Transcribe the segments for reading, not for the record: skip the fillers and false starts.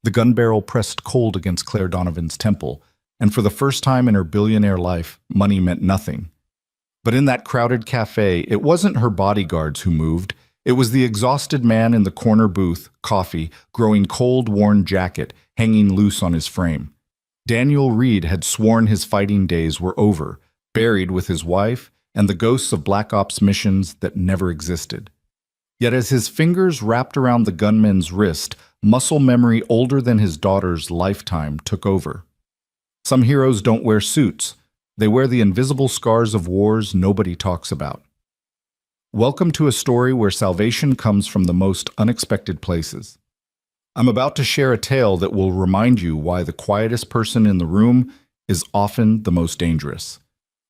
The gun barrel pressed cold against Claire Donovan's temple, and for the first time in her billionaire life, money meant nothing. But in that crowded cafe, it wasn't her bodyguards who moved. It was the exhausted man in the corner booth, coffee, growing cold, worn jacket, hanging loose on his frame. Daniel Reed had sworn his fighting days were over, buried with his wife and the ghosts of Black Ops missions that never existed. Yet as his fingers wrapped around the gunman's wrist, muscle memory older than his daughter's lifetime took over. Some heroes don't wear suits. They wear the invisible scars of wars nobody talks about. Welcome to a story where salvation comes from the most unexpected places. I'm about to share a tale that will remind you why the quietest person in the room is often the most dangerous.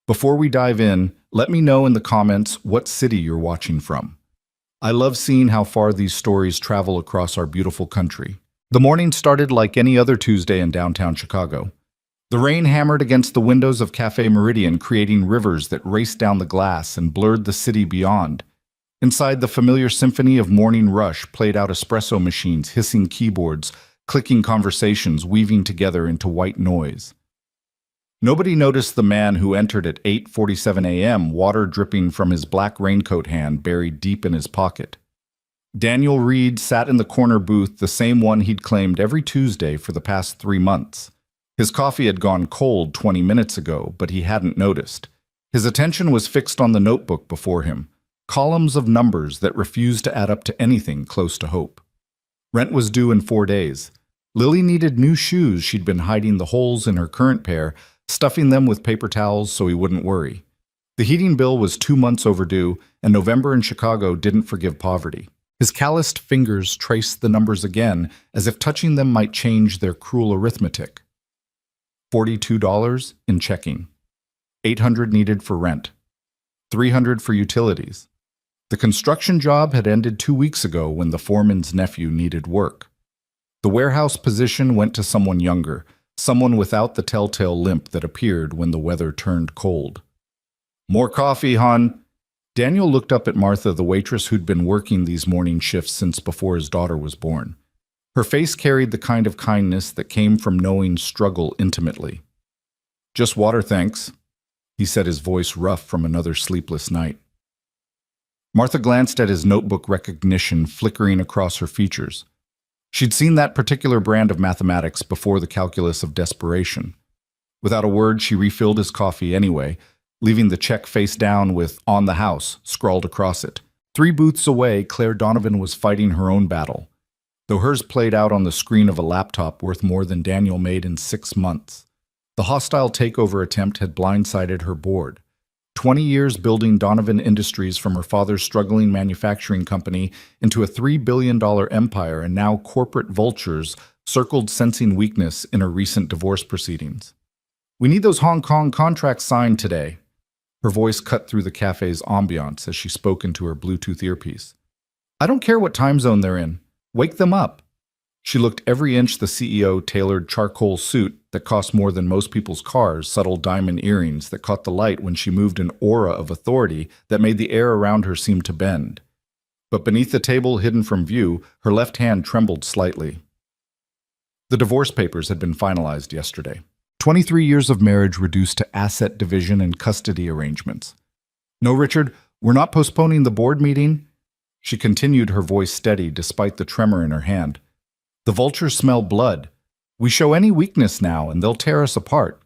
Before we dive in, let me know in the comments what city you're watching from. I love seeing how far these stories travel across our beautiful country. The morning started like any other Tuesday in downtown Chicago. The rain hammered against the windows of Cafe Meridian, creating rivers that raced down the glass and blurred the city beyond. Inside, the familiar symphony of morning rush played out espresso machines, hissing keyboards, clicking conversations weaving together into white noise. Nobody noticed the man who entered at 8:47 a.m., water dripping from his black raincoat hand buried deep in his pocket. Daniel Reed sat in the corner booth, the same one he'd claimed every Tuesday for the past 3 months. His coffee had gone cold 20 minutes ago, but he hadn't noticed. His attention was fixed on the notebook before him, columns of numbers that refused to add up to anything close to hope. Rent was due in 4 days. Lily needed new shoes. She'd been hiding the holes in her current pair, stuffing them with paper towels so he wouldn't worry. The heating bill was 2 months overdue, and November in Chicago didn't forgive poverty. His calloused fingers traced the numbers again, as if touching them might change their cruel arithmetic. $42 in checking. $800 needed for rent. $300 for utilities. The construction job had ended 2 weeks ago when the foreman's nephew needed work. The warehouse position went to someone younger, someone without the telltale limp that appeared when the weather turned cold. "More coffee, hon." Daniel looked up at Martha, the waitress who'd been working these morning shifts since before his daughter was born. Her face carried the kind of kindness that came from knowing struggle intimately. "Just water, thanks," he said, his voice rough from another sleepless night. Martha glanced at his notebook, recognition flickering across her features. She'd seen that particular brand of mathematics before, the calculus of desperation. Without a word, she refilled his coffee anyway, leaving the check face down with "On the House" scrawled across it. 3 booths away, Claire Donovan was fighting her own battle, though hers played out on the screen of a laptop worth more than Daniel made in 6 months. The hostile takeover attempt had blindsided her board. 20 years building Donovan Industries from her father's struggling manufacturing company into a $3 billion empire, and now corporate vultures circled, sensing weakness in her recent divorce proceedings. "We need those Hong Kong contracts signed today." Her voice cut through the cafe's ambiance as she spoke into her Bluetooth earpiece. "I don't care what time zone they're in. Wake them up." She looked every inch the CEO-tailored charcoal suit that cost more than most people's cars, subtle diamond earrings that caught the light when she moved, an aura of authority that made the air around her seem to bend. But beneath the table, hidden from view, her left hand trembled slightly. The divorce papers had been finalized yesterday. 23 years of marriage reduced to asset division and custody arrangements. "No, Richard, we're not postponing the board meeting." She continued, her voice steady despite the tremor in her hand. "The vultures smell blood. We show any weakness now, and they'll tear us apart."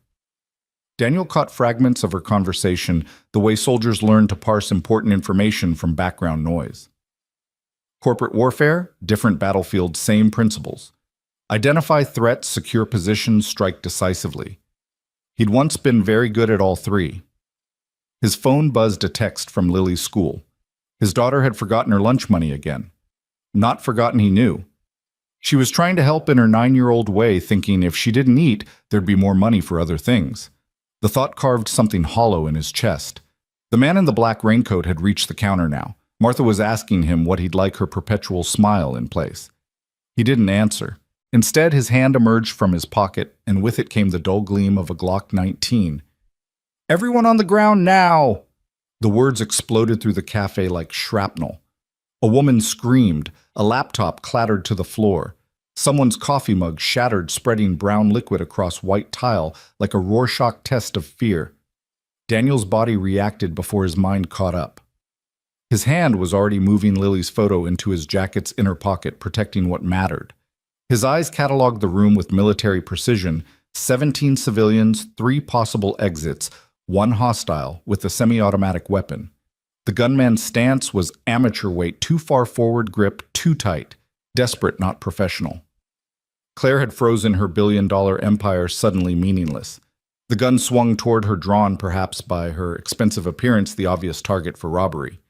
Daniel caught fragments of her conversation, the way soldiers learn to parse important information from background noise. Corporate warfare, different battlefield, same principles. Identify threats, secure positions, strike decisively. He'd once been very good at all 3. His phone buzzed a text from Lily's school. His daughter had forgotten her lunch money again. Not forgotten, he knew. She was trying to help in her 9-year-old way, thinking if she didn't eat, there'd be more money for other things. The thought carved something hollow in his chest. The man in the black raincoat had reached the counter now. Martha was asking him what he'd like her perpetual smile in place. He didn't answer. Instead, his hand emerged from his pocket, and with it came the dull gleam of a Glock 19. "Everyone on the ground now!" The words exploded through the cafe like shrapnel. A woman screamed. A laptop clattered to the floor. Someone's coffee mug shattered, spreading brown liquid across white tile like a Rorschach test of fear. Daniel's body reacted before his mind caught up. His hand was already moving Lily's photo into his jacket's inner pocket, protecting what mattered. His eyes cataloged the room with military precision: 17 civilians, 3 possible exits, 1 hostile with a semi-automatic weapon. The gunman's stance was amateur weight, too far forward, grip too tight, desperate, not professional. Claire had frozen her billion-dollar empire suddenly meaningless. The gun swung toward her, drawn perhaps by her expensive appearance, the obvious target for robbery.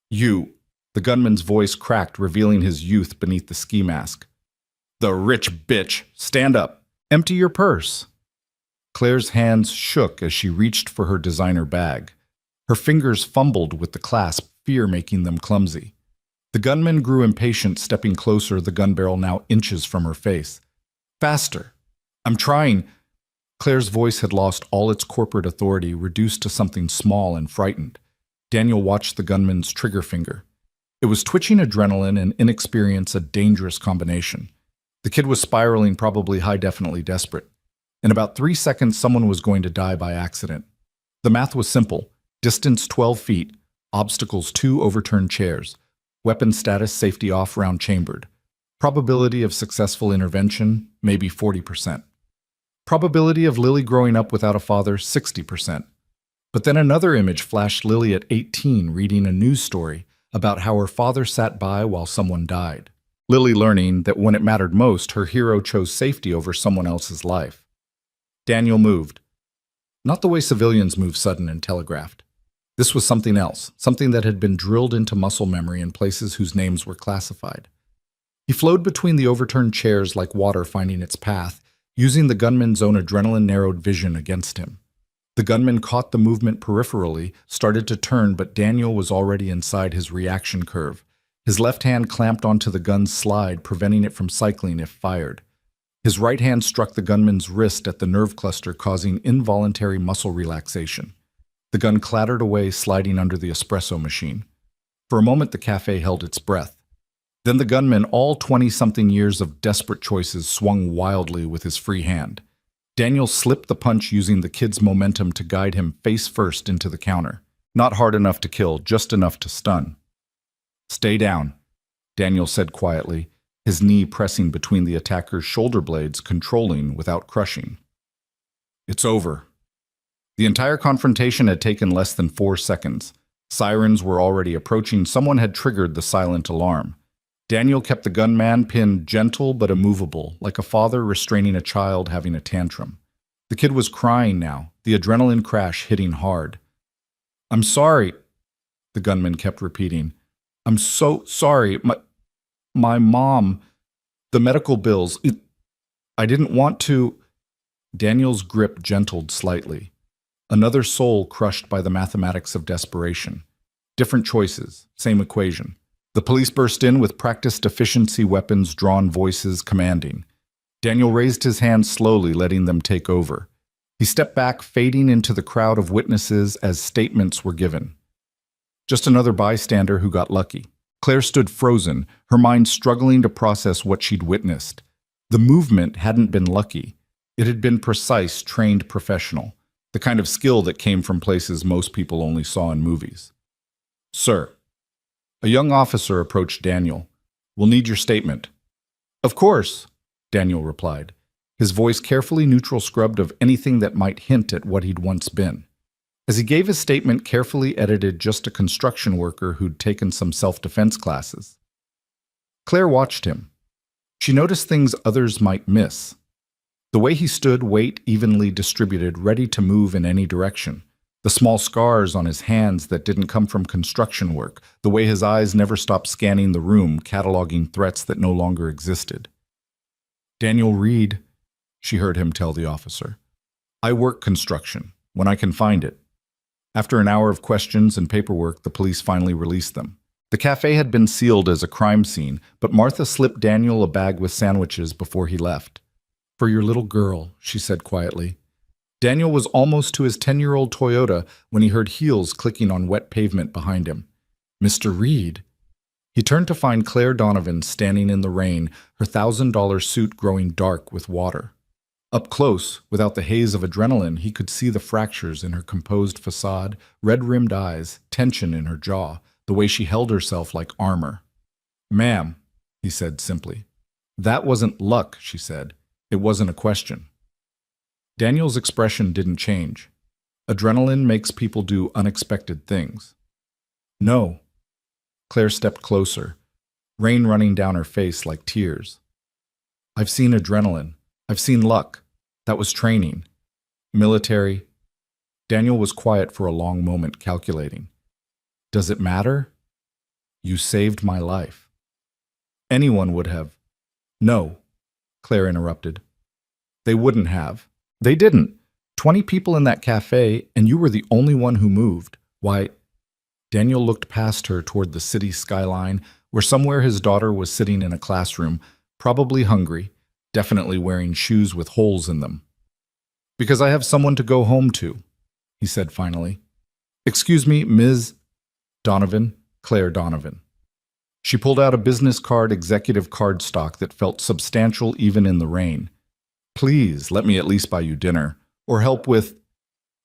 "You," the gunman's voice cracked, revealing his youth beneath the ski mask. "The rich bitch, stand up. Empty your purse." Claire's hands shook as she reached for her designer bag. Her fingers fumbled with the clasp, fear making them clumsy. The gunman grew impatient, stepping closer, the gun barrel now inches from her face. "Faster. I'm trying." Claire's voice had lost all its corporate authority, reduced to something small and frightened. Daniel watched the gunman's trigger finger. It was twitching adrenaline and inexperience, a dangerous combination. The kid was spiraling, probably high-definitely desperate. In about 3 seconds, someone was going to die by accident. The math was simple. Distance 12 feet, obstacles 2 overturned chairs, weapon status safety off, round chambered. Probability of successful intervention, maybe 40%. Probability of Lily growing up without a father, 60%. But then another image flashed: Lily at 18 reading a news story about how her father sat by while someone died. Lily learning that when it mattered most, her hero chose safety over someone else's life. Daniel moved. Not the way civilians move, sudden and telegraphed. This was something else, something that had been drilled into muscle memory in places whose names were classified. He flowed between the overturned chairs like water finding its path, using the gunman's own adrenaline-narrowed vision against him. The gunman caught the movement peripherally, started to turn, but Daniel was already inside his reaction curve. His left hand clamped onto the gun's slide, preventing it from cycling if fired. His right hand struck the gunman's wrist at the nerve cluster, causing involuntary muscle relaxation. The gun clattered away, sliding under the espresso machine. For a moment, the cafe held its breath. Then the gunman, all 20-something years of desperate choices, swung wildly with his free hand. Daniel slipped the punch, using the kid's momentum to guide him face first into the counter. Not hard enough to kill, just enough to stun. "Stay down," Daniel said quietly, his knee pressing between the attacker's shoulder blades, controlling without crushing. "It's over." The entire confrontation had taken less than 4 seconds. Sirens were already approaching. Someone had triggered the silent alarm. Daniel kept the gunman pinned, gentle but immovable, like a father restraining a child having a tantrum. The kid was crying now, the adrenaline crash hitting hard. "I'm sorry," the gunman kept repeating. "I'm so sorry. My mom, the medical bills, I didn't want to." Daniel's grip gentled slightly. Another soul crushed by the mathematics of desperation. Different choices, same equation. The police burst in with practiced efficiency weapons, drawn voices commanding. Daniel raised his hand slowly, letting them take over. He stepped back, fading into the crowd of witnesses as statements were given. Just another bystander who got lucky. Claire stood frozen, her mind struggling to process what she'd witnessed. The movement hadn't been lucky. It had been precise, trained professional, the kind of skill that came from places most people only saw in movies. "Sir." A young officer approached Daniel. "We'll need your statement." "Of course," Daniel replied, his voice carefully neutral, scrubbed of anything that might hint at what he'd once been. As he gave his statement, carefully edited, just a construction worker who'd taken some self-defense classes. Claire watched him. She noticed things others might miss. The way he stood, weight evenly distributed, ready to move in any direction. The small scars on his hands that didn't come from construction work. The way his eyes never stopped scanning the room, cataloging threats that no longer existed. "Daniel Reed," she heard him tell the officer. "I work construction, when I can find it." After an hour of questions and paperwork, the police finally released them. The cafe had been sealed as a crime scene, but Martha slipped Daniel a bag with sandwiches before he left. "For your little girl," she said quietly. Daniel was almost to his 10-year-old Toyota when he heard heels clicking on wet pavement behind him. "Mr. Reed." He turned to find Claire Donovan standing in the rain, her $1,000 suit growing dark with water. Up close, without the haze of adrenaline, he could see the fractures in her composed facade, red-rimmed eyes, tension in her jaw, the way she held herself like armor. "Ma'am," he said simply. "That wasn't luck," she said. "It wasn't a question." Daniel's expression didn't change. Adrenaline makes people do unexpected things. "No." Claire stepped closer, rain running down her face like tears. "I've seen adrenaline. I've seen luck. That was training. Military." Daniel was quiet for a long moment, calculating. "Does it matter? You saved my life." "Anyone would have." "No," Claire interrupted. "They wouldn't have. They didn't. 20 people in that cafe, and you were the only one who moved. Why?" Daniel looked past her toward the city skyline, where somewhere his daughter was sitting in a classroom, probably hungry, definitely wearing shoes with holes in them. "Because I have someone to go home to," he said finally. "Excuse me, Ms. Donovan, Claire Donovan." She pulled out a business card executive cardstock that felt substantial even in the rain. "Please, let me at least buy you dinner, or help with—"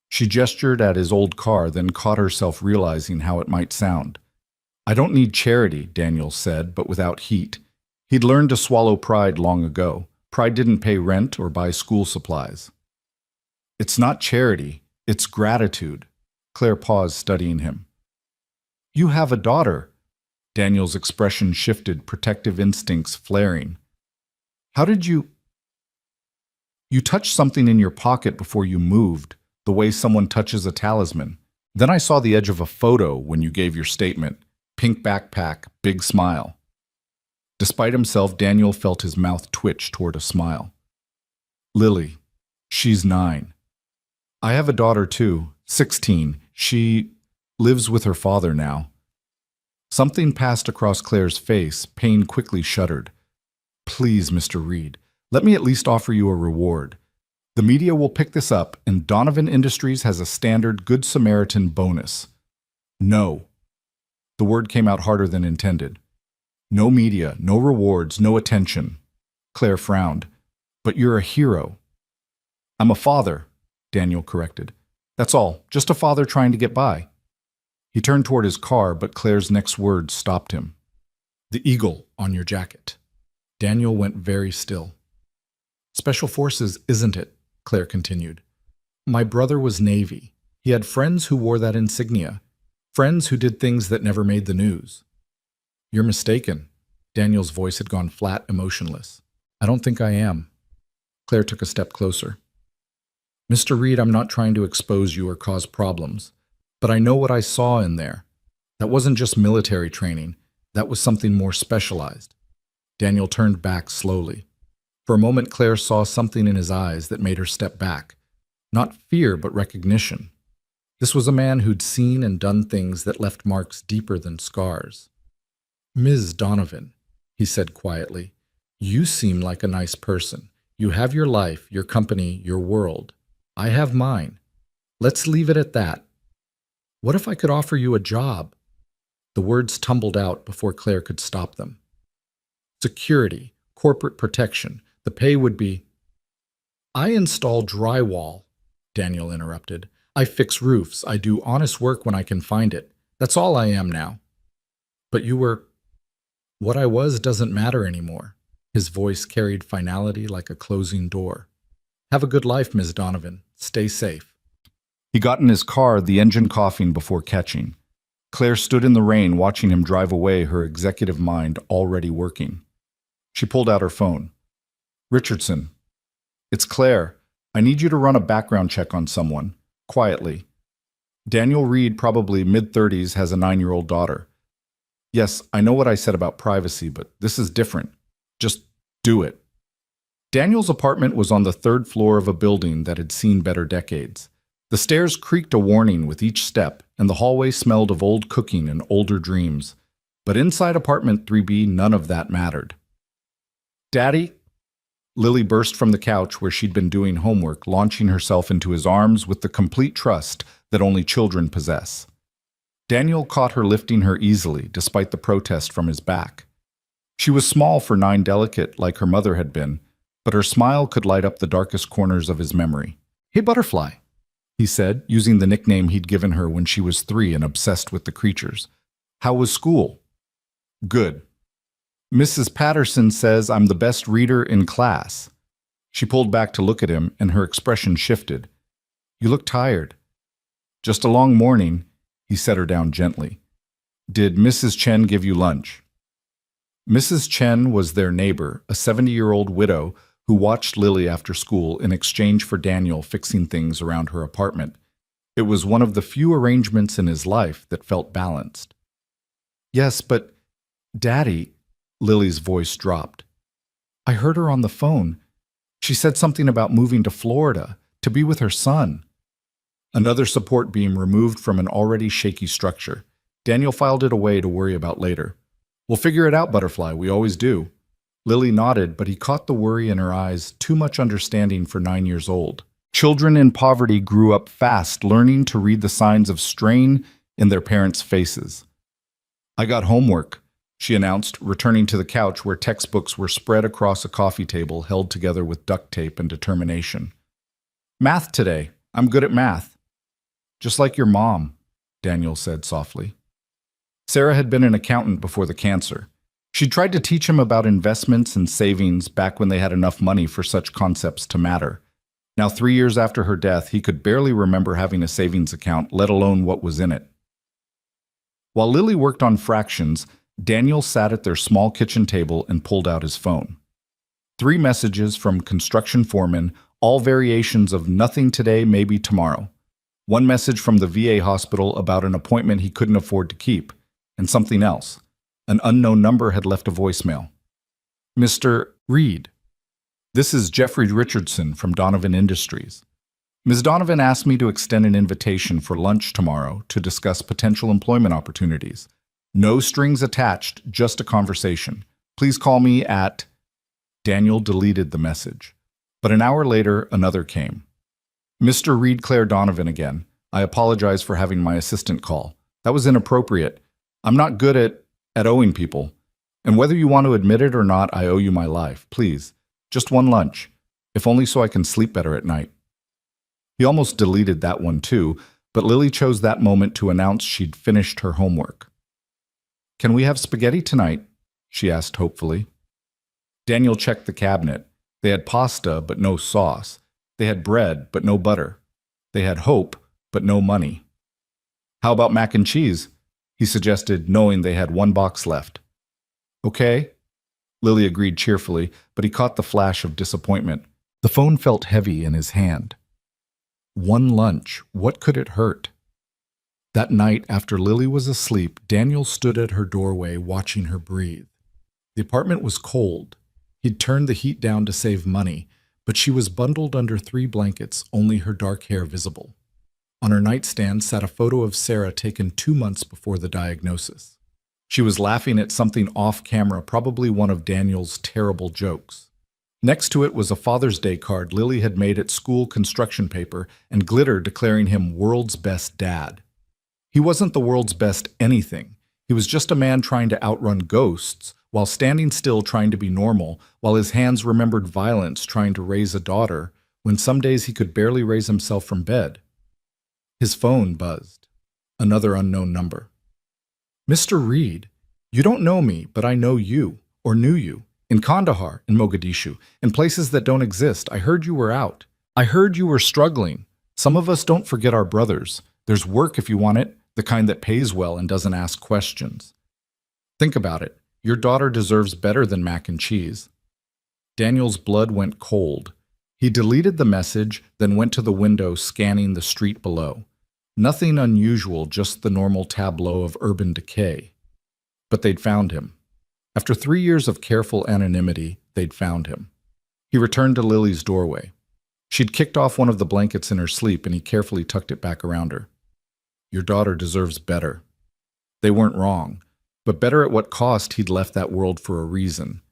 She gestured at his old car, then caught herself realizing how it might sound. "I don't need charity," Daniel said, but without heat. He'd learned to swallow pride long ago. Pride didn't pay rent or buy school supplies. "It's not charity, it's gratitude." Claire paused, studying him. "You have a daughter." Daniel's expression shifted, protective instincts flaring. "How did you—" "You touched something in your pocket before you moved, the way someone touches a talisman. Then I saw the edge of a photo when you gave your statement. Pink backpack, big smile." Despite himself, Daniel felt his mouth twitch toward a smile. "Lily. She's 9. I have a daughter too, 16. She lives with her father now." Something passed across Claire's face. Pain quickly shuddered. "Please, Mr. Reed, let me at least offer you a reward. The media will pick this up, and Donovan Industries has a standard Good Samaritan bonus." "No." The word came out harder than intended. "No media, no rewards, no attention." Claire frowned. "But you're a hero." "I'm a father," Daniel corrected. "That's all, just a father trying to get by." He turned toward his car, but Claire's next words stopped him. "The eagle on your jacket." Daniel went very still. "Special Forces, isn't it?" Claire continued. "My brother was Navy. He had friends who wore that insignia, friends who did things that never made the news." "You're mistaken." Daniel's voice had gone flat, emotionless. "I don't think I am." Claire took a step closer. "Mr. Reed, I'm not trying to expose you or cause problems, but I know what I saw in there. That wasn't just military training. That was something more specialized." Daniel turned back slowly. For a moment, Claire saw something in his eyes that made her step back. Not fear, but recognition. This was a man who'd seen and done things that left marks deeper than scars. "Ms. Donovan," he said quietly, "you seem like a nice person. You have your life, your company, your world. I have mine. Let's leave it at that. What if I could offer you a job?" The words tumbled out before Claire could stop them. "Security, corporate protection. The pay would be—" "I install drywall," Daniel interrupted. "I fix roofs. I do honest work when I can find it. That's all I am now." "But you were—" "What I was doesn't matter anymore." His voice carried finality like a closing door. "Have a good life, Ms. Donovan. Stay safe." He got in his car, the engine coughing before catching. Claire stood in the rain, watching him drive away, her executive mind already working. She pulled out her phone. "Richardson. It's Claire. I need you to run a background check on someone. Quietly. Daniel Reed, probably mid-30s, has a 9-year-old daughter. Yes, I know what I said about privacy, but this is different. Just do it." Daniel's apartment was on the 3rd floor of a building that had seen better decades. The stairs creaked a warning with each step, and the hallway smelled of old cooking and older dreams. But inside apartment 3B, none of that mattered. "Daddy?" Lily burst from the couch where she'd been doing homework, launching herself into his arms with the complete trust that only children possess. Daniel caught her lifting her easily, despite the protest from his back. She was small for 9, delicate like her mother had been, but her smile could light up the darkest corners of his memory. "Hey, Butterfly," he said, using the nickname he'd given her when she was 3 and obsessed with the creatures. "How was school?" "Good. Mrs. Patterson says I'm the best reader in class." She pulled back to look at him, and her expression shifted. "You look tired." "Just a long morning." He set her down gently. "Did Mrs. Chen give you lunch?" Mrs. Chen was their neighbor, a 70-year-old widow who watched Lily after school in exchange for Daniel fixing things around her apartment. It was one of the few arrangements in his life that felt balanced. "Yes, but, Daddy," Lily's voice dropped. "I heard her on the phone. She said something about moving to Florida to be with her son." Another support beam removed from an already shaky structure. Daniel filed it away to worry about later. "We'll figure it out, Butterfly, we always do." Lily nodded, but he caught the worry in her eyes, too much understanding for 9 years old. Children in poverty grew up fast, learning to read the signs of strain in their parents' faces. "I got homework," she announced, returning to the couch where textbooks were spread across a coffee table held together with duct tape and determination. "Math today. I'm good at math." "Just like your mom," Daniel said softly. Sarah had been an accountant before the cancer. She'd tried to teach him about investments and savings back when they had enough money for such concepts to matter. Now, 3 years after her death, he could barely remember having a savings account, let alone what was in it. While Lily worked on fractions, Daniel sat at their small kitchen table and pulled out his phone. 3 messages from construction foremen, all variations of "nothing today, maybe tomorrow." 1 message from the VA hospital about an appointment he couldn't afford to keep, and something else. An unknown number had left a voicemail. "Mr. Reed, this is Jeffrey Richardson from Donovan Industries. Ms. Donovan asked me to extend an invitation for lunch tomorrow to discuss potential employment opportunities. No strings attached, just a conversation. Please call me at..." Daniel deleted the message. But an hour later, another came. "Mr. Reed, Claire Donovan again. I apologize for having my assistant call. That was inappropriate. I'm not good at owing people. And whether you want to admit it or not, I owe you my life. Please, just one lunch, if only so I can sleep better at night." He almost deleted that one too, but Lily chose that moment to announce she'd finished her homework. "Can we have spaghetti tonight?" she asked hopefully. Daniel checked the cabinet. They had pasta, but no sauce. They had bread, but no butter. They had hope, but no money. "How about mac and cheese?" he suggested, knowing they had 1 box left. "Okay," Lily agreed cheerfully, but he caught the flash of disappointment. The phone felt heavy in his hand. 1 lunch, what could it hurt? That night, after Lily was asleep, Daniel stood at her doorway watching her breathe. The apartment was cold. He'd turned the heat down to save money, but she was bundled under 3 blankets, only her dark hair visible. On her nightstand sat a photo of Sarah taken 2 months before the diagnosis. She was laughing at something off camera, probably one of Daniel's terrible jokes. Next to it was a Father's Day card Lily had made at school construction paper and glitter declaring him world's best dad. He wasn't the world's best anything. He was just a man trying to outrun ghosts while standing still trying to be normal, while his hands remembered violence trying to raise a daughter when some days he could barely raise himself from bed. His phone buzzed. Another unknown number. "Mr. Reed, you don't know me, but I know you, or knew you. In Kandahar, in Mogadishu, in places that don't exist. I heard you were out. I heard you were struggling. Some of us don't forget our brothers. There's work if you want it, the kind that pays well and doesn't ask questions. Think about it. Your daughter deserves better than mac and cheese." Daniel's blood went cold. He deleted the message, then went to the window, scanning the street below. Nothing unusual, just the normal tableau of urban decay. But they'd found him. After 3 years of careful anonymity, they'd found him. He returned to Lily's doorway. She'd kicked off one of the blankets in her sleep, and he carefully tucked it back around her. "Your daughter deserves better." They weren't wrong, but better at what cost. He'd left that world for a reason.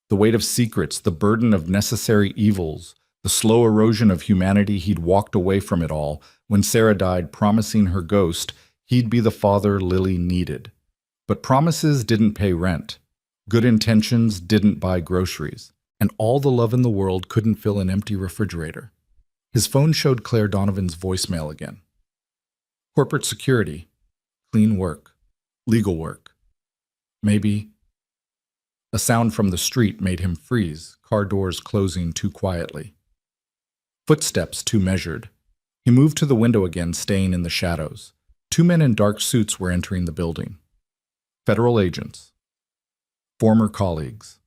The weight of secrets, the burden of necessary evils, the slow erosion of humanity. He'd walked away from it all when Sarah died, promising her ghost He'd be the father Lily needed. But promises didn't pay rent. Good intentions didn't buy groceries. And all the love in the world couldn't fill an empty refrigerator. His phone showed Claire Donovan's voicemail again. Corporate security, clean work, legal work. Maybe. A sound from the street made him freeze, car doors closing too quietly. Footsteps too measured. He moved to the window again, staying in the shadows. 2 men in dark suits were entering the building. Federal agents. Former colleagues.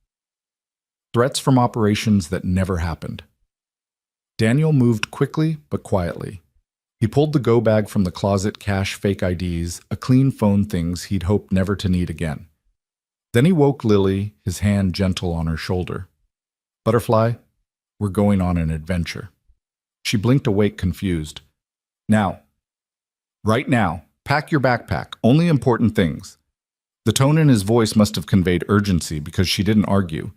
Threats from operations that never happened. Daniel moved quickly but quietly. He pulled the go bag from the closet, cash fake IDs, a clean phone, things he'd hoped never to need again. Then he woke Lily, his hand gentle on her shoulder. Butterfly, we're going on an adventure. She blinked awake, confused. Now. Right now. Pack your backpack. Only important things. The tone in his voice must have conveyed urgency because she didn't argue.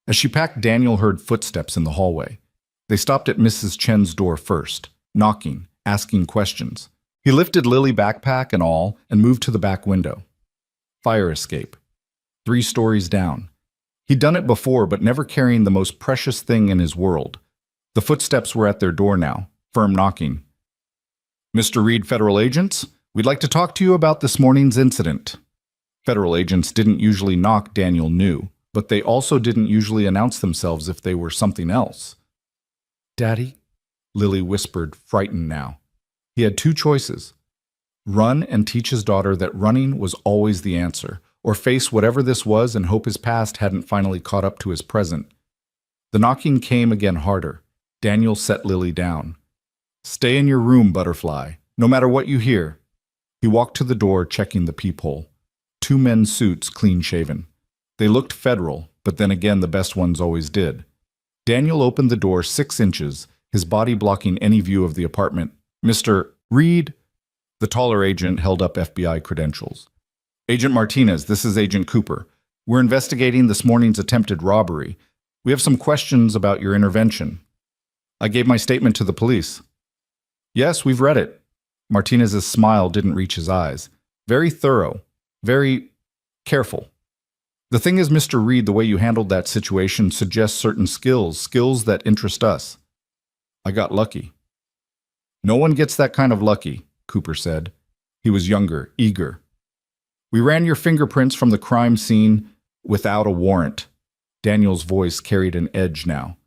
As she packed, Daniel heard footsteps in the hallway. They stopped at Mrs. Chen's door first, knocking, asking questions. He lifted Lily, backpack and all, and moved to the back window. Fire escape. 3 stories down. He'd done it before, but never carrying the most precious thing in his world. The footsteps were at their door now, firm knocking. Mr. Reed, federal agents, we'd like to talk to you about this morning's incident. Federal agents didn't usually knock, Daniel knew, but they also didn't usually announce themselves if they were something else. Daddy? Lily whispered, frightened now. He had 2 choices. Run and teach his daughter that running was always the answer, or face whatever this was and hope his past hadn't finally caught up to his present. The knocking came again harder. Daniel set Lily down. Stay in your room, Butterfly, no matter what you hear. He walked to the door, checking the peephole. 2 men's suits, clean-shaven. They looked federal, but then again the best ones always did. Daniel opened the door 6 inches, his body blocking any view of the apartment. Mr. Reed? The taller agent held up FBI credentials. Agent Martinez, this is Agent Cooper. We're investigating this morning's attempted robbery. We have some questions about your intervention. I gave my statement to the police. Yes, we've read it. Martinez's smile didn't reach his eyes. Very thorough. Very careful. The thing is, Mr. Reed, the way you handled that situation suggests certain skills that interest us. I got lucky. No one gets that kind of lucky, Cooper said. He was younger, eager. We ran your fingerprints from the crime scene without a warrant. Daniel's voice carried an edge now.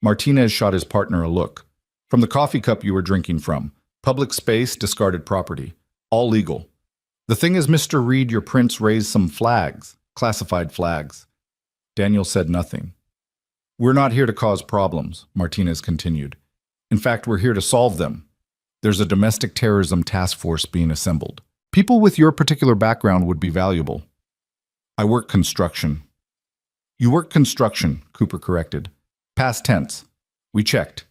Martinez shot his partner a look. From the coffee cup you were drinking from. Public space, discarded property. All legal. The thing is, Mr. Reed, your prints raised some flags. Classified flags. Daniel said nothing. We're not here to cause problems, Martinez continued. In fact, we're here to solve them. There's a domestic terrorism task force being assembled. People with your particular background would be valuable. I work construction. You work construction, Cooper corrected. Past tense. We checked.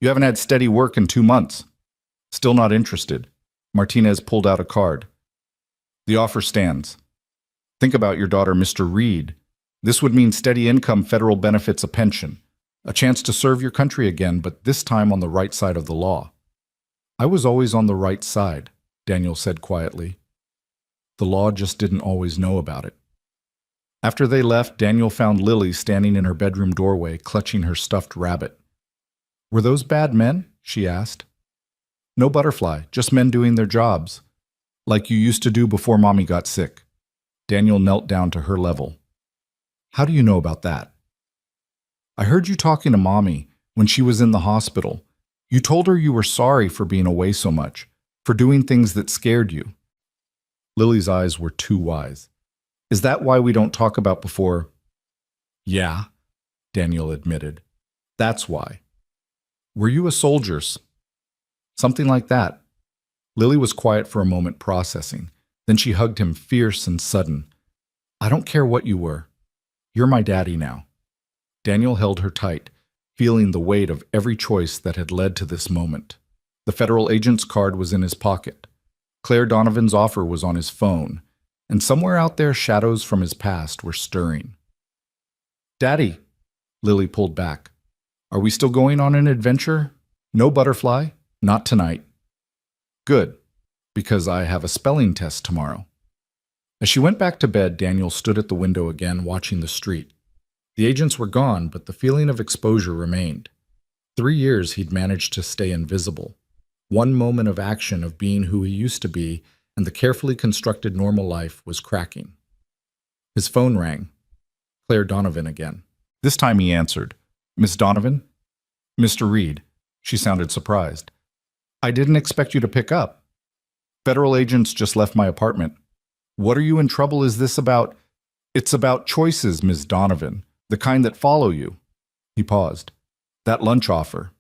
You haven't had steady work in 2 months. Still not interested. Martinez pulled out a card. The offer stands. Think about your daughter, Mr. Reed. This would mean steady income, federal benefits, a pension. A chance to serve your country again, but this time on the right side of the law. I was always on the right side, Daniel said quietly. The law just didn't always know about it. After they left, Daniel found Lily standing in her bedroom doorway, clutching her stuffed rabbit. Were those bad men? She asked. No, Butterfly, just men doing their jobs. Like you used to do before Mommy got sick. Daniel knelt down to her level. How do you know about that? I heard you talking to Mommy when she was in the hospital. You told her you were sorry for being away so much, for doing things that scared you. Lily's eyes were too wise. Is that why we don't talk about before? Yeah, Daniel admitted. That's why. Were you a soldier? Something like that. Lily was quiet for a moment, processing. Then she hugged him, fierce and sudden. I don't care what you were. You're my daddy now. Daniel held her tight, feeling the weight of every choice that had led to this moment. The federal agent's card was in his pocket. Claire Donovan's offer was on his phone, and somewhere out there shadows from his past were stirring. Daddy, Lily pulled back. Are we still going on an adventure? No, Butterfly, not tonight. Good. Because I have a spelling test tomorrow. As she went back to bed, Daniel stood at the window again, watching the street. The agents were gone, but the feeling of exposure remained. 3 years he'd managed to stay invisible. One moment of action of being who he used to be, and the carefully constructed normal life was cracking. His phone rang. Claire Donovan again. This time he answered. Miss Donovan? Mr. Reed. She sounded surprised. I didn't expect you to pick up. Federal agents just left my apartment. What are you in trouble is this about? It's about choices, Miss Donovan, the kind that follow you. He paused. That lunch offer.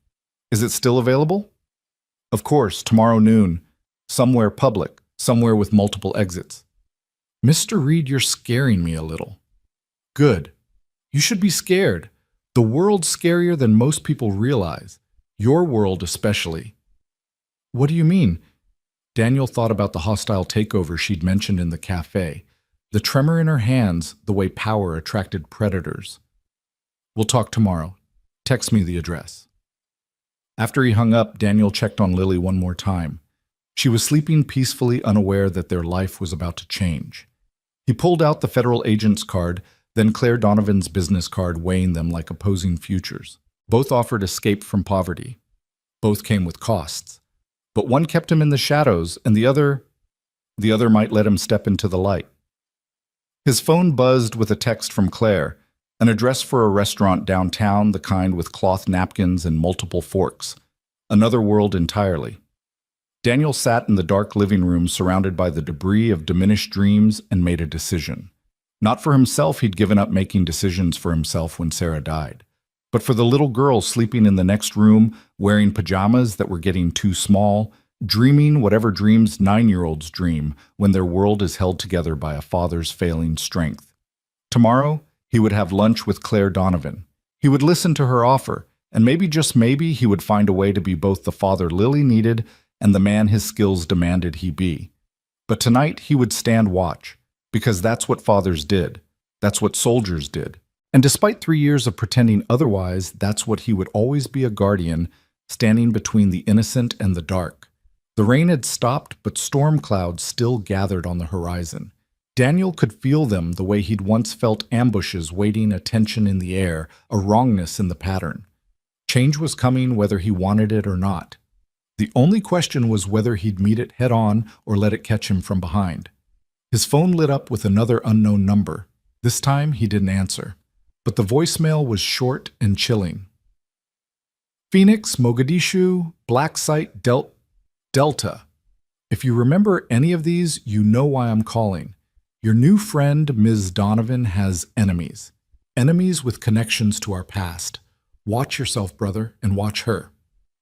Is it still available? Of course, tomorrow noon. Somewhere public, somewhere with multiple exits. Mr. Reed, you're scaring me a little. Good. You should be scared. The world's scarier than most people realize. Your world especially. What do you mean? Daniel thought about the hostile takeover she'd mentioned in the cafe, the tremor in her hands, the way power attracted predators. We'll talk tomorrow. Text me the address. After he hung up, Daniel checked on Lily one more time. She was sleeping peacefully, unaware that their life was about to change. He pulled out the federal agent's card, then Claire Donovan's business card, weighing them like opposing futures. Both offered escape from poverty. Both came with costs. But one kept him in the shadows, and the other might let him step into the light. His phone buzzed with a text from Claire, an address for a restaurant downtown, the kind with cloth napkins and multiple forks. Another world entirely. Daniel sat in the dark living room surrounded by the debris of diminished dreams and made a decision. Not for himself, he'd given up making decisions for himself when Sarah died, but for the little girl sleeping in the next room, wearing pajamas that were getting too small, dreaming whatever dreams 9-year-olds dream when their world is held together by a father's failing strength. Tomorrow, he would have lunch with Claire Donovan. He would listen to her offer, and maybe, just maybe, he would find a way to be both the father Lily needed and the man his skills demanded he be. But tonight he would stand watch, because that's what fathers did. That's what soldiers did. And despite 3 years of pretending otherwise, that's what he would always be, a guardian, standing between the innocent and the dark. The rain had stopped, but storm clouds still gathered on the horizon. Daniel could feel them the way he'd once felt ambushes waiting, a tension in the air, a wrongness in the pattern. Change was coming whether he wanted it or not. The only question was whether he'd meet it head-on or let it catch him from behind. His phone lit up with another unknown number. This time he didn't answer, but the voicemail was short and chilling. Phoenix, Mogadishu, Black Site, Delta. If you remember any of these, you know why I'm calling. Your new friend, Ms. Donovan, has enemies. Enemies with connections to our past. Watch yourself, brother, and watch her.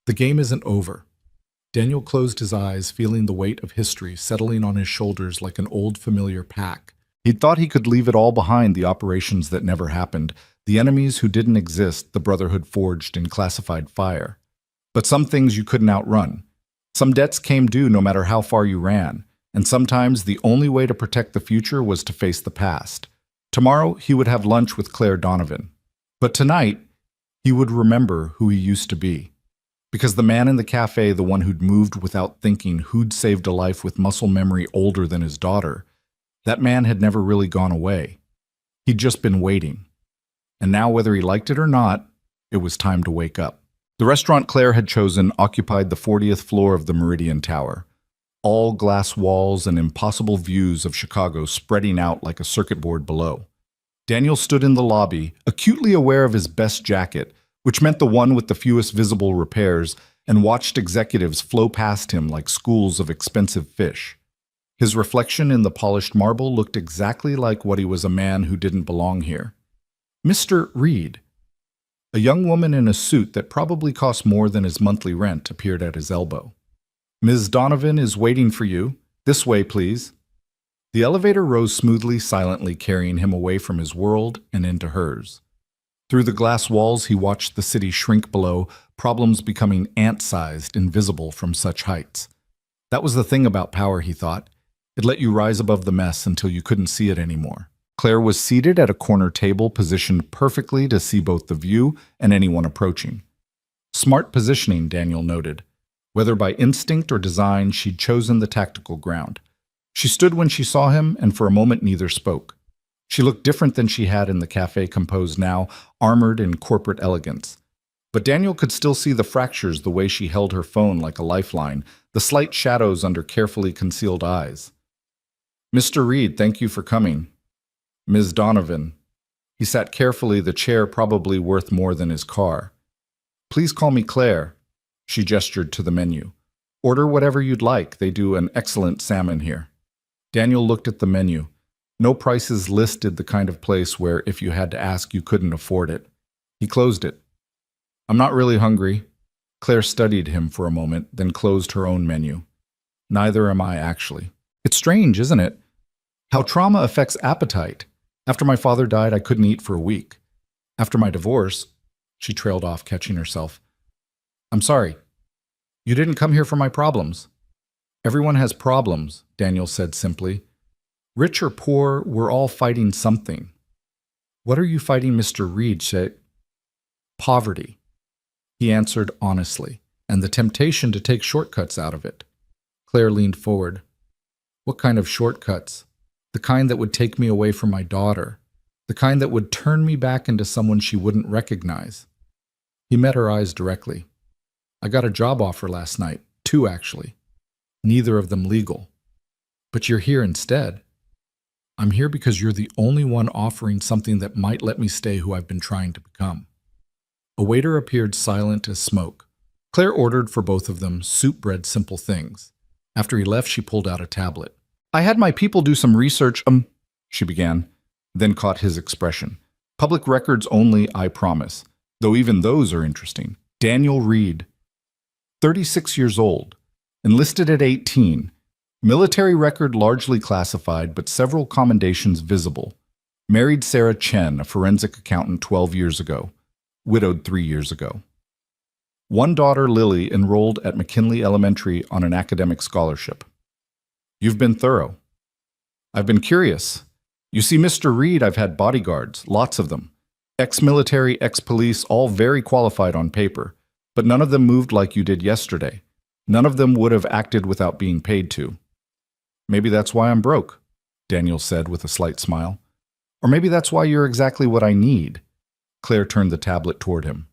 The game isn't over. Daniel closed his eyes, feeling the weight of history settling on his shoulders like an old familiar pack. He'd thought he could leave it all behind, the operations that never happened, the enemies who didn't exist, the brotherhood forged in classified fire. But some things you couldn't outrun. Some debts came due no matter how far you ran, and sometimes the only way to protect the future was to face the past. Tomorrow he would have lunch with Claire Donovan. But tonight, he would remember who he used to be. Because the man in the cafe, the one who'd moved without thinking, who'd saved a life with muscle memory older than his daughter, that man had never really gone away. He'd just been waiting. And now, whether he liked it or not, it was time to wake up. The restaurant Claire had chosen occupied the 40th floor of the Meridian Tower. All glass walls and impossible views of Chicago spreading out like a circuit board below. Daniel stood in the lobby, acutely aware of his best jacket, which meant the one with the fewest visible repairs, and watched executives flow past him like schools of expensive fish. His reflection in the polished marble looked exactly like what he was, a man who didn't belong here. Mr. Reed. A young woman in a suit that probably cost more than his monthly rent appeared at his elbow. Ms. Donovan is waiting for you. This way, please. The elevator rose smoothly, silently, carrying him away from his world and into hers. Through the glass walls, he watched the city shrink below, problems becoming ant-sized, invisible from such heights. That was the thing about power, he thought. It let you rise above the mess until you couldn't see it anymore. Claire was seated at a corner table, positioned perfectly to see both the view and anyone approaching. Smart positioning, Daniel noted. Whether by instinct or design, she'd chosen the tactical ground. She stood when she saw him, and for a moment neither spoke. She looked different than she had in the cafe composed now, armored in corporate elegance. But Daniel could still see the fractures the way she held her phone like a lifeline, the slight shadows under carefully concealed eyes. "Mr. Reed, thank you for coming." "Ms. Donovan." He sat carefully, the chair probably worth more than his car. "Please call me Claire." She gestured to the menu. "Order whatever you'd like. They do an excellent salmon here." Daniel looked at the menu. No prices listed, the kind of place where if you had to ask you couldn't afford it. He closed it. "I'm not really hungry." Claire studied him for a moment, then closed her own menu. "Neither am I, actually." It's strange, isn't it? How trauma affects appetite. After my father died, I couldn't eat for a week. After my divorce, she trailed off, catching herself. "I'm sorry. You didn't come here for my problems." "Everyone has problems," Daniel said simply. "Rich or poor, we're all fighting something." "What are you fighting, Mr. Reed?" said. "Poverty," he answered honestly, "and the temptation to take shortcuts out of it." Claire leaned forward. "What kind of shortcuts?" "The kind that would take me away from my daughter. The kind that would turn me back into someone she wouldn't recognize." He met her eyes directly. "I got a job offer last night. 2, actually. Neither of them legal. But you're here instead." "I'm here because you're the only one offering something that might let me stay who I've been trying to become." A waiter appeared, silent as smoke. Claire ordered for both of them soup-bread simple things. After he left, she pulled out a tablet. "I had my people do some research, she began, then caught his expression. "Public records only, I promise, though even those are interesting." Daniel Reed, 36 years old, enlisted at 18, military record largely classified but several commendations visible. Married Sarah Chen, a forensic accountant 12 years ago, widowed 3 years ago. One daughter, Lily, enrolled at McKinley Elementary on an academic scholarship. "You've been thorough." "I've been curious. You see, Mr. Reed, I've had bodyguards, lots of them. Ex-military, ex-police, all very qualified on paper, but none of them moved like you did yesterday. None of them would have acted without being paid to." "Maybe that's why I'm broke," Daniel said with a slight smile. "Or maybe that's why you're exactly what I need." Claire turned the tablet toward him.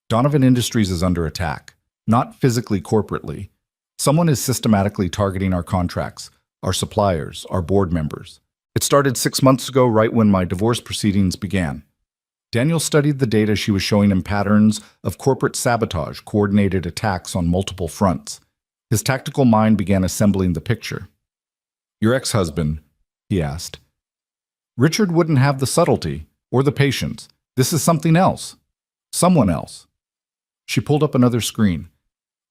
"Donovan Industries is under attack, not physically, corporately. Someone is systematically targeting our contracts, our suppliers, our board members. It started 6 months ago, right when my divorce proceedings began." Daniel studied the data she was showing him, patterns of corporate sabotage, coordinated attacks on multiple fronts. His tactical mind began assembling the picture. "Your ex-husband?" he asked. "Richard wouldn't have the subtlety or the patience. This is something else. Someone else." She pulled up another screen.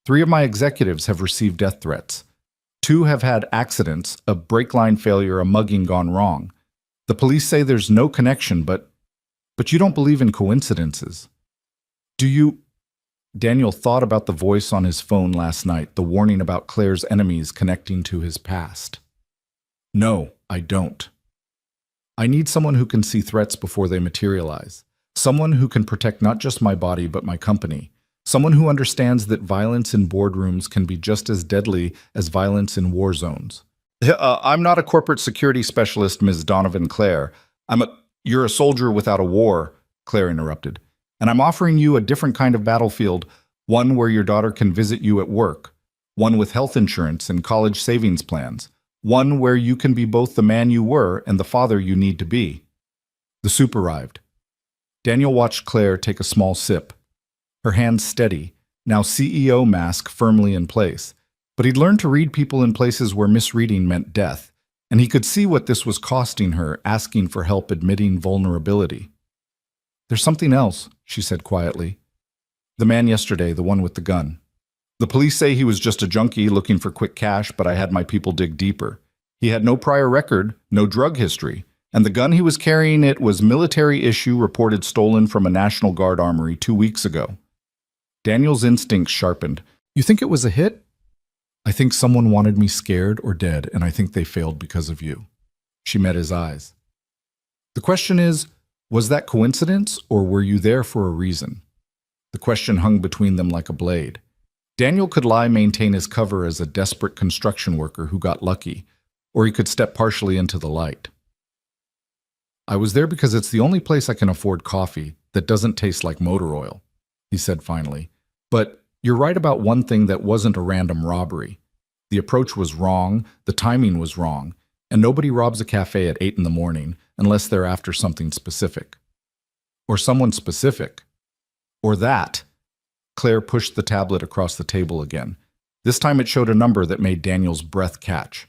3 of my executives have received death threats. 2 have had accidents, a brake line failure, a mugging gone wrong. The police say there's no connection, but you don't believe in coincidences. Do you? Daniel thought about the voice on his phone last night, the warning about Claire's enemies connecting to his past. "No, I don't. I need someone who can see threats before they materialize. Someone who can protect not just my body, but my company. Someone who understands that violence in boardrooms can be just as deadly as violence in war zones." I'm not a corporate security specialist, Ms. Donovan Claire. You're a soldier without a war," Claire interrupted. "And I'm offering you a different kind of battlefield, one where your daughter can visit you at work, one with health insurance and college savings plans, one where you can be both the man you were and the father you need to be." The soup arrived. Daniel watched Claire take a small sip. Her hands steady, now CEO mask firmly in place. But he'd learned to read people in places where misreading meant death, and he could see what this was costing her, asking for help, admitting vulnerability. "There's something else," she said quietly. "The man yesterday, the one with the gun. The police say he was just a junkie looking for quick cash, but I had my people dig deeper. He had no prior record, no drug history, and the gun he was carrying, it was military issue, reported stolen from a National Guard armory 2 weeks ago." Daniel's instincts sharpened. "You think it was a hit?" "I think someone wanted me scared or dead, and I think they failed because of you." She met his eyes. "The question is, was that coincidence, or were you there for a reason?" The question hung between them like a blade. Daniel could lie, maintain his cover as a desperate construction worker who got lucky, or he could step partially into the light. I was there because it's the only place I can afford coffee that doesn't taste like motor oil, he said finally. But you're right about one thing that wasn't a random robbery. The approach was wrong, the timing was wrong, and nobody robs a cafe at 8 in the morning unless they're after something specific. Or someone specific. Or that. Claire pushed the tablet across the table again. This time it showed a number that made Daniel's breath catch.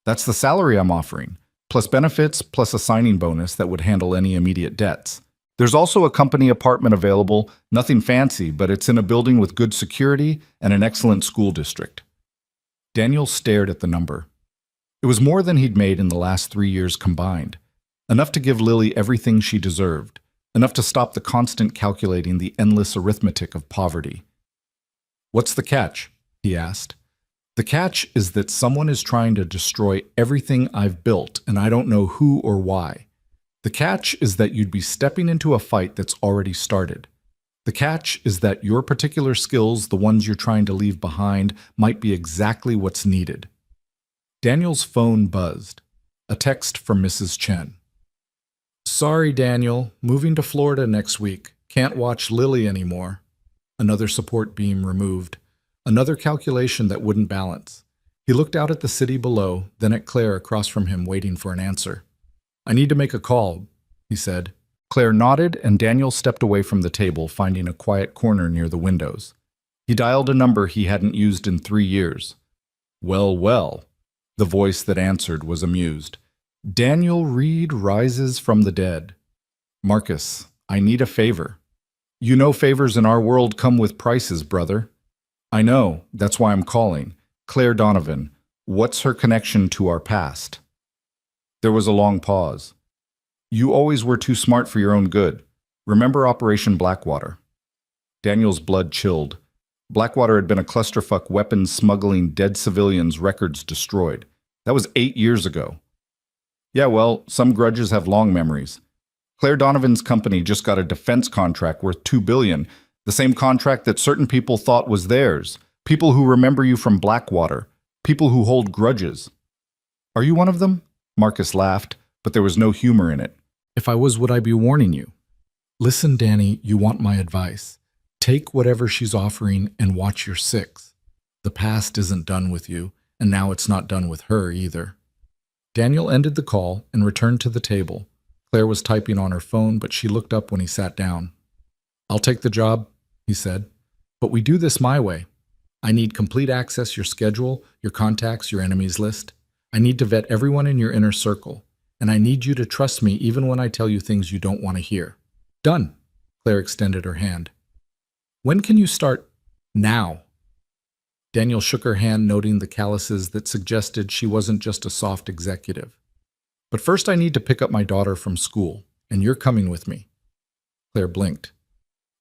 That's the salary I'm offering, plus benefits, plus a signing bonus that would handle any immediate debts. There's also a company apartment available, nothing fancy, but it's in a building with good security and an excellent school district. Daniel stared at the number. It was more than he'd made in the last 3 years combined. Enough to give Lily everything she deserved. Enough to stop the constant calculating, the endless arithmetic of poverty. What's the catch? He asked. The catch is that someone is trying to destroy everything I've built, and I don't know who or why. The catch is that you'd be stepping into a fight that's already started. The catch is that your particular skills, the ones you're trying to leave behind, might be exactly what's needed. Daniel's phone buzzed. A text from Mrs. Chen. Sorry, Daniel. Moving to Florida next week. Can't watch Lily anymore. Another support beam removed. Another calculation that wouldn't balance. He looked out at the city below, then at Claire across from him, waiting for an answer. I need to make a call, he said. Claire nodded, and Daniel stepped away from the table, finding a quiet corner near the windows. He dialed a number he hadn't used in 3 years. Well, well. The voice that answered was amused. Daniel Reed rises from the dead. Marcus, I need a favor. You know favors in our world come with prices, brother. I know, that's why I'm calling. Claire Donovan, what's her connection to our past? There was a long pause. You always were too smart for your own good. Remember Operation Blackwater? Daniel's blood chilled. Blackwater had been a clusterfuck, weapons smuggling, dead civilians, records destroyed. That was 8 years ago. Yeah, well, some grudges have long memories. Claire Donovan's company just got a defense contract worth $2 billion, the same contract that certain people thought was theirs. People who remember you from Blackwater. People who hold grudges. Are you one of them? Marcus laughed, but there was no humor in it. If I was, would I be warning you? Listen, Danny, you want my advice. Take whatever she's offering and watch your six. The past isn't done with you, and now it's not done with her either. Daniel ended the call and returned to the table. Claire was typing on her phone, but she looked up when he sat down. I'll take the job, he said, but we do this my way. I need complete access, your schedule, your contacts, your enemies list. I need to vet everyone in your inner circle, and I need you to trust me even when I tell you things you don't want to hear. Done. Claire extended her hand. When can you start? Now. Daniel shook her hand, noting the calluses that suggested she wasn't just a soft executive. But first I need to pick up my daughter from school, and you're coming with me. Claire blinked.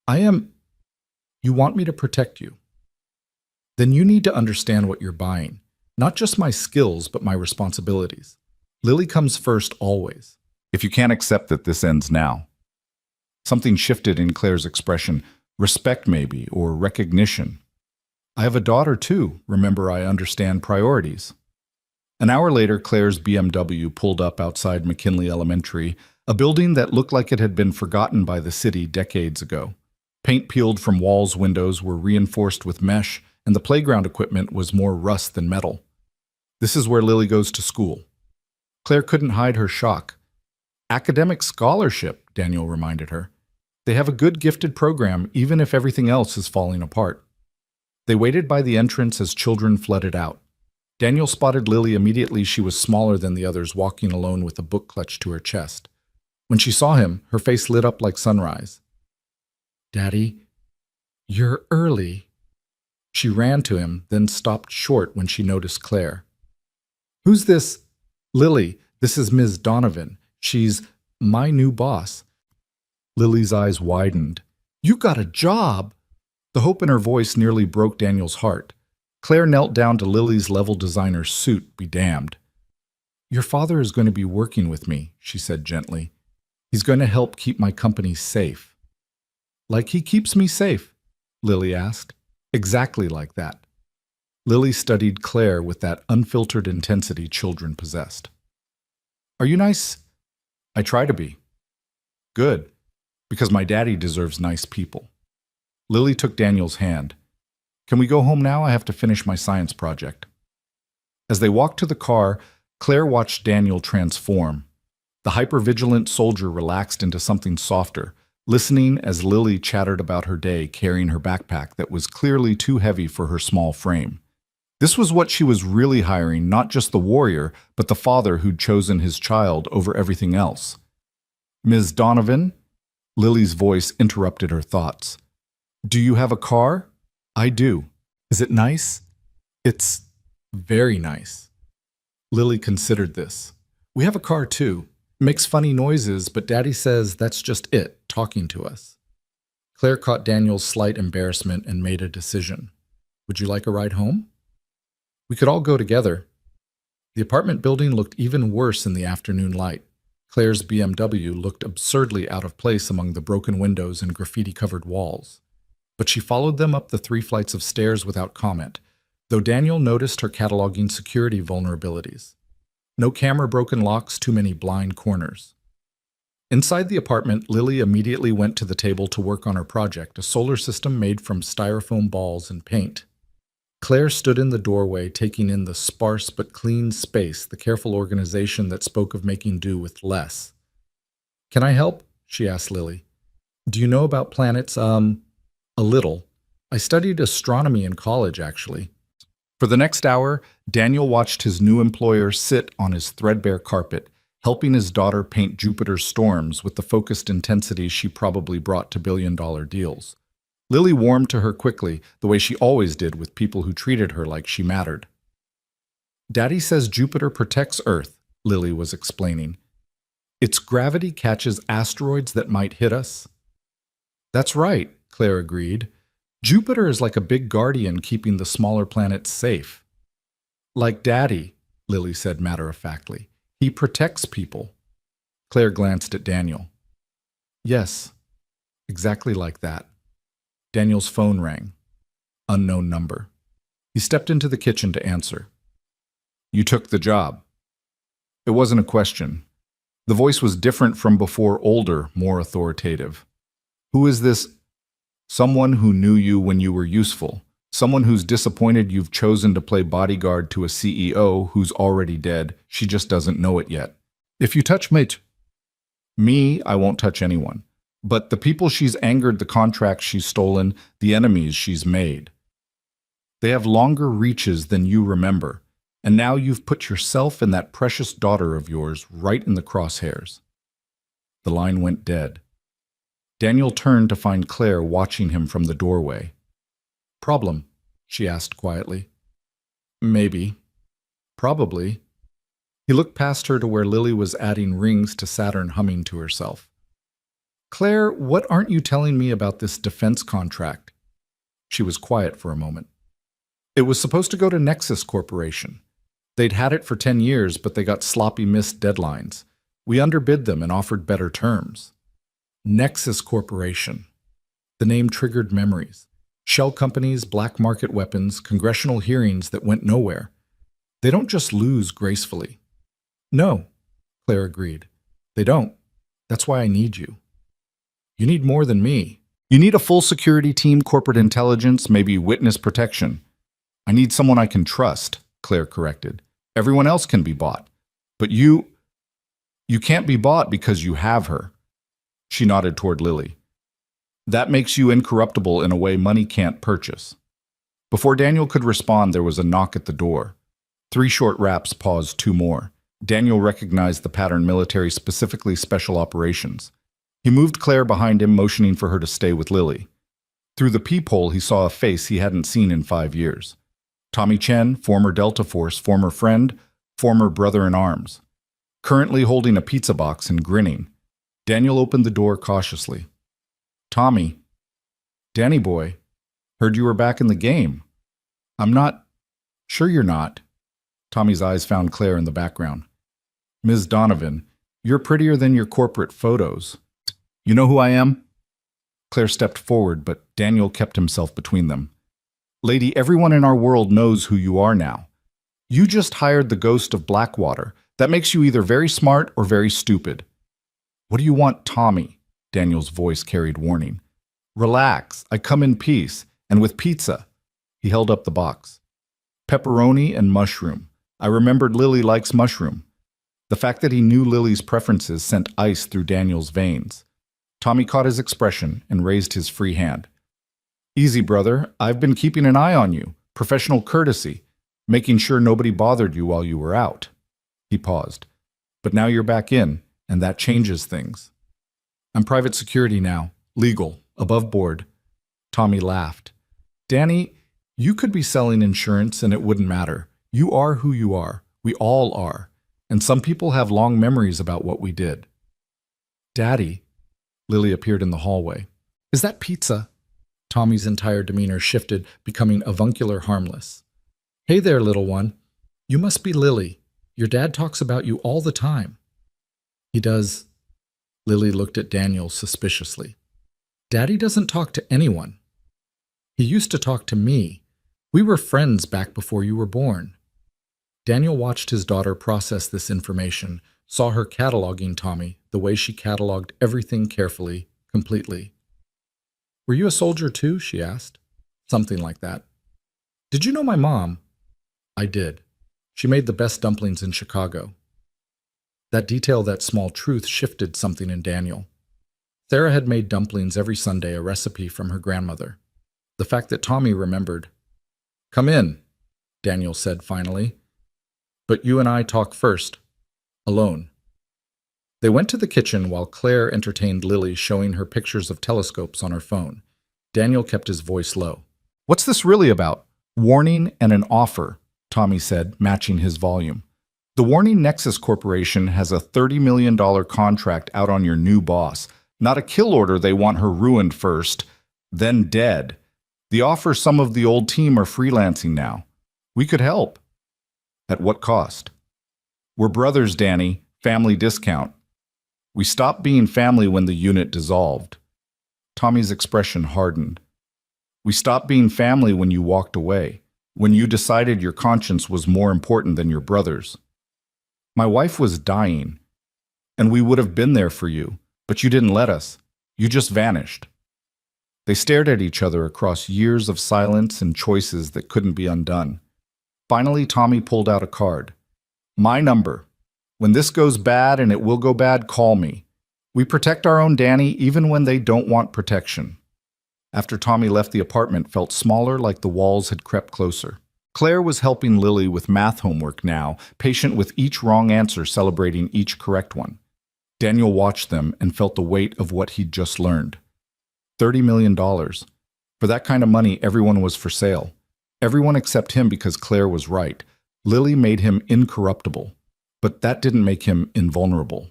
I am... You want me to protect you? Then you need to understand what you're buying. Not just my skills, but my responsibilities. Lily comes first always. If you can't accept that this ends now. Something shifted in Claire's expression. Respect maybe, or recognition. I have a daughter too. Remember, I understand priorities. An hour later, Claire's BMW pulled up outside McKinley Elementary, a building that looked like it had been forgotten by the city decades ago. Paint peeled from walls, windows were reinforced with mesh, and the playground equipment was more rust than metal. This is where Lily goes to school. Claire couldn't hide her shock. Academic scholarship, Daniel reminded her. They have a good gifted program, even if everything else is falling apart. They waited by the entrance as children flooded out. Daniel spotted Lily immediately. She was smaller than the others, walking alone with a book clutched to her chest. When she saw him, her face lit up like sunrise. Daddy, you're early. She ran to him, then stopped short when she noticed Claire. Who's this? Lily, this is Ms. Donovan. She's my new boss. Lily's eyes widened. You got a job? The hope in her voice nearly broke Daniel's heart. Claire knelt down to Lily's level designer suit, be damned. Your father is going to be working with me, she said gently. He's going to help keep my company safe. Like he keeps me safe? Lily asked. Exactly like that. Lily studied Claire with that unfiltered intensity children possessed. Are you nice? I try to be. Good, because my daddy deserves nice people. Lily took Daniel's hand. Can we go home now? I have to finish my science project. As they walked to the car, Claire watched Daniel transform. The hypervigilant soldier relaxed into something softer, listening as Lily chattered about her day carrying her backpack that was clearly too heavy for her small frame. This was what she was really hiring, not just the warrior, but the father who'd chosen his child over everything else. Ms. Donovan? Lily's voice interrupted her thoughts. Do you have a car? I do. Is it nice? It's very nice. Lily considered this. We have a car too. Makes funny noises, but Daddy says that's just it, talking to us. Claire caught Daniel's slight embarrassment and made a decision. Would you like a ride home? We could all go together. The apartment building looked even worse in the afternoon light. Claire's BMW looked absurdly out of place among the broken windows and graffiti-covered walls. But she followed them up the 3 flights of stairs without comment, though Daniel noticed her cataloging security vulnerabilities. No camera-broken locks, too many blind corners. Inside the apartment, Lily immediately went to the table to work on her project, a solar system made from styrofoam balls and paint. Claire stood in the doorway, taking in the sparse but clean space, the careful organization that spoke of making do with less. Can I help? She asked Lily. Do you know about planets? A little. I studied astronomy in college, actually. For the next hour, Daniel watched his new employer sit on his threadbare carpet, helping his daughter paint Jupiter's storms with the focused intensity she probably brought to billion-dollar deals. Lily warmed to her quickly, the way she always did with people who treated her like she mattered. Daddy says Jupiter protects Earth, Lily was explaining. Its gravity catches asteroids that might hit us. That's right, Claire agreed. Jupiter is like a big guardian keeping the smaller planets safe. Like Daddy, Lily said matter-of-factly. He protects people. Claire glanced at Daniel. Yes, exactly like that. Daniel's phone rang. Unknown number. He stepped into the kitchen to answer. You took the job. It wasn't a question. The voice was different from before, older, more authoritative. Who is this? Someone who knew you when you were useful. Someone who's disappointed you've chosen to play bodyguard to a CEO who's already dead. She just doesn't know it yet. If you touch me, I won't touch anyone. But the people she's angered, the contracts she's stolen, the enemies she's made. They have longer reaches than you remember, and now you've put yourself and that precious daughter of yours right in the crosshairs. The line went dead. Daniel turned to find Claire watching him from the doorway. Problem? She asked quietly. Maybe. Probably. He looked past her to where Lily was adding rings to Saturn, humming to herself. Claire, what aren't you telling me about this defense contract? She was quiet for a moment. It was supposed to go to Nexus Corporation. They'd had it for 10 years, but they got sloppy missed deadlines. We underbid them and offered better terms. Nexus Corporation. The name triggered memories. Shell companies, black market weapons, congressional hearings that went nowhere. They don't just lose gracefully. No, Claire agreed. They don't. That's why I need you. You need more than me. You need a full security team, corporate intelligence, maybe witness protection. I need someone I can trust, Claire corrected. Everyone else can be bought. But you can't be bought because you have her. She nodded toward Lily. That makes you incorruptible in a way money can't purchase. Before Daniel could respond, there was a knock at the door. 3 short raps paused 2 more. Daniel recognized the pattern: military, specifically special operations. He moved Claire behind him, motioning for her to stay with Lily. Through the peephole, he saw a face he hadn't seen in 5 years. Tommy Chen, former Delta Force, former friend, former brother-in-arms. Currently holding a pizza box and grinning. Daniel opened the door cautiously. Tommy. Danny boy. Heard you were back in the game. I'm not. Sure you're not. Tommy's eyes found Claire in the background. Ms. Donovan, you're prettier than your corporate photos. You know who I am? Claire stepped forward, but Daniel kept himself between them. Lady, everyone in our world knows who you are now. You just hired the ghost of Blackwater. That makes you either very smart or very stupid. What do you want, Tommy? Daniel's voice carried warning. Relax, I come in peace, and with pizza. He held up the box. Pepperoni and mushroom. I remembered Lily likes mushroom. The fact that he knew Lily's preferences sent ice through Daniel's veins. Tommy caught his expression and raised his free hand. Easy, brother. I've been keeping an eye on you. Professional courtesy. Making sure nobody bothered you while you were out. He paused. But now you're back in, and that changes things. I'm private security now. Legal. Above board. Tommy laughed. Danny, you could be selling insurance and it wouldn't matter. You are who you are. We all are. And some people have long memories about what we did. Daddy, Lily appeared in the hallway. Is that pizza? Tommy's entire demeanor shifted, becoming avuncular harmless. Hey there, little one. You must be Lily. Your dad talks about you all the time. He does. Lily looked at Daniel suspiciously. Daddy doesn't talk to anyone. He used to talk to me. We were friends back before you were born. Daniel watched his daughter process this information, saw her cataloging Tommy the way she cataloged everything carefully, completely. Were you a soldier too? She asked. Something like that. Did you know my mom? I did. She made the best dumplings in Chicago. That detail, that small truth, shifted something in Daniel. Sarah had made dumplings every Sunday, a recipe from her grandmother. The fact that Tommy remembered. Come in, Daniel said finally. But you and I talk first. Alone. They went to the kitchen while Claire entertained Lily, showing her pictures of telescopes on her phone. Daniel kept his voice low. What's this really about? Warning and an offer, Tommy said, matching his volume. The Warning Nexus Corporation has a $30 million contract out on your new boss. Not a kill order, they want her ruined first, then dead. The offer, some of the old team are freelancing now. We could help. At what cost? We're brothers, Danny. Family discount. We stopped being family when the unit dissolved. Tommy's expression hardened. We stopped being family when you walked away, when you decided your conscience was more important than your brother's. My wife was dying, and we would have been there for you, but you didn't let us. You just vanished. They stared at each other across years of silence and choices that couldn't be undone. Finally, Tommy pulled out a card. My number. When this goes bad, and it will go bad, call me. We protect our own Danny even when they don't want protection. After Tommy left, the apartment felt smaller, like the walls had crept closer. Claire was helping Lily with math homework now, patient with each wrong answer, celebrating each correct one. Daniel watched them and felt the weight of what he'd just learned. $30 million. For that kind of money, everyone was for sale. Everyone except him, because Claire was right. Lily made him incorruptible, but that didn't make him invulnerable.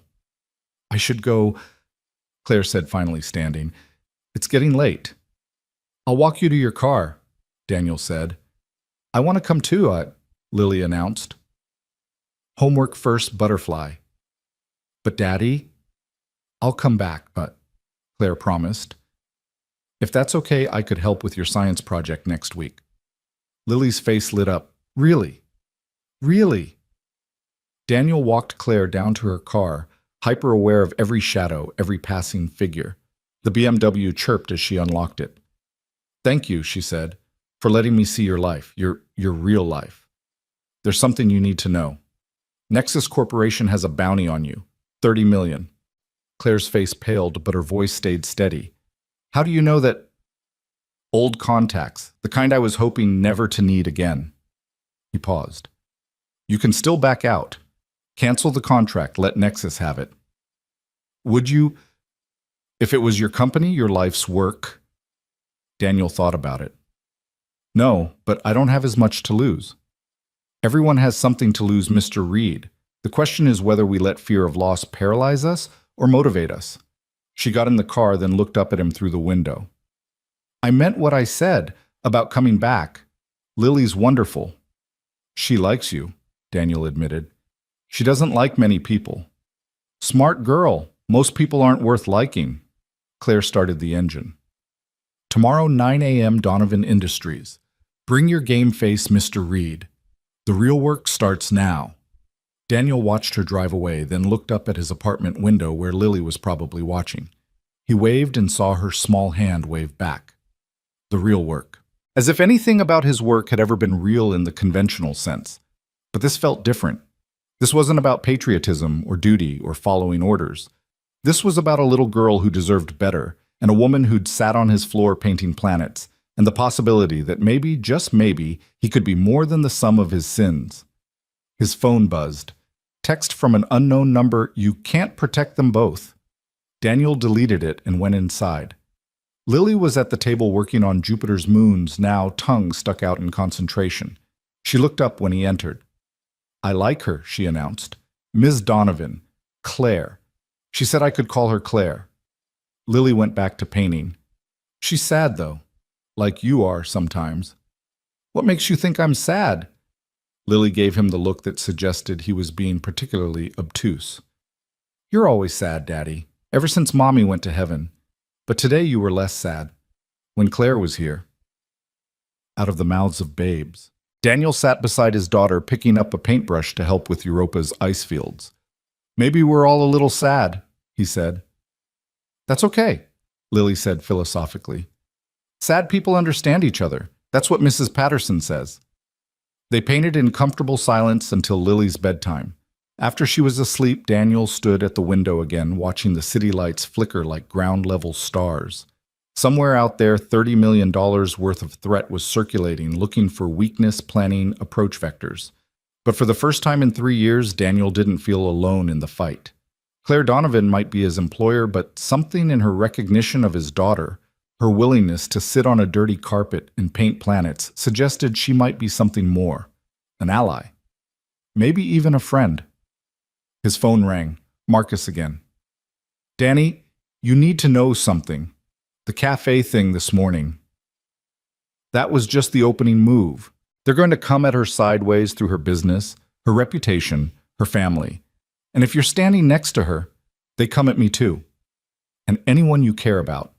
I should go, Claire said, finally standing. It's getting late. I'll walk you to your car, Daniel said. I want to come too, Lily announced. Homework first, butterfly. But Daddy? I'll come back, Claire promised. If that's okay, I could help with your science project next week. Lily's face lit up. Really? Really? Daniel walked Claire down to her car, hyper-aware of every shadow, every passing figure. The BMW chirped as she unlocked it. Thank you, she said, for letting me see your life, your real life. There's something you need to know. Nexus Corporation has a bounty on you. $30 million. Claire's face paled, but her voice stayed steady. How do you know that? Old contacts, the kind I was hoping never to need again. He paused. You can still back out. Cancel the contract, let Nexus have it. Would you, if it was your company, your life's work? Daniel thought about it. No, but I don't have as much to lose. Everyone has something to lose, Mr. Reed. The question is whether we let fear of loss paralyze us or motivate us. She got in the car, then looked up at him through the window. I meant what I said about coming back. Lily's wonderful. She likes you, Daniel admitted. She doesn't like many people. Smart girl. Most people aren't worth liking. Claire started the engine. Tomorrow, 9 a.m., Donovan Industries. Bring your game face, Mr. Reed. The real work starts now. Daniel watched her drive away, then looked up at his apartment window where Lily was probably watching. He waved and saw her small hand wave back. The real work. As if anything about his work had ever been real in the conventional sense. But this felt different. This wasn't about patriotism or duty or following orders. This was about a little girl who deserved better, and a woman who'd sat on his floor painting planets, and the possibility that maybe, just maybe, he could be more than the sum of his sins. His phone buzzed. Text from an unknown number, "You can't protect them both." Daniel deleted it and went inside. Lily was at the table working on Jupiter's moons, now tongue stuck out in concentration. She looked up when he entered. "I like her," she announced. "Ms. Donovan. Claire. She said I could call her Claire." Lily went back to painting. "She's sad, though. Like you are sometimes." "What makes you think I'm sad?" Lily gave him the look that suggested he was being particularly obtuse. "You're always sad, Daddy, ever since Mommy went to heaven. But today you were less sad. When Claire was here." Out of the mouths of babes. Daniel sat beside his daughter, picking up a paintbrush to help with Europa's ice fields. "Maybe we're all a little sad," he said. "That's okay," Lily said philosophically. "Sad people understand each other. That's what Mrs. Patterson says." They painted in comfortable silence until Lily's bedtime. After she was asleep, Daniel stood at the window again, watching the city lights flicker like ground-level stars. Somewhere out there, $30 million worth of threat was circulating, looking for weakness, planning, approach vectors. But for the first time in 3 years, Daniel didn't feel alone in the fight. Claire Donovan might be his employer, but something in her recognition of his daughter, her willingness to sit on a dirty carpet and paint planets, suggested she might be something more. An ally. Maybe even a friend. His phone rang. Marcus again. "Danny, you need to know something. The cafe thing this morning. That was just the opening move. They're going to come at her sideways through her business, her reputation, her family. And if you're standing next to her, they come at me too. And anyone you care about."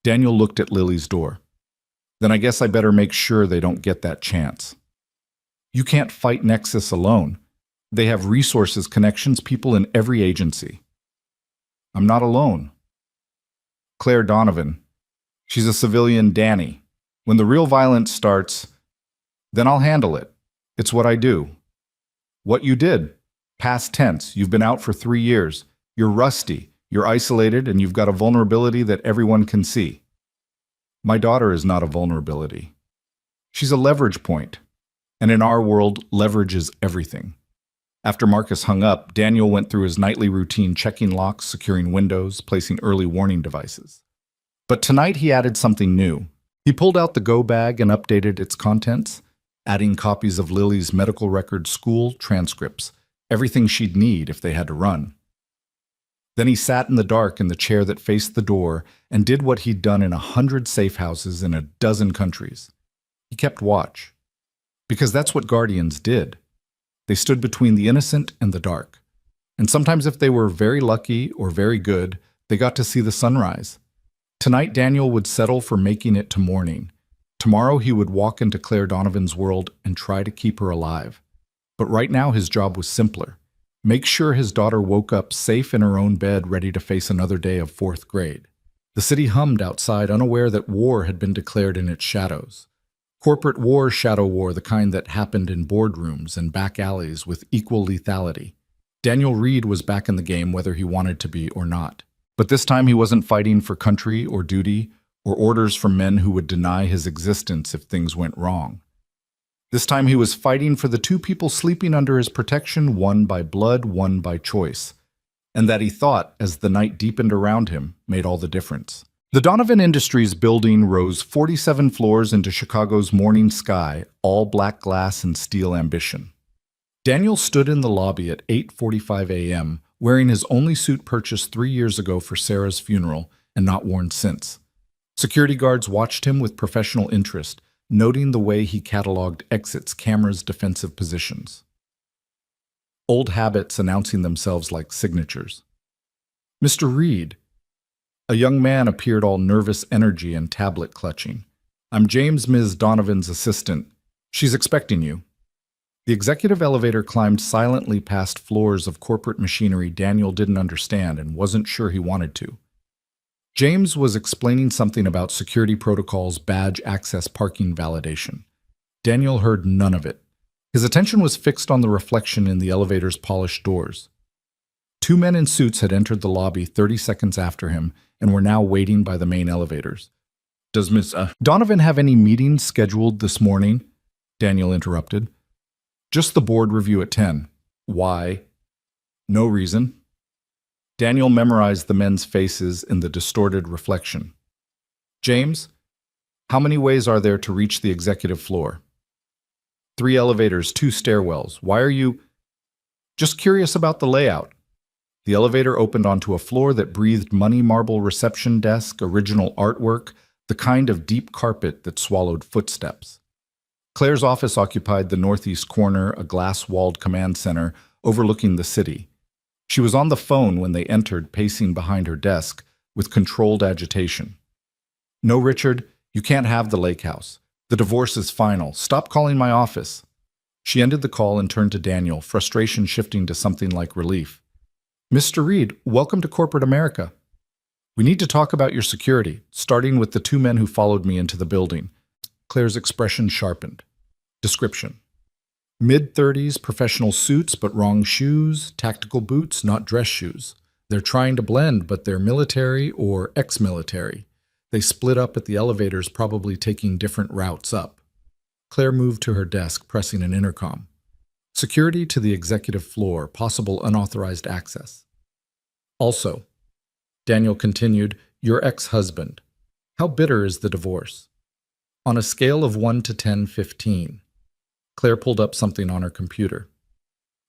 Daniel looked at Lily's door. "Then I guess I better make sure they don't get that chance." "You can't fight Nexus alone. They have resources, connections, people in every agency." "I'm not alone." "Claire Donovan. She's a civilian Danny. When the real violence starts, then I'll handle it. It's what I do." "What you did. Past tense. You've been out for 3 years. You're rusty. You're isolated, and you've got a vulnerability that everyone can see." "My daughter is not a vulnerability. She's a leverage point. And in our world, leverage is everything." After Marcus hung up, Daniel went through his nightly routine, checking locks, securing windows, placing early warning devices. But tonight he added something new. He pulled out the go bag and updated its contents, adding copies of Lily's medical records, school transcripts, everything she'd need if they had to run. Then he sat in the dark in the chair that faced the door and did what he'd done in 100 safe houses in a dozen countries. He kept watch. Because that's what guardians did. They stood between the innocent and the dark. And sometimes if they were very lucky or very good, they got to see the sunrise. Tonight Daniel would settle for making it to morning. Tomorrow he would walk into Claire Donovan's world and try to keep her alive. But right now his job was simpler. Make sure his daughter woke up safe in her own bed, ready to face another day of 4th grade. The city hummed outside, unaware that war had been declared in its shadows. Corporate war, shadow war, the kind that happened in boardrooms and back alleys with equal lethality. Daniel Reed was back in the game whether he wanted to be or not. But this time he wasn't fighting for country or duty or orders from men who would deny his existence if things went wrong. This time he was fighting for the 2 people sleeping under his protection, one by blood, one by choice. And that he thought, as the night deepened around him, made all the difference. The Donovan Industries building rose 47 floors into Chicago's morning sky, all black glass and steel ambition. Daniel stood in the lobby at 8:45 a.m., wearing his only suit purchased 3 years ago for Sarah's funeral and not worn since. Security guards watched him with professional interest, noting the way he cataloged exits, cameras, defensive positions. Old habits announcing themselves like signatures. "Mr. Reed." A young man appeared, all nervous energy and tablet clutching. I'm James, Ms. Donovan's assistant. She's expecting you. The executive elevator climbed silently past floors of corporate machinery Daniel didn't understand and wasn't sure he wanted to. James was explaining something about security protocols, badge access, parking validation. Daniel heard none of it. His attention was fixed on the reflection in the elevator's polished doors. Two men in suits had entered the lobby 30 seconds after him and were now waiting by the main elevators. Does Miss Donovan have any meetings scheduled this morning? Daniel interrupted. Just the board review at 10. Why? No reason. Daniel memorized the men's faces in the distorted reflection. James, how many ways are there to reach the executive floor? 3 elevators, 2 stairwells. Why are you... Just curious about the layout. The elevator opened onto a floor that breathed money marble reception desk, original artwork, the kind of deep carpet that swallowed footsteps. Claire's office occupied the northeast corner, a glass-walled command center overlooking the city. She was on the phone when they entered, pacing behind her desk with controlled agitation. No, Richard, you can't have the lake house. The divorce is final. Stop calling my office. She ended the call and turned to Daniel, frustration shifting to something like relief. Mr. Reed, welcome to corporate America. We need to talk about your security, starting with the 2 men who followed me into the building. Claire's expression sharpened. Description. Mid-30s, professional suits but wrong shoes, tactical boots, not dress shoes. They're trying to blend, but they're military or ex-military. They split up at the elevators, probably taking different routes up. Claire moved to her desk, pressing an intercom. Security to the executive floor, possible unauthorized access. Also, Daniel continued, your ex-husband. How bitter is the divorce? On a scale of 1 to 10, 15. Claire pulled up something on her computer.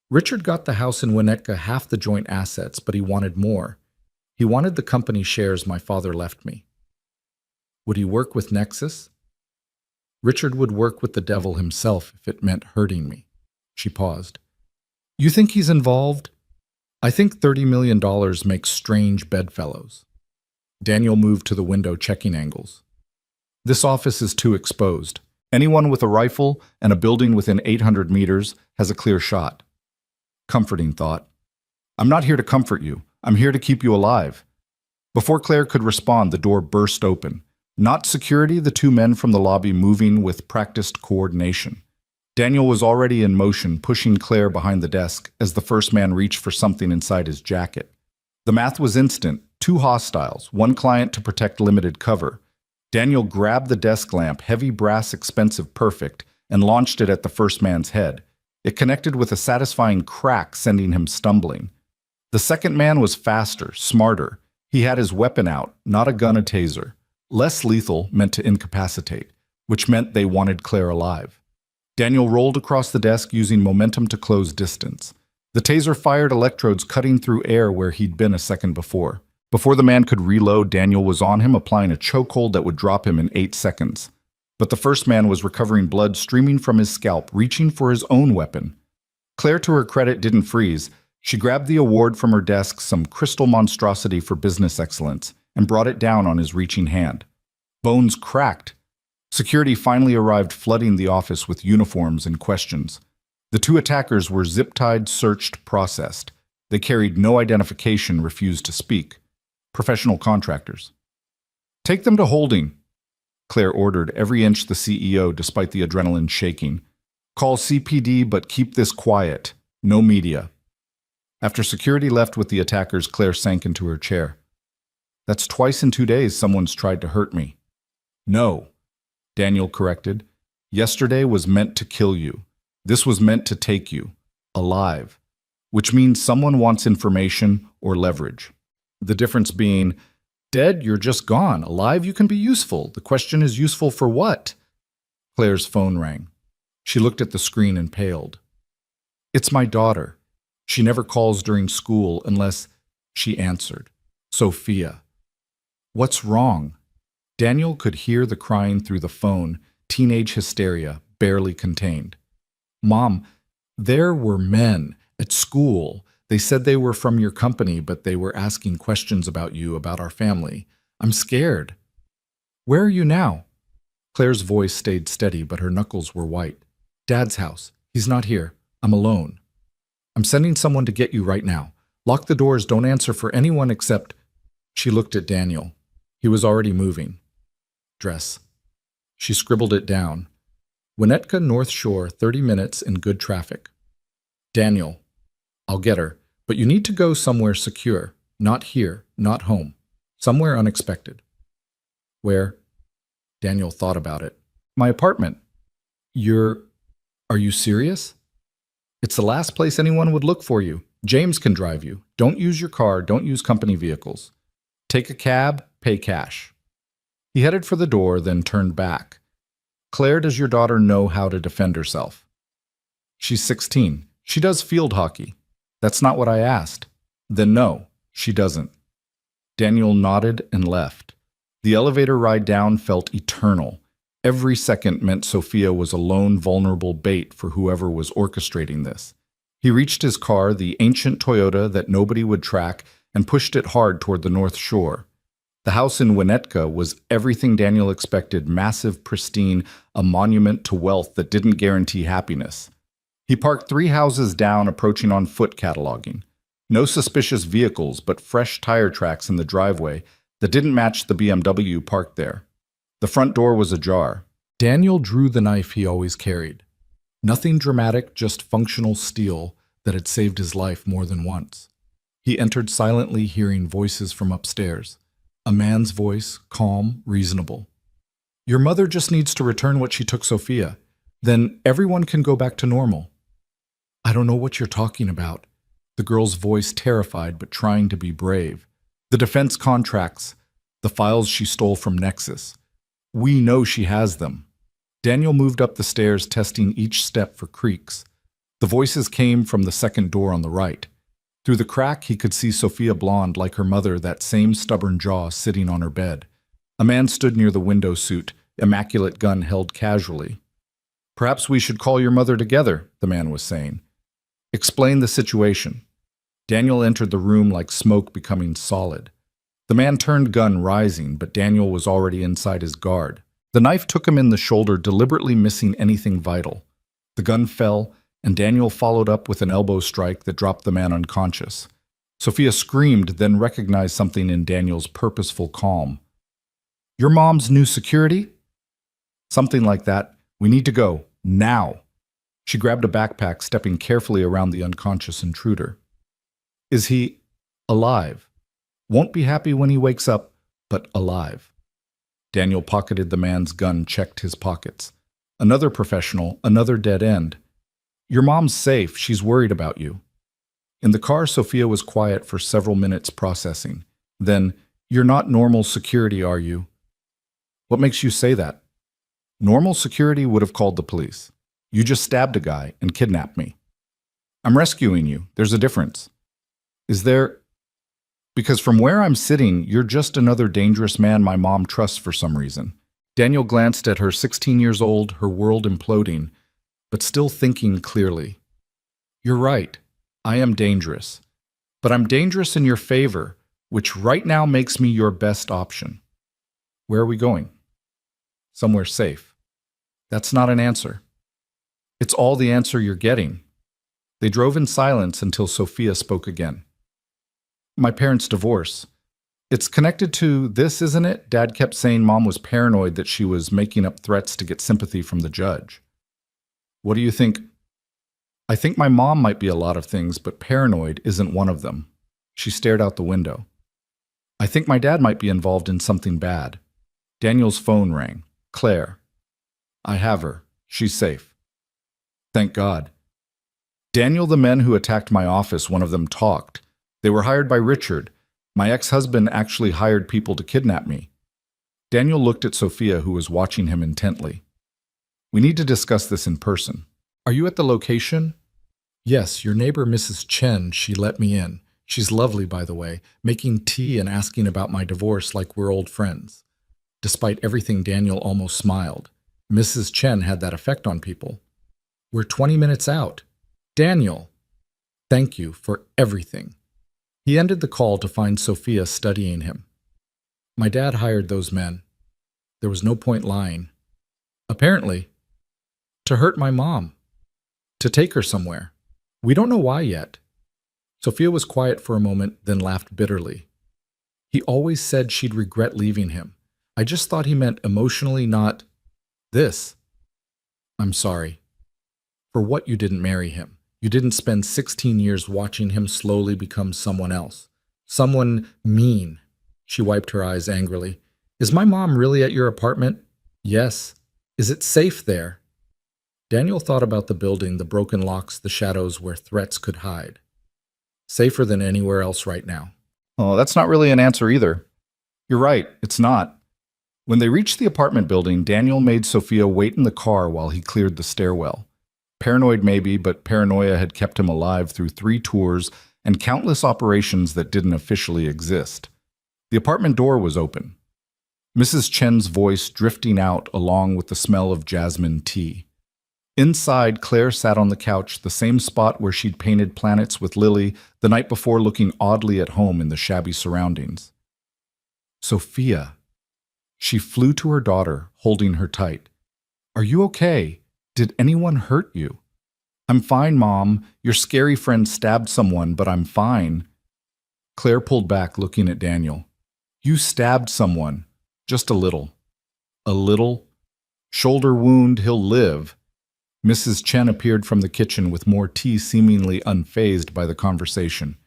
Richard got the house in Winnetka half the joint assets, but he wanted more. He wanted the company shares my father left me. Would he work with Nexus? Richard would work with the devil himself if it meant hurting me. She paused. You think he's involved? I think $30 million makes strange bedfellows. Daniel moved to the window, checking angles. This office is too exposed. Anyone with a rifle and a building within 800 meters has a clear shot. Comforting thought. I'm not here to comfort you. I'm here to keep you alive. Before Claire could respond, the door burst open. Not security, the 2 men from the lobby moving with practiced coordination. Daniel was already in motion, pushing Claire behind the desk as the first man reached for something inside his jacket. The math was instant. 2 hostiles, 1 client to protect limited cover. Daniel grabbed the desk lamp, heavy brass, expensive, perfect, and launched it at the first man's head. It connected with a satisfying crack, sending him stumbling. The second man was faster, smarter. He had his weapon out, not a gun, a taser. Less lethal, meant to incapacitate, which meant they wanted Claire alive. Daniel rolled across the desk using momentum to close distance. The taser fired electrodes cutting through air where he'd been a second before. Before the man could reload, Daniel was on him, applying a chokehold that would drop him in 8 seconds. But the first man was recovering blood streaming from his scalp, reaching for his own weapon. Claire, to her credit, didn't freeze. She grabbed the award from her desk, some crystal monstrosity for business excellence, and brought it down on his reaching hand. Bones cracked. Security finally arrived, flooding the office with uniforms and questions. The 2 attackers were zip-tied, searched, processed. They carried no identification, refused to speak. Professional contractors. Take them to holding, Claire ordered, every inch the CEO, despite the adrenaline shaking. Call CPD, but keep this quiet. No media. After security left with the attackers, Claire sank into her chair. That's twice in 2 days someone's tried to hurt me. No, Daniel corrected. Yesterday was meant to kill you. This was meant to take you. Alive. Which means someone wants information or leverage. The difference being, dead, you're just gone. Alive, you can be useful. The question is, useful for what? Claire's phone rang. She looked at the screen and paled. It's my daughter. She never calls during school unless... She answered. Sophia. What's wrong? Daniel could hear the crying through the phone, teenage hysteria, barely contained. Mom, there were men at school. They said they were from your company, but they were asking questions about you, about our family. I'm scared. Where are you now? Claire's voice stayed steady, but her knuckles were white. Dad's house. He's not here. I'm alone. I'm sending someone to get you right now. Lock the doors, don't answer for anyone except... She looked at Daniel. He was already moving. Dress. She scribbled it down. Winnetka, North Shore, 30 minutes in good traffic. Daniel. I'll get her, but you need to go somewhere secure. Not here, not home. Somewhere unexpected. Where? Daniel thought about it. My apartment. Are you serious? It's the last place anyone would look for you. James can drive you. Don't use your car, don't use company vehicles. Take a cab, pay cash. He headed for the door, then turned back. Claire, does your daughter know how to defend herself? She's 16. She does field hockey. That's not what I asked. Then no, she doesn't. Daniel nodded and left. The elevator ride down felt eternal. Every second meant Sophia was a lone, vulnerable bait for whoever was orchestrating this. He reached his car, the ancient Toyota that nobody would track, and pushed it hard toward the North Shore. The house in Winnetka was everything Daniel expected, massive, pristine, a monument to wealth that didn't guarantee happiness. He parked 3 houses down, approaching on foot, cataloging. No suspicious vehicles, but fresh tire tracks in the driveway that didn't match the BMW parked there. The front door was ajar. Daniel drew the knife he always carried. Nothing dramatic, just functional steel that had saved his life more than once. He entered silently, hearing voices from upstairs. A man's voice, calm, reasonable. Your mother just needs to return what she took Sophia. Then everyone can go back to normal. I don't know what you're talking about. The girl's voice terrified but trying to be brave. The defense contracts, the files she stole from Nexus. We know she has them. Daniel moved up the stairs, testing each step for creaks. The voices came from the second door on the right. Through the crack, he could see Sophia, blonde like her mother, that same stubborn jaw sitting on her bed. A man stood near the window suit, immaculate gun held casually. Perhaps we should call your mother together, the man was saying. Explain the situation. Daniel entered the room like smoke becoming solid. The man turned, gun rising, but Daniel was already inside his guard. The knife took him in the shoulder, deliberately missing anything vital. The gun fell, and Daniel followed up with an elbow strike that dropped the man unconscious. Sophia screamed, then recognized something in Daniel's purposeful calm. Your mom's new security? Something like that. We need to go. Now. She grabbed a backpack, stepping carefully around the unconscious intruder. Is he alive? Won't be happy when he wakes up, but alive. Daniel pocketed the man's gun, checked his pockets. Another professional, another dead end. Your mom's safe. She's worried about you. In the car, Sophia was quiet for several minutes, processing. Then, you're not normal security, are you? What makes you say that? Normal security would have called the police. You just stabbed a guy and kidnapped me. I'm rescuing you. There's a difference. Is there... Because from where I'm sitting, you're just another dangerous man my mom trusts for some reason. Daniel glanced at her, 16 years old, her world imploding, but still thinking clearly. You're right. I am dangerous. But I'm dangerous in your favor, which right now makes me your best option. Where are we going? Somewhere safe. That's not an answer. It's all the answer you're getting. They drove in silence until Sophia spoke again. My parents' divorce. It's connected to this, isn't it? Dad kept saying Mom was paranoid that she was making up threats to get sympathy from the judge. What do you think? I think my mom might be a lot of things, but paranoid isn't one of them. She stared out the window. I think my dad might be involved in something bad. Daniel's phone rang. Claire. I have her. She's safe. Thank God. Daniel, the men who attacked my office, one of them talked. They were hired by Richard. My ex-husband actually hired people to kidnap me. Daniel looked at Sophia, who was watching him intently. We need to discuss this in person. Are you at the location? Yes, your neighbor Mrs. Chen, she let me in. She's lovely, by the way, making tea and asking about my divorce like we're old friends. Despite everything, Daniel almost smiled. Mrs. Chen had that effect on people. We're 20 minutes out. Daniel, thank you for everything. He ended the call to find Sophia studying him. My dad hired those men. There was no point lying. Apparently, to hurt my mom, to take her somewhere. We don't know why yet. Sophia was quiet for a moment, then laughed bitterly. He always said she'd regret leaving him. I just thought he meant emotionally, not this. I'm sorry. For what you didn't marry him. You didn't spend 16 years watching him slowly become someone else. Someone mean. She wiped her eyes angrily. Is my mom really at your apartment? Yes. Is it safe there? Daniel thought about the building, the broken locks, the shadows where threats could hide. Safer than anywhere else right now. Oh, that's not really an answer either. You're right, it's not. When they reached the apartment building, Daniel made Sophia wait in the car while he cleared the stairwell. Paranoid maybe, but paranoia had kept him alive through 3 tours and countless operations that didn't officially exist. The apartment door was open. Mrs. Chen's voice drifting out along with the smell of jasmine tea. Inside, Claire sat on the couch, the same spot where she'd painted planets with Lily the night before, looking oddly at home in the shabby surroundings. Sophia. She flew to her daughter, holding her tight. Are you okay? Did anyone hurt you? I'm fine, Mom. Your scary friend stabbed someone, but I'm fine. Claire pulled back, looking at Daniel. You stabbed someone. Just a little. A little? Shoulder wound, he'll live. Mrs. Chen appeared from the kitchen with more tea, seemingly unfazed by the conversation.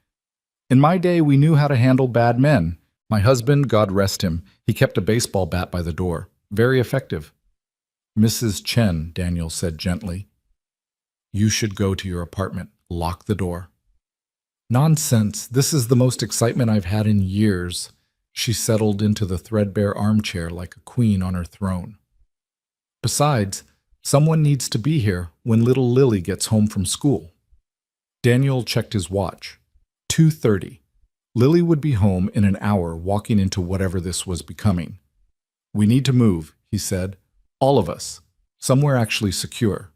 In my day, we knew how to handle bad men. My husband, God rest him, he kept a baseball bat by the door. Very effective. Mrs. Chen, Daniel said gently. You should go to your apartment. Lock the door. Nonsense. This is the most excitement I've had in years. She settled into the threadbare armchair like a queen on her throne. Besides, someone needs to be here when little Lily gets home from school. Daniel checked his watch. 2:30. Lily would be home in an hour, walking into whatever this was becoming. We need to move, he said. All of us. Somewhere actually secure.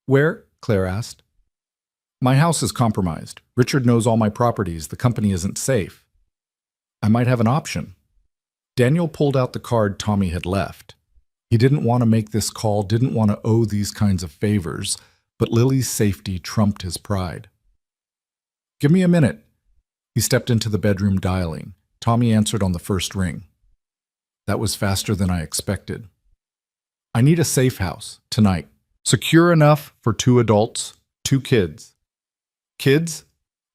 Where? Claire asked. My house is compromised. Richard knows all my properties. The company isn't safe. I might have an option. Daniel pulled out the card Tommy had left. He didn't want to make this call, didn't want to owe these kinds of favors, but Lily's safety trumped his pride. Give me a minute. He stepped into the bedroom, dialing. Tommy answered on the first ring. That was faster than I expected. I need a safe house, tonight. Secure enough for 2 adults, 2 kids. Kids?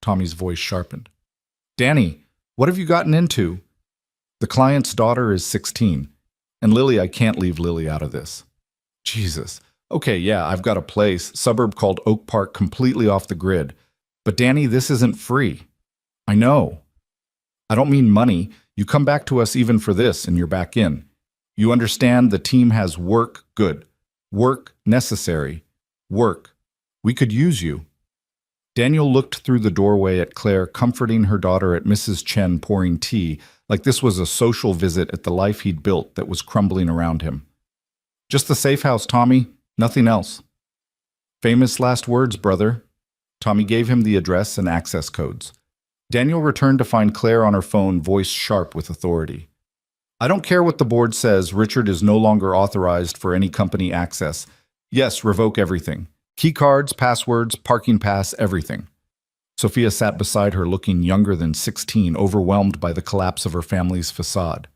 Tommy's voice sharpened. Danny, what have you gotten into? The client's daughter is 16. And Lily, I can't leave Lily out of this. Jesus. Okay, yeah, I've got a place, suburb called Oak Park, completely off the grid. But Danny, this isn't free. I know. I don't mean money. You come back to us even for this, and you're back in. You understand the team has work, good. Work, necessary. Work. We could use you. Daniel looked through the doorway at Claire, comforting her daughter, at Mrs. Chen pouring tea, like this was a social visit at the life he'd built that was crumbling around him. Just the safe house, Tommy. Nothing else. Famous last words, brother. Tommy gave him the address and access codes. Daniel returned to find Claire on her phone, voice sharp with authority. I don't care what the board says. Richard is no longer authorized for any company access. Yes, revoke everything. Key cards, passwords, parking pass, everything. Sophia sat beside her, looking younger than 16, overwhelmed by the collapse of her family's facade.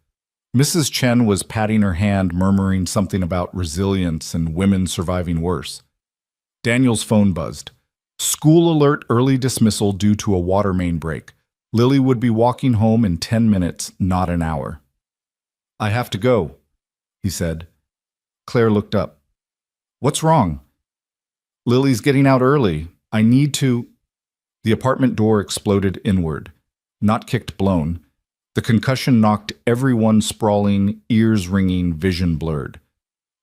Mrs. Chen was patting her hand, murmuring something about resilience and women surviving worse. Daniel's phone buzzed. School alert, early dismissal due to a water main break. Lily would be walking home in 10 minutes, not an hour. I have to go, he said. Claire looked up. What's wrong? Lily's getting out early. I need to... The apartment door exploded inward. Not kicked, blown. The concussion knocked everyone sprawling, ears ringing, vision blurred.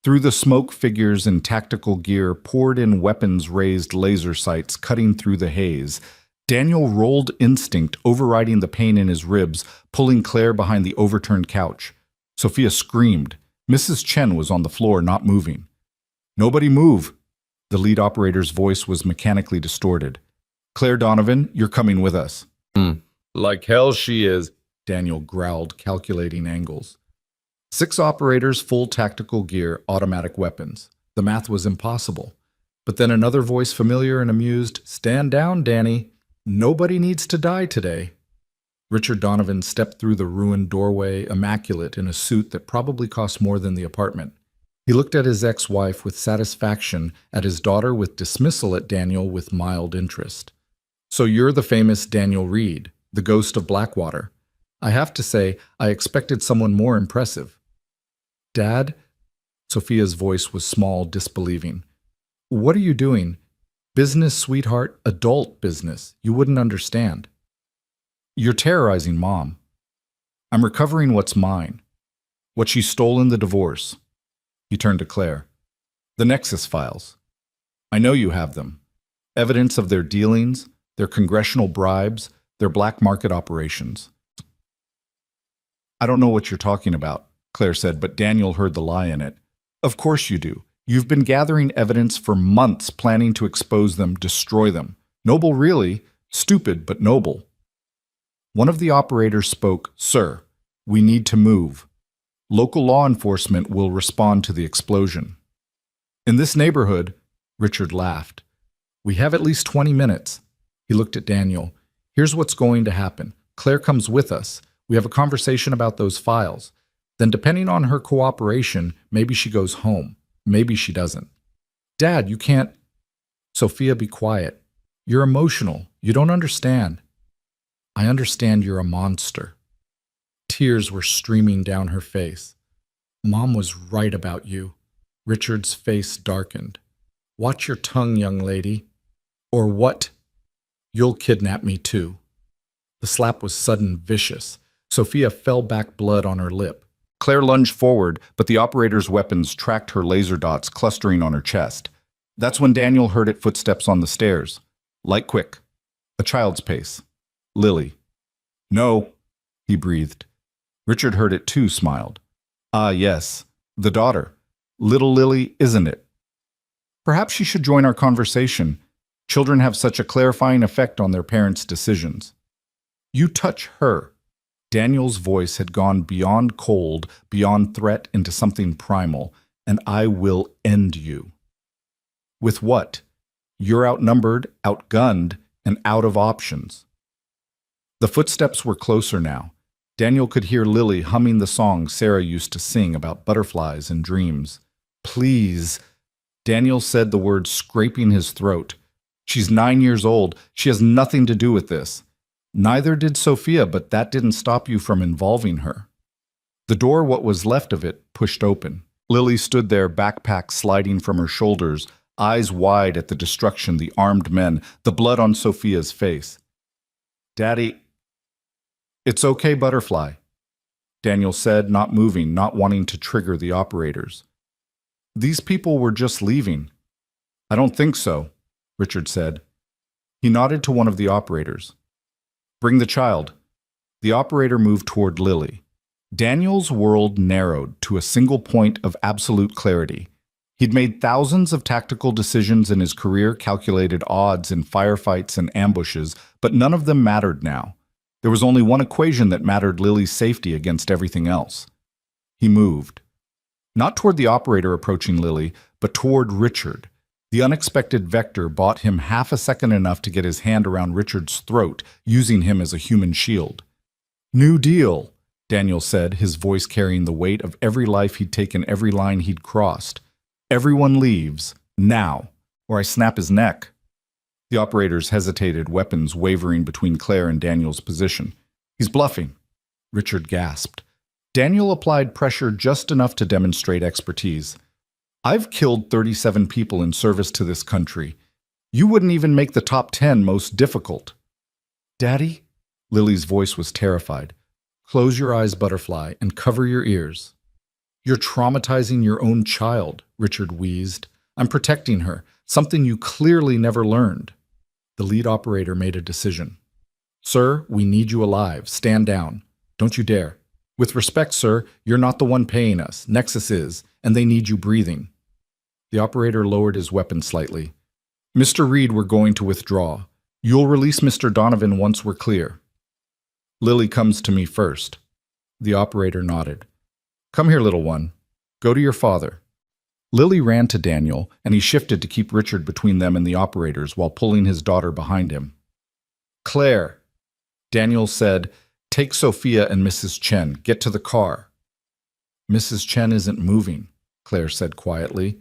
Through the smoke, figures in tactical gear poured in weapons raised laser sights cutting through the haze. Daniel rolled instinct, overriding the pain in his ribs, pulling Claire behind the overturned couch. Sophia screamed. Mrs. Chen was on the floor, not moving. Nobody move. The lead operator's voice was mechanically distorted. Claire Donovan, you're coming with us. Like hell she is, Daniel growled, calculating angles. 6 operators, full tactical gear, automatic weapons. The math was impossible. But then another voice, familiar and amused, "Stand down, Danny. Nobody needs to die today." Richard Donovan stepped through the ruined doorway, immaculate in a suit that probably cost more than the apartment. He looked at his ex-wife with satisfaction, at his daughter with dismissal, at Daniel with mild interest. "So you're the famous Daniel Reed, the ghost of Blackwater. I have to say, I expected someone more impressive." "Dad?" Sophia's voice was small, disbelieving. "What are you doing? Business, sweetheart, adult business. You wouldn't understand." "You're terrorizing Mom. I'm recovering what's mine. What she stole in the divorce." He turned to Claire. "The Nexus files. I know you have them. Evidence of their dealings, their congressional bribes, their black market operations." "I don't know what you're talking about," Claire said, but Daniel heard the lie in it. "Of course you do. You've been gathering evidence for months, planning to expose them, destroy them. Noble, really. Stupid, but noble." One of the operators spoke. "Sir, we need to move. Local law enforcement will respond to the explosion." "In this neighborhood," Richard laughed, "we have at least 20 minutes. He looked at Daniel. "Here's what's going to happen. Claire comes with us. We have a conversation about those files. Then, depending on her cooperation, maybe she goes home. Maybe she doesn't." "Dad, you can't—" "Sophia, be quiet. You're emotional. You don't understand." "I understand you're a monster." Tears were streaming down her face. "Mom was right about you." Richard's face darkened. "Watch your tongue, young lady. Or what? You'll kidnap me too." The slap was sudden, vicious. Sophia fell back, blood on her lip. Claire lunged forward, but the operator's weapons tracked her laser dots clustering on her chest. That's when Daniel heard it, footsteps on the stairs. Light quick. A child's pace. Lily. "No," he breathed. Richard heard it too, smiled. "Ah, yes. The daughter. Little Lily, isn't it? Perhaps she should join our conversation. Children have such a clarifying effect on their parents' decisions." "You touch her." Daniel's voice had gone beyond cold, beyond threat, into something primal. "And I will end you." "With what? You're outnumbered, outgunned, and out of options." The footsteps were closer now. Daniel could hear Lily humming the song Sarah used to sing about butterflies and dreams. "Please." Daniel said the word, scraping his throat. "She's 9 years old. She has nothing to do with this." "Neither did Sophia, but that didn't stop you from involving her." The door, what was left of it, pushed open. Lily stood there, backpack sliding from her shoulders, eyes wide at the destruction, the armed men, the blood on Sophia's face. "Daddy—" "It's okay, Butterfly," Daniel said, not moving, not wanting to trigger the operators. "These people were just leaving." "I don't think so," Richard said. He nodded to one of the operators. "Bring the child." The operator moved toward Lily. Daniel's world narrowed to a single point of absolute clarity. He'd made thousands of tactical decisions in his career, calculated odds in firefights and ambushes, but none of them mattered now. There was only one equation that mattered: Lily's safety against everything else. He moved. Not toward the operator approaching Lily, but toward Richard. The unexpected vector bought him half a second, enough to get his hand around Richard's throat, using him as a human shield. "New deal," Daniel said, his voice carrying the weight of every life he'd taken, every line he'd crossed. "Everyone leaves, now, or I snap his neck." The operators hesitated, weapons wavering between Claire and Daniel's position. "He's bluffing," Richard gasped. Daniel applied pressure just enough to demonstrate expertise. "I've killed 37 people in service to this country. You wouldn't even make the top 10 most difficult." "Daddy?" Lily's voice was terrified. "Close your eyes, Butterfly, and cover your ears." "You're traumatizing your own child," Richard wheezed. "I'm protecting her, something you clearly never learned." The lead operator made a decision. "Sir, we need you alive. Stand down. Don't you dare. With respect, sir, you're not the one paying us. Nexus is, and they need you breathing." The operator lowered his weapon slightly. "Mr. Reed, we're going to withdraw. You'll release Mr. Donovan once we're clear." "Lily comes to me first." The operator nodded. Come here, little one. Go to your father. Lily ran to Daniel, and he shifted to keep Richard between them and the operators while pulling his daughter behind him. Claire, Daniel said, take Sophia and Mrs. Chen. Get to the car. Mrs. Chen isn't moving, Claire said quietly.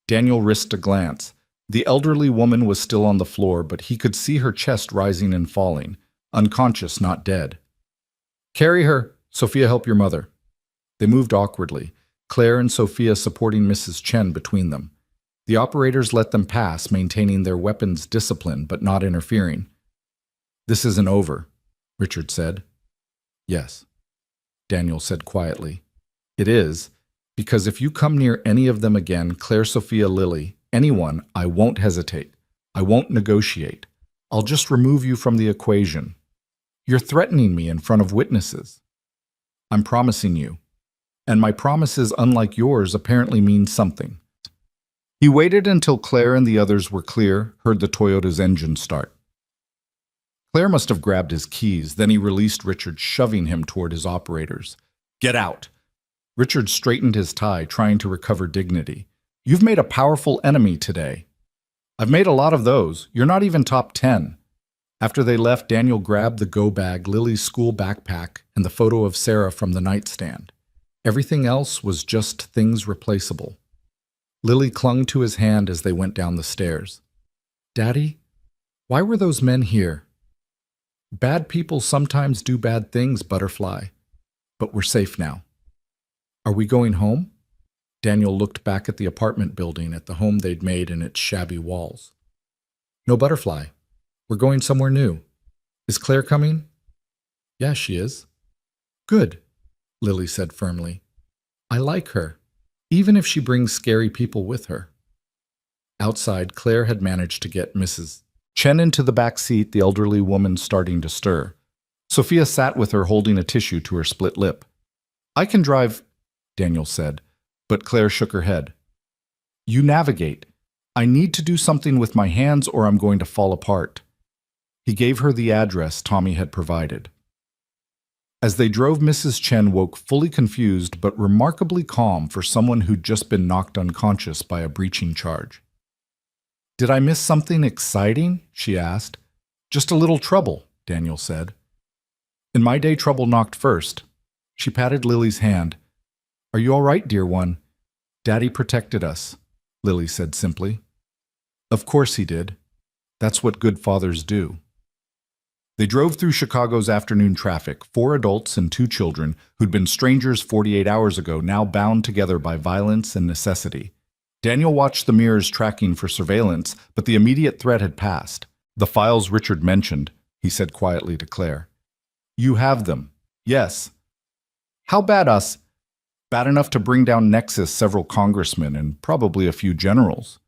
Daniel risked a glance. The elderly woman was still on the floor, but he could see her chest rising and falling, unconscious, not dead. Carry her. Sophia, help your mother. They moved awkwardly, Claire and Sophia supporting Mrs. Chen between them. The operators let them pass, maintaining their weapons discipline but not interfering. This isn't over, Richard said. Yes, Daniel said quietly. It is, because if you come near any of them again, Claire, Sophia, Lily, anyone, I won't hesitate. I won't negotiate. I'll just remove you from the equation. You're threatening me in front of witnesses. I'm promising you. And my promises, unlike yours, apparently mean something. He waited until Claire and the others were clear, heard the Toyota's engine start. Claire must have grabbed his keys, then he released Richard, shoving him toward his operators. Get out! Richard straightened his tie, trying to recover dignity. You've made a powerful enemy today. I've made a lot of those. You're not even top 10. After they left, Daniel grabbed the go bag, Lily's school backpack, and the photo of Sarah from the nightstand. Everything else was just things replaceable. Lily clung to his hand as they went down the stairs. Daddy, why were those men here? Bad people sometimes do bad things, Butterfly. But we're safe now. Are we going home? Daniel looked back at the apartment building, at the home they'd made and its shabby walls. No, Butterfly. We're going somewhere new. Is Claire coming? Yeah, she is. Good, Lily said firmly. I like her, even if she brings scary people with her. Outside, Claire had managed to get Mrs. Chen into the back seat, the elderly woman starting to stir. Sophia sat with her, holding a tissue to her split lip. I can drive, Daniel said, but Claire shook her head. You navigate. I need to do something with my hands or I'm going to fall apart. He gave her the address Tommy had provided. As they drove, Mrs. Chen woke fully confused but remarkably calm for someone who'd just been knocked unconscious by a breaching charge. Did I miss something exciting? She asked. Just a little trouble, Daniel said. In my day, trouble knocked first. She patted Lily's hand. Are you all right, dear one? Daddy protected us, Lily said simply. Of course he did. That's what good fathers do. They drove through Chicago's afternoon traffic, 4 adults and 2 children who'd been strangers 48 hours ago, now bound together by violence and necessity. Daniel watched the mirrors tracking for surveillance, but the immediate threat had passed. The files Richard mentioned, he said quietly to Claire. You have them. Yes. How bad us? Bad enough to bring down Nexus several congressmen and probably a few generals.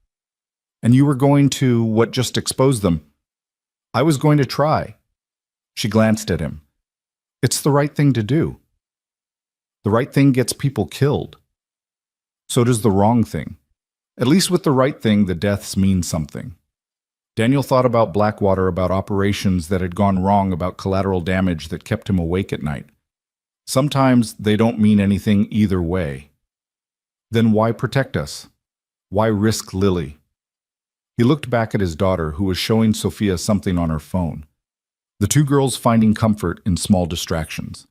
And you were going to, what, just expose them? I was going to try. She glanced at him. It's the right thing to do. The right thing gets people killed. So does the wrong thing. At least with the right thing, the deaths mean something. Daniel thought about Blackwater, about operations that had gone wrong, about collateral damage that kept him awake at night. Sometimes they don't mean anything either way. Then why protect us? Why risk Lily? He looked back at his daughter, who was showing Sophia something on her phone. The 2 girls finding comfort in small distractions.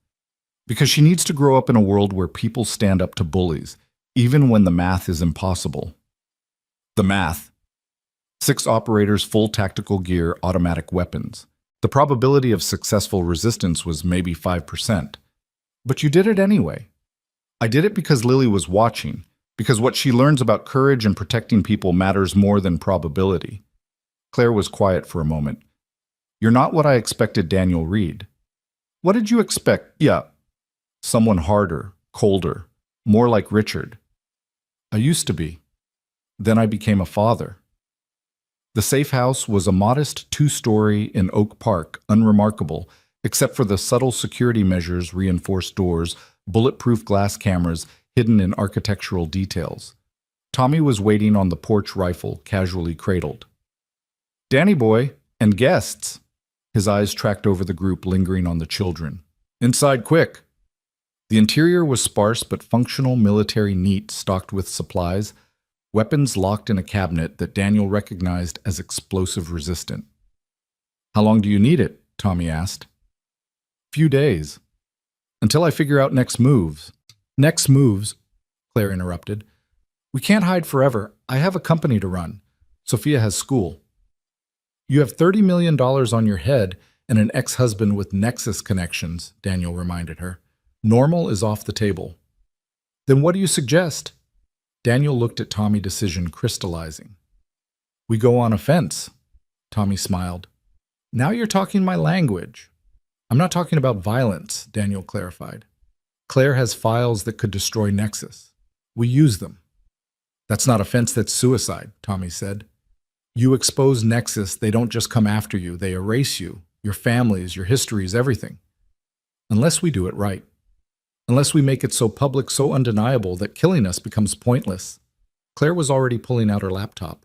Because she needs to grow up in a world where people stand up to bullies, even when the math is impossible. The math. 6 operators, full tactical gear, automatic weapons. The probability of successful resistance was maybe 5%. But you did it anyway. I did it because Lily was watching, because what she learns about courage and protecting people matters more than probability. Claire was quiet for a moment. You're not what I expected, Daniel Reed. What did you expect? Yeah. Someone harder, colder, more like Richard. I used to be. Then I became a father. The safe house was a modest 2-story in Oak Park, unremarkable, except for the subtle security measures, reinforced doors, bulletproof glass cameras hidden in architectural details. Tommy was waiting on the porch, rifle casually cradled. Danny boy, and guests. His eyes tracked over the group, lingering on the children. Inside quick. The interior was sparse but functional, military neat, stocked with supplies, weapons locked in a cabinet that Daniel recognized as explosive resistant. "How long do you need it?" Tommy asked. "Few days. Until I figure out next moves." "Next moves," Claire interrupted. "We can't hide forever. I have a company to run. Sophia has school." "You have $30 million on your head and an ex-husband with Nexus connections," Daniel reminded her. "Normal is off the table." "Then what do you suggest?" Daniel looked at Tommy, decision crystallizing. "We go on offense." Tommy smiled. "Now you're talking my language." "I'm not talking about violence," Daniel clarified. "Claire has files that could destroy Nexus. We use them." "That's not offense, that's suicide," Tommy said. "You expose Nexus, they don't just come after you, they erase you, your families, your histories, everything. Unless we do it right. Unless we make it so public, so undeniable that killing us becomes pointless." Claire was already pulling out her laptop.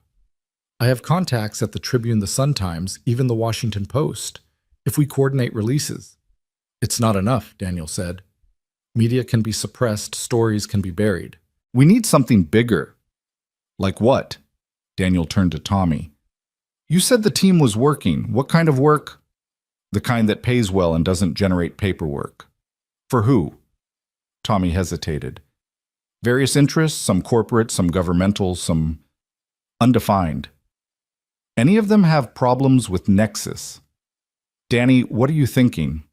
"I have contacts at the Tribune, the Sun-Times, even the Washington Post. If we coordinate releases." "It's not enough," Daniel said. "Media can be suppressed, stories can be buried. We need something bigger." "Like what?" Daniel turned to Tommy. "You said the team was working. What kind of work?" "The kind that pays well and doesn't generate paperwork." "For who?" Tommy hesitated. "Various interests, some corporate, some governmental, some undefined. Any of them have problems with Nexus." "Danny, what are you thinking?"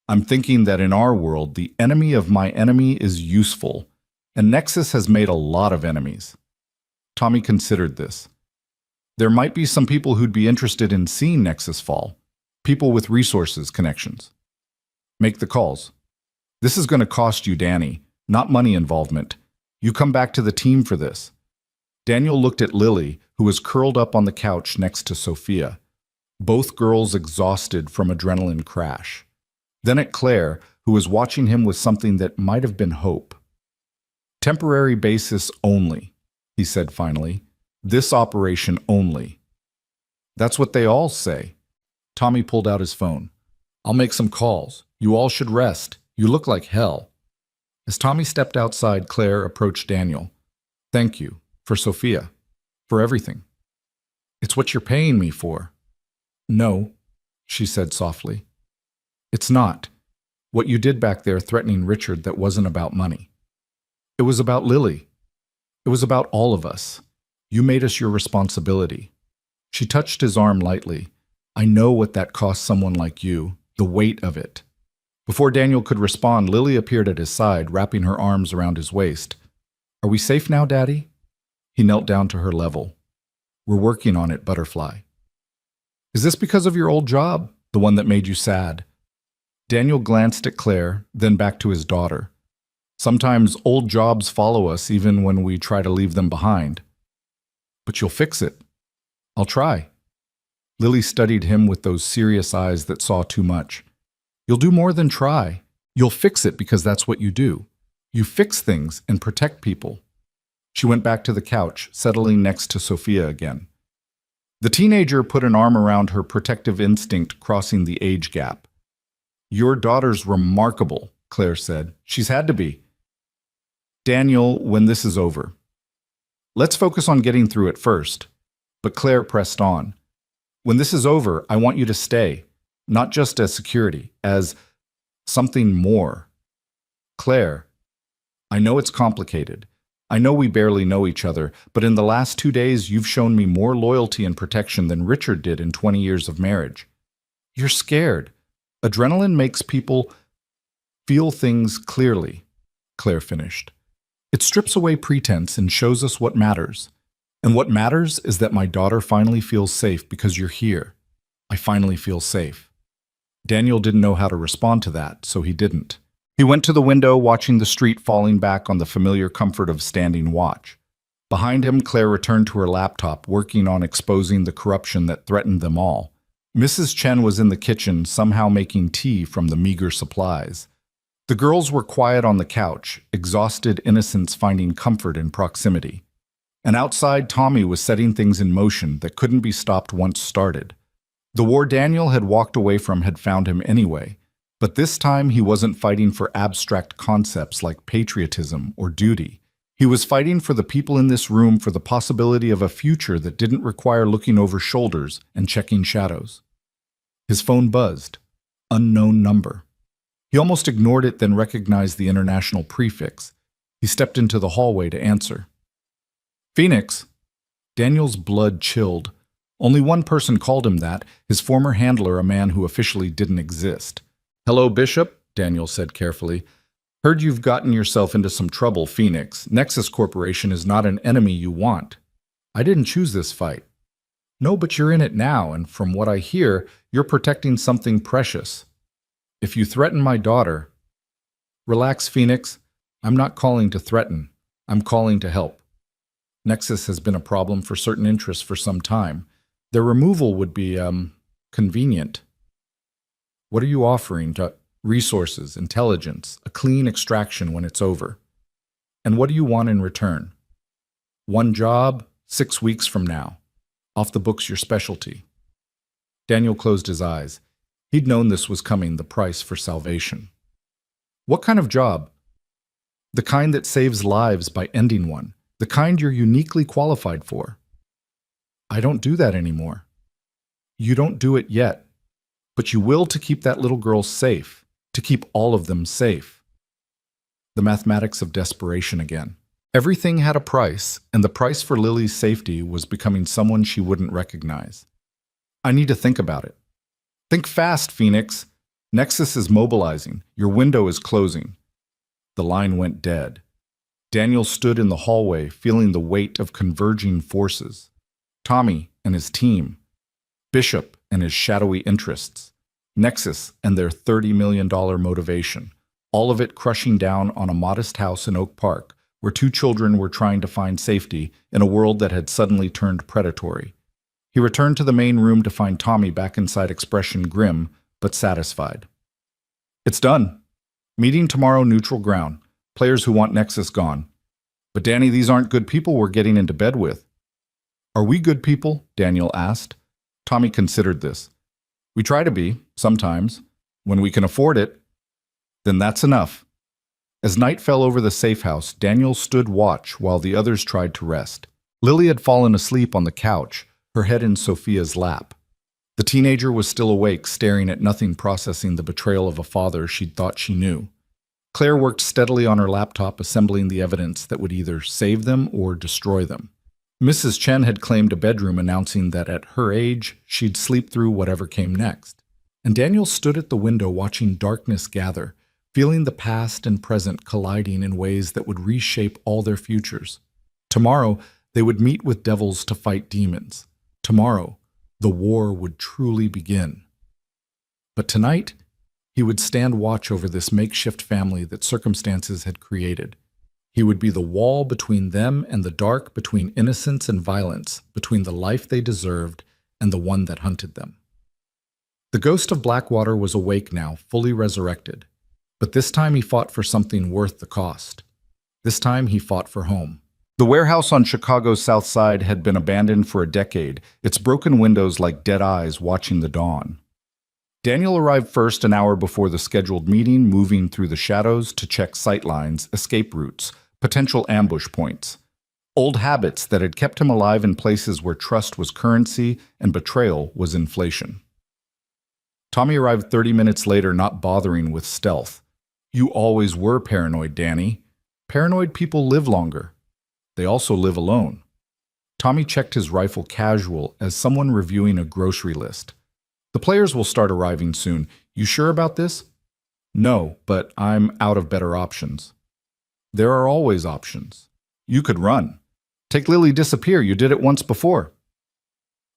"I'm thinking that in our world, the enemy of my enemy is useful, and Nexus has made a lot of enemies." Tommy considered this. "There might be some people who'd be interested in seeing Nexus fall. People with resources, connections." "Make the calls." "This is going to cost you, Danny, not money involvement. You come back to the team for this." Daniel looked at Lily, who was curled up on the couch next to Sophia, both girls exhausted from adrenaline crash. Then at Claire, who was watching him with something that might have been hope. "Temporary basis only," he said finally. "This operation only." "That's what they all say." Tommy pulled out his phone. "I'll make some calls. You all should rest. You look like hell." As Tommy stepped outside, Claire approached Daniel. "Thank you. For Sophia. For everything." "It's what you're paying me for." "No," she said softly. "It's not. What you did back there threatening Richard, that wasn't about money. It was about Lily. It was about all of us. You made us your responsibility." She touched his arm lightly. "I know what that cost someone like you, the weight of it." Before Daniel could respond, Lily appeared at his side, wrapping her arms around his waist. "Are we safe now, Daddy?" He knelt down to her level. "We're working on it, Butterfly." "Is this because of your old job, the one that made you sad?" Daniel glanced at Claire, then back to his daughter. "Sometimes old jobs follow us even when we try to leave them behind." "But you'll fix it." "I'll try." Lily studied him with those serious eyes that saw too much. "You'll do more than try. You'll fix it because that's what you do. You fix things and protect people." She went back to the couch, settling next to Sophia again. The teenager put an arm around her, protective instinct crossing the age gap. "Your daughter's remarkable," Claire said. "She's had to be." "Daniel, when this is over. Let's focus on getting through it first." But Claire pressed on. "When this is over, I want you to stay. Not just as security, as something more." "Claire, I know it's complicated. I know we barely know each other, but in the last 2 days you've shown me more loyalty and protection than Richard did in 20 years of marriage. You're scared. Adrenaline makes people feel things clearly," Claire finished. "It strips away pretense and shows us what matters. And what matters is that my daughter finally feels safe because you're here. I finally feel safe." Daniel didn't know how to respond to that, so he didn't. He went to the window, watching the street falling back on the familiar comfort of standing watch. Behind him, Claire returned to her laptop, working on exposing the corruption that threatened them all. Mrs. Chen was in the kitchen, somehow making tea from the meager supplies. The girls were quiet on the couch, exhausted innocents finding comfort in proximity. And outside, Tommy was setting things in motion that couldn't be stopped once started. The war Daniel had walked away from had found him anyway, But this time he wasn't fighting for abstract concepts like patriotism or duty. He was fighting for the people in this room, for the possibility of a future that didn't require looking over shoulders and checking shadows. His phone buzzed. Unknown number. He almost ignored it, then recognized the international prefix. He stepped into the hallway to answer. Phoenix. Daniel's blood chilled. Only one person called him that, his former handler, a man who officially didn't exist. Hello, Bishop, Daniel said carefully. Heard you've gotten yourself into some trouble, Phoenix. Nexus Corporation is not an enemy you want. I didn't choose this fight. No, but you're in it now, and from what I hear, you're protecting something precious. If you threaten my daughter... Relax, Phoenix. I'm not calling to threaten. I'm calling to help. Nexus has been a problem for certain interests for some time. Their removal would be, convenient. What are you offering to resources, intelligence, a clean extraction when it's over? And what do you want in return? One job, 6 weeks from now. Off the books, your specialty. Daniel closed his eyes. He'd known this was coming, the price for salvation. What kind of job? The kind that saves lives by ending one. The kind you're uniquely qualified for. I don't do that anymore. You don't do it yet. But you will, to keep that little girl safe. To keep all of them safe. The mathematics of desperation again. Everything had a price, and the price for Lily's safety was becoming someone she wouldn't recognize. I need to think about it. Think fast, Phoenix. Nexus is mobilizing. Your window is closing. The line went dead. Daniel stood in the hallway, feeling the weight of converging forces. Tommy and his team. Bishop and his shadowy interests. Nexus and their $30 million motivation. All of it crushing down on a modest house in Oak Park, where 2 children were trying to find safety in a world that had suddenly turned predatory. He returned to the main room to find Tommy back inside, expression grim, but satisfied. It's done. Meeting tomorrow, neutral ground. Players who want Nexus gone. But Danny, these aren't good people we're getting into bed with. Are we good people? Daniel asked. Tommy considered this. We try to be, sometimes. When we can afford it, then that's enough. As night fell over the safe house, Daniel stood watch while the others tried to rest. Lily had fallen asleep on the couch, her head in Sophia's lap. The teenager was still awake, staring at nothing, processing the betrayal of a father she'd thought she knew. Claire worked steadily on her laptop, assembling the evidence that would either save them or destroy them. Mrs. Chen had claimed a bedroom, announcing that at her age, she'd sleep through whatever came next. And Daniel stood at the window watching darkness gather, feeling the past and present colliding in ways that would reshape all their futures. Tomorrow, they would meet with devils to fight demons. Tomorrow, the war would truly begin. But tonight, he would stand watch over this makeshift family that circumstances had created. He would be the wall between them and the dark, between innocence and violence, between the life they deserved and the one that hunted them. The ghost of Blackwater was awake now, fully resurrected. But this time he fought for something worth the cost. This time he fought for home. The warehouse on Chicago's South Side had been abandoned for a decade, its broken windows like dead eyes watching the dawn. Daniel arrived first, an hour before the scheduled meeting, moving through the shadows to check sightlines, escape routes, potential ambush points. Old habits that had kept him alive in places where trust was currency and betrayal was inflation. Tommy arrived 30 minutes later, not bothering with stealth. You always were paranoid, Danny. Paranoid people live longer. They also live alone. Tommy checked his rifle casual as someone reviewing a grocery list. The players will start arriving soon. You sure about this? No, but I'm out of better options. There are always options. You could run. Take Lily, disappear. You did it once before.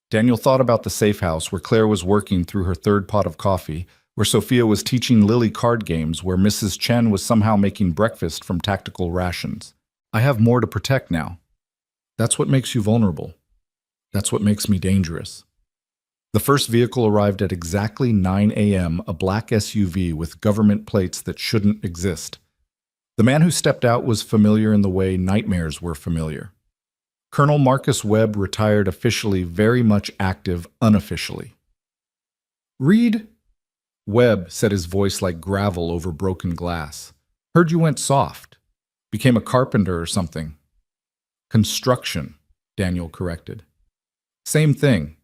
Daniel thought about the safe house where Claire was working through her 3rd pot of coffee, where Sophia was teaching Lily card games, where Mrs. Chen was somehow making breakfast from tactical rations. I have more to protect now. That's what makes you vulnerable. That's what makes me dangerous. The first vehicle arrived at exactly 9 a.m., a black SUV with government plates that shouldn't exist. The man who stepped out was familiar in the way nightmares were familiar. Colonel Marcus Webb, retired officially, very much active unofficially. Reed? Webb said, his voice like gravel over broken glass. Heard you went soft. Became a carpenter or something. Construction, Daniel corrected. Same thing.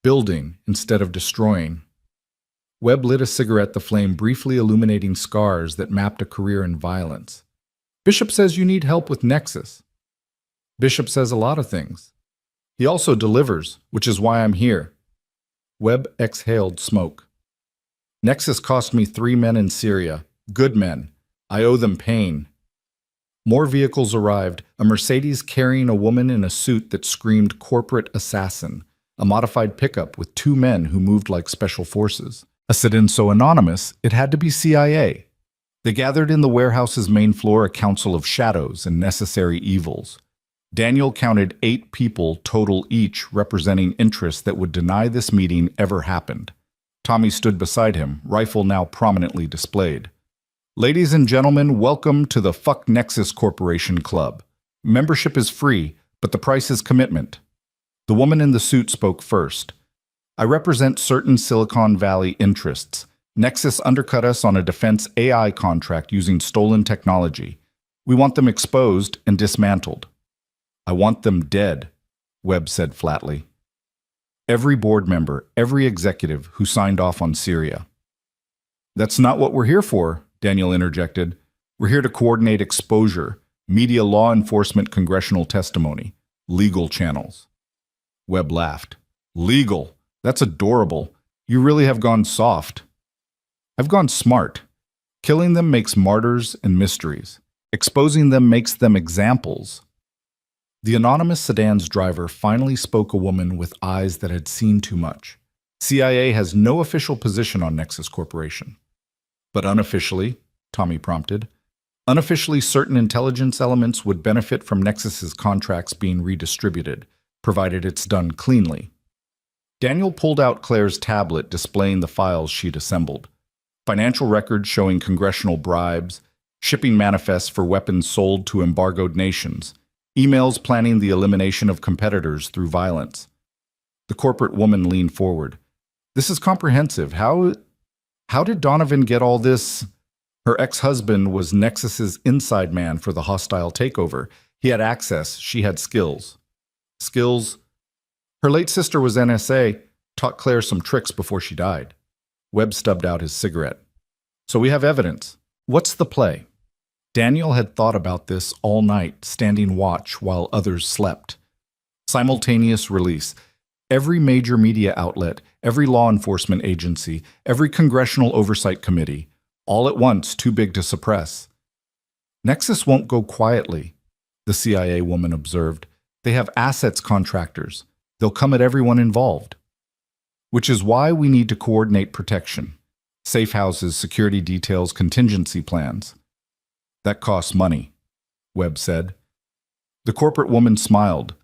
Building instead of destroying. Webb lit a cigarette, the flame briefly illuminating scars that mapped a career in violence. Bishop says you need help with Nexus. Bishop says a lot of things. He also delivers, which is why I'm here. Webb exhaled smoke. Nexus cost me 3 men in Syria. Good men. I owe them pain. More vehicles arrived, a Mercedes carrying a woman in a suit that screamed corporate assassin, a modified pickup with 2 men who moved like special forces. A sit-in so anonymous, it had to be CIA. They gathered in the warehouse's main floor, a council of shadows and necessary evils. Daniel counted 8 people total, each representing interests that would deny this meeting ever happened. Tommy stood beside him, rifle now prominently displayed. Ladies and gentlemen, welcome to the Fuck Nexus Corporation Club. Membership is free, but the price is commitment. The woman in the suit spoke first. I represent certain Silicon Valley interests. Nexus undercut us on a defense AI contract using stolen technology. We want them exposed and dismantled. I want them dead, Webb said flatly. Every board member, every executive who signed off on Syria. That's not what we're here for, Daniel interjected. We're here to coordinate exposure, media, law enforcement, congressional testimony, legal channels. Webb laughed. Legal? That's adorable. You really have gone soft. I've gone smart. Killing them makes martyrs and mysteries. Exposing them makes them examples. The anonymous sedan's driver finally spoke, a woman with eyes that had seen too much. CIA has no official position on Nexus Corporation. But unofficially, Tommy prompted, unofficially certain intelligence elements would benefit from Nexus's contracts being redistributed, provided it's done cleanly. Daniel pulled out Claire's tablet displaying the files she'd assembled. Financial records showing congressional bribes, shipping manifests for weapons sold to embargoed nations, emails planning the elimination of competitors through violence. The corporate woman leaned forward. This is comprehensive. How did Donovan get all this? Her ex-husband was Nexus's inside man for the hostile takeover. He had access. She had skills. Skills? Her late sister was NSA, taught Claire some tricks before she died. Webb stubbed out his cigarette. So we have evidence. What's the play? Daniel had thought about this all night, standing watch while others slept. Simultaneous release. Every major media outlet, every law enforcement agency, every congressional oversight committee, all at once, too big to suppress. Nexus won't go quietly, the CIA woman observed. They have assets contractors. They'll come at everyone involved. Which is why we need to coordinate protection. Safe houses, security details, contingency plans. That costs money, Webb said. The corporate woman smiled.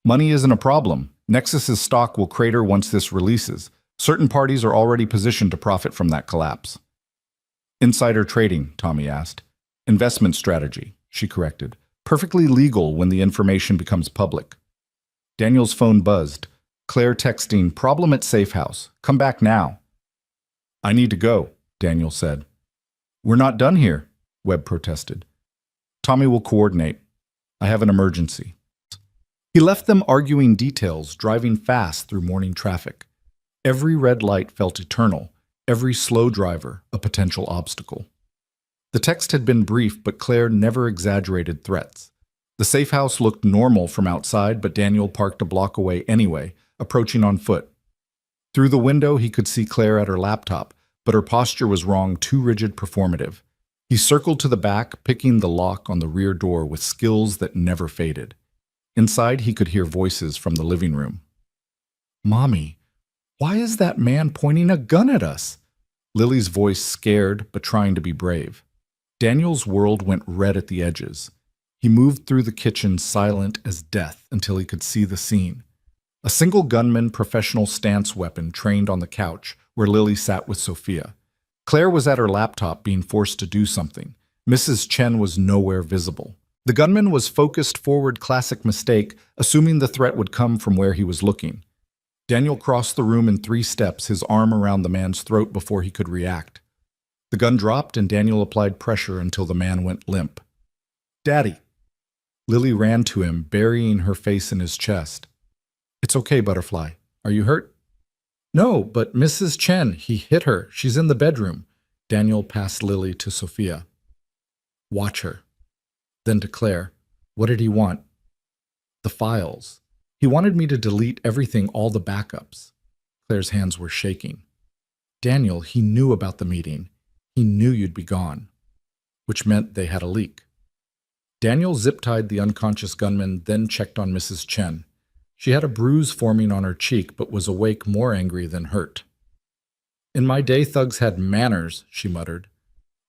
Money isn't a problem. Nexus's stock will crater once this releases. Certain parties are already positioned to profit from that collapse. Insider trading, Tommy asked. Investment strategy, she corrected. Perfectly legal when the information becomes public. Daniel's phone buzzed. Claire texting, problem at safe house. Come back now. I need to go, Daniel said. We're not done here, Webb protested. Tommy will coordinate. I have an emergency. He left them arguing details, driving fast through morning traffic. Every red light felt eternal, every slow driver a potential obstacle. The text had been brief, but Claire never exaggerated threats. The safe house looked normal from outside, but Daniel parked a block away anyway, approaching on foot. Through the window, he could see Claire at her laptop, but her posture was wrong, too rigid, performative. He circled to the back, picking the lock on the rear door with skills that never faded. Inside, he could hear voices from the living room. Mommy, why is that man pointing a gun at us? Lily's voice, scared but trying to be brave. Daniel's world went red at the edges. He moved through the kitchen, silent as death, until he could see the scene. A single gunman professional stance weapon trained on the couch where Lily sat with Sophia. Claire was at her laptop being forced to do something. Mrs. Chen was nowhere visible. The gunman was focused forward, classic mistake, assuming the threat would come from where he was looking. Daniel crossed the room in 3 steps, his arm around the man's throat before he could react. The gun dropped, and Daniel applied pressure until the man went limp. "Daddy!" Lily ran to him, burying her face in his chest. "It's okay, Butterfly. Are you hurt?" "No, but Mrs. Chen, he hit her. She's in the bedroom." Daniel passed Lily to Sophia. "Watch her." Then to Claire. "What did he want?" "The files. He wanted me to delete everything, all the backups." Claire's hands were shaking. "Daniel, he knew about the meeting. He knew you'd be gone." Which meant they had a leak. Daniel zip-tied the unconscious gunman, then checked on Mrs. Chen. She had a bruise forming on her cheek, but was awake, more angry than hurt. "In my day, thugs had manners," she muttered.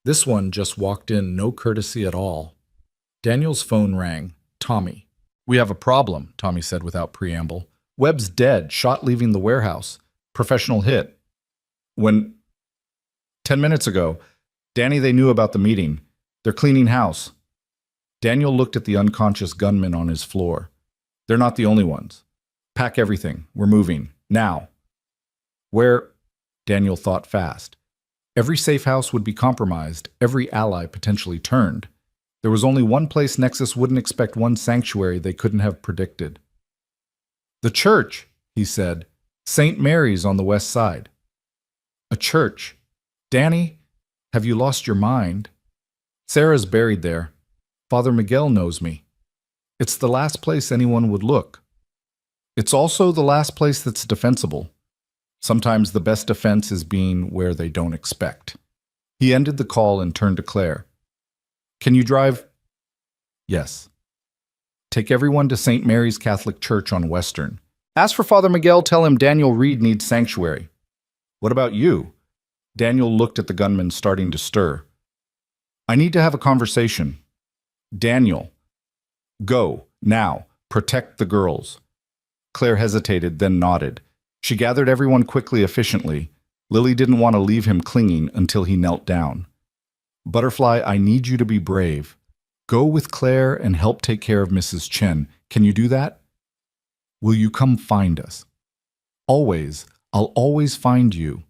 This one just walked in, no courtesy at all. Daniel's phone rang. Tommy. "We have a problem," Tommy said without preamble. "Webb's dead, shot leaving the warehouse. Professional hit. 10 minutes ago. Danny, they knew about the meeting. They're cleaning house." Daniel looked at the unconscious gunman on his floor. "They're not the only ones. Pack everything. We're moving. Now." "Where?" Daniel thought fast. Every safe house would be compromised, every ally potentially turned. There was only one place Nexus wouldn't expect, one sanctuary they couldn't have predicted. "The church," he said. "St. Mary's on the west side." "A church? Danny, have you lost your mind?" "Sarah's buried there. Father Miguel knows me. It's the last place anyone would look. It's also the last place that's defensible. Sometimes the best defense is being where they don't expect." He ended the call and turned to Claire. "Can you drive?" "Yes." "Take everyone to St. Mary's Catholic Church on Western. Ask for Father Miguel, tell him Daniel Reed needs sanctuary." "What about you?" Daniel looked at the gunman, starting to stir. "I need to have a conversation." "Daniel, go, now, protect the girls." Claire hesitated, then nodded. She gathered everyone quickly, efficiently. Lily didn't want to leave him clinging until he knelt down. "Butterfly, I need you to be brave. Go with Claire and help take care of Mrs. Chen. Can you do that? Will you come find us?" "Always. I'll always find you."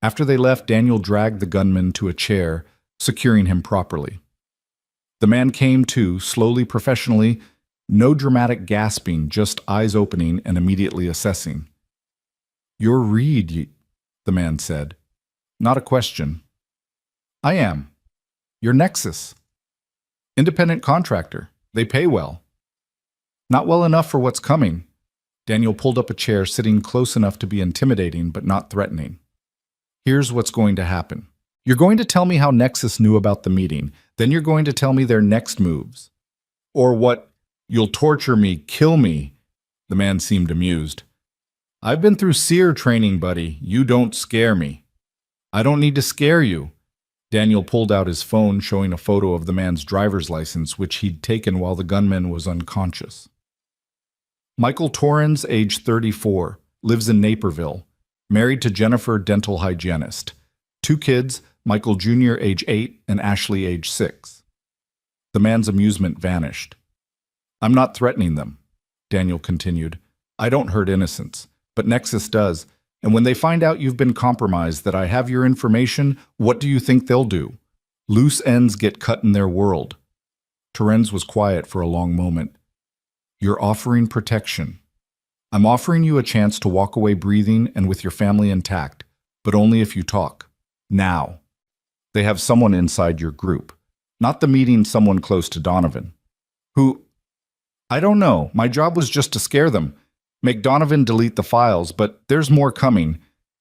After they left, Daniel dragged the gunman to a chair, securing him properly. The man came to, slowly, professionally, no dramatic gasping, just eyes opening and immediately assessing. "You're Reed," the man said. Not a question. "I am. You're Nexus. Independent contractor. They pay well." "Not well enough for what's coming." Daniel pulled up a chair, sitting close enough to be intimidating but not threatening. "Here's what's going to happen. You're going to tell me how Nexus knew about the meeting. Then you're going to tell me their next moves. Or what? You'll torture me, kill me." The man seemed amused. "I've been through SEER training, buddy. You don't scare me." "I don't need to scare you." Daniel pulled out his phone, showing a photo of the man's driver's license, which he'd taken while the gunman was unconscious. Michael Torrens, age 34, lives in Naperville, married to Jennifer, dental hygienist. 2 kids, Michael Jr., age 8, and Ashley, age 6. The man's amusement vanished. "I'm not threatening them," Daniel continued. "I don't hurt innocents, but Nexus does. And when they find out you've been compromised, that I have your information, what do you think they'll do? Loose ends get cut in their world." Torrens was quiet for a long moment. "You're offering protection. I'm offering you a chance to walk away breathing and with your family intact, but only if you talk. Now." They have someone inside your group. Not the meeting, someone close to Donovan. "Who?" "I don't know. My job was just to scare them. Make Donovan delete the files, but there's more coming.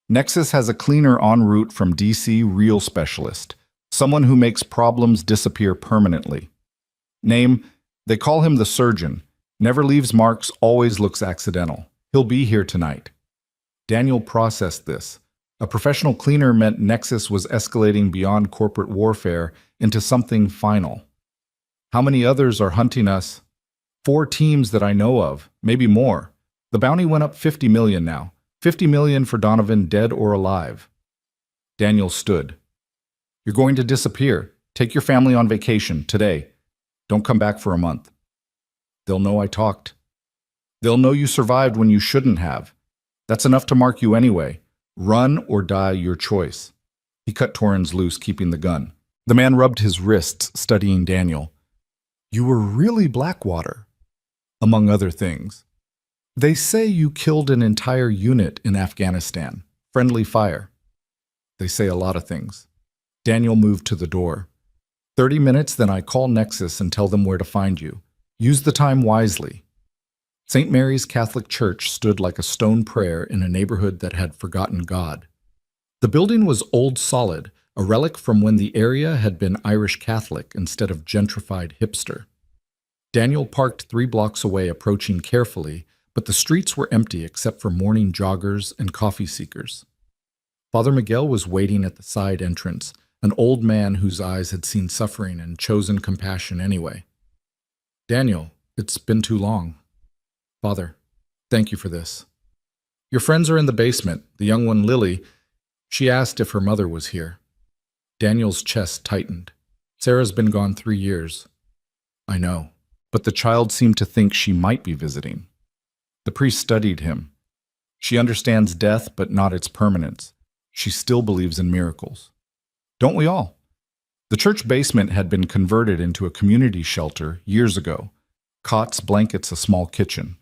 Nexus has a cleaner en route from DC, real specialist. Someone who makes problems disappear permanently. Name, they call him the Surgeon. Never leaves marks, always looks accidental. He'll be here tonight." Daniel processed this. A professional cleaner meant Nexus was escalating beyond corporate warfare into something final. "How many others are hunting us?" 4 teams that I know of, maybe more. The bounty went up 50 million now. 50 million for Donovan, dead or alive. Daniel stood. "You're going to disappear. Take your family on vacation, today. Don't come back for a month. They'll know I talked. They'll know you survived when you shouldn't have. That's enough to mark you anyway. Run or die, your choice. He cut Torrens loose, keeping the gun. The man rubbed his wrists, studying Daniel. You were really Blackwater, among other things. They say you killed an entire unit in Afghanistan. Friendly fire. They say a lot of things. Daniel moved to the door. 30 minutes, then I call Nexus and tell them where to find you. Use the time wisely. St. Mary's Catholic Church stood like a stone prayer in a neighborhood that had forgotten God. The building was old solid, a relic from when the area had been Irish Catholic instead of gentrified hipster. Daniel parked 3 blocks away, approaching carefully, but the streets were empty except for morning joggers and coffee seekers. Father Miguel was waiting at the side entrance, an old man whose eyes had seen suffering and chosen compassion anyway. Daniel, it's been too long. Father, thank you for this. Your friends are in the basement. The young one, Lily, she asked if her mother was here. Daniel's chest tightened. Sarah's been gone 3 years. I know, but the child seemed to think she might be visiting. The priest studied him. She understands death, but not its permanence. She still believes in miracles. Don't we all? The church basement had been converted into a community shelter years ago. Cots, blankets, a small kitchen.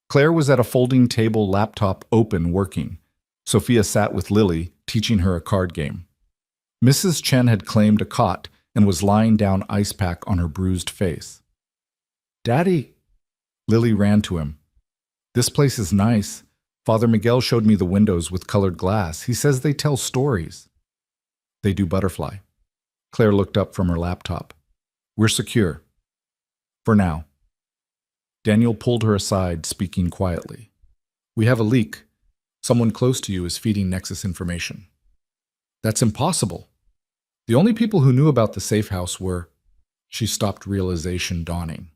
Claire was at a folding table, laptop open, working. Sophia sat with Lily, teaching her a card game. Mrs. Chen had claimed a cot and was lying down ice pack on her bruised face. Daddy! Lily ran to him. This place is nice. Father Miguel showed me the windows with colored glass. He says they tell stories. They do butterfly. Claire looked up from her laptop. We're secure. For now. Daniel pulled her aside, speaking quietly. We have a leak. Someone close to you is feeding Nexus information. That's impossible. The only people who knew about the safe house were... She stopped, realization dawning.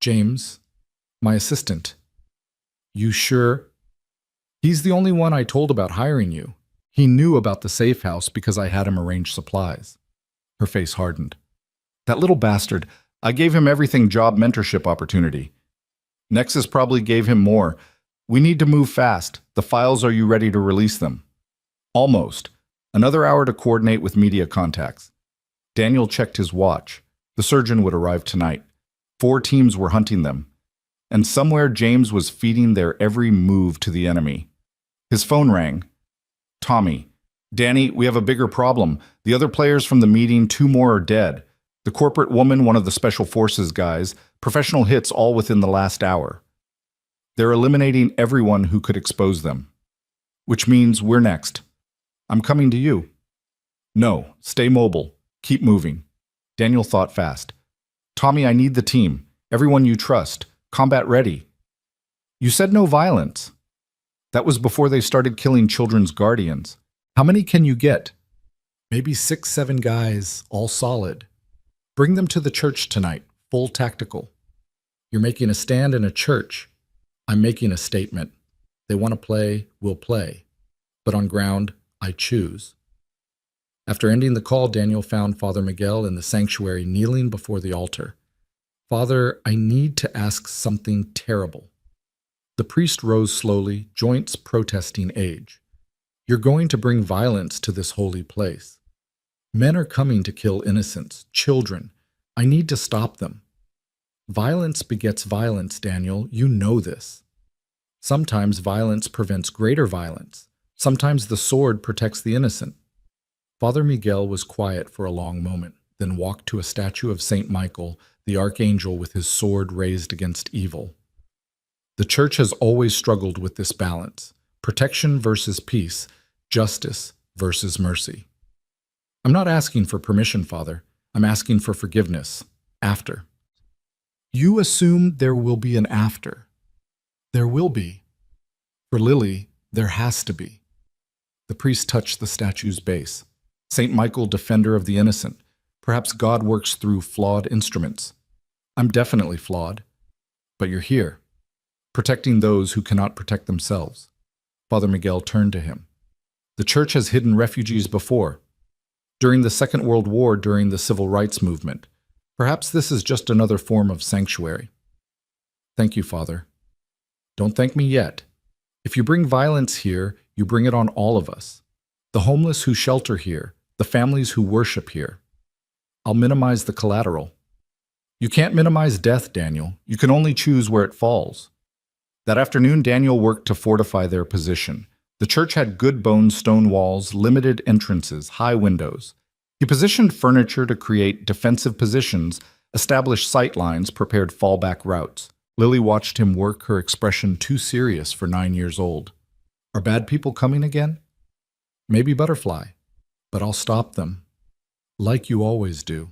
James, my assistant. You sure? He's the only one I told about hiring you. He knew about the safe house because I had him arrange supplies. Her face hardened. That little bastard. I gave him everything, job mentorship opportunity. Nexus probably gave him more. We need to move fast. The files, are you ready to release them? Almost. Another hour to coordinate with media contacts. Daniel checked his watch. The surgeon would arrive tonight. 4 teams were hunting them. And somewhere James was feeding their every move to the enemy. His phone rang. Tommy. Danny, we have a bigger problem. The other players from the meeting, 2 more are dead. The corporate woman, one of the special forces guys, professional hits all within the last hour. They're eliminating everyone who could expose them. Which means we're next. I'm coming to you. No, stay mobile. Keep moving. Daniel thought fast. Tommy, I need the team. Everyone you trust. Combat ready. You said no violence. That was before they started killing children's guardians. How many can you get? Maybe 6, 7 guys, all solid. Bring them to the church tonight, full tactical. You're making a stand in a church. I'm making a statement. They want to play, we'll play. But on ground, I choose. After ending the call, Daniel found Father Miguel in the sanctuary kneeling before the altar. Father, I need to ask something terrible. The priest rose slowly, joints protesting age. You're going to bring violence to this holy place. Men are coming to kill innocents, children. I need to stop them. Violence begets violence, Daniel. You know this. Sometimes violence prevents greater violence. Sometimes the sword protects the innocent. Father Miguel was quiet for a long moment, then walked to a statue of Saint Michael, the archangel with his sword raised against evil. The church has always struggled with this balance, protection versus peace, justice versus mercy. I'm not asking for permission, Father. I'm asking for forgiveness. After. You assume there will be an after. There will be. For Lily, there has to be. The priest touched the statue's base. Saint Michael, defender of the innocent. Perhaps God works through flawed instruments. I'm definitely flawed. But you're here, protecting those who cannot protect themselves. Father Miguel turned to him. The church has hidden refugees before. During the Second World War, during the Civil Rights Movement. Perhaps this is just another form of sanctuary. Thank you, Father. Don't thank me yet. If you bring violence here, you bring it on all of us. The homeless who shelter here, the families who worship here. I'll minimize the collateral. You can't minimize death, Daniel. You can only choose where it falls. That afternoon, Daniel worked to fortify their position. The church had good boned stone walls, limited entrances, high windows. He positioned furniture to create defensive positions, established sight lines, prepared fallback routes. Lily watched him work, her expression too serious for 9 years old. Are bad people coming again? Maybe Butterfly, but I'll stop them. Like you always do.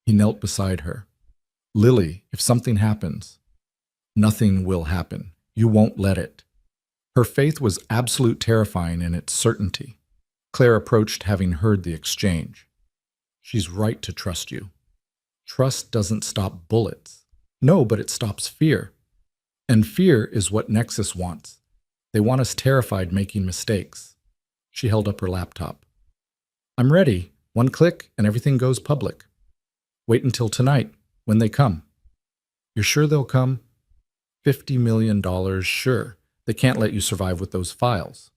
He knelt beside her. Lily, if something happens, nothing will happen. You won't let it. Her faith was absolute terrifying in its certainty. Claire approached, having heard the exchange. She's right to trust you. Trust doesn't stop bullets. No, but it stops fear. And fear is what Nexus wants. They want us terrified, making mistakes. She held up her laptop. I'm ready. One click and everything goes public. Wait until tonight, when they come. You're sure they'll come? $50 million, sure. They can't let you survive with those files.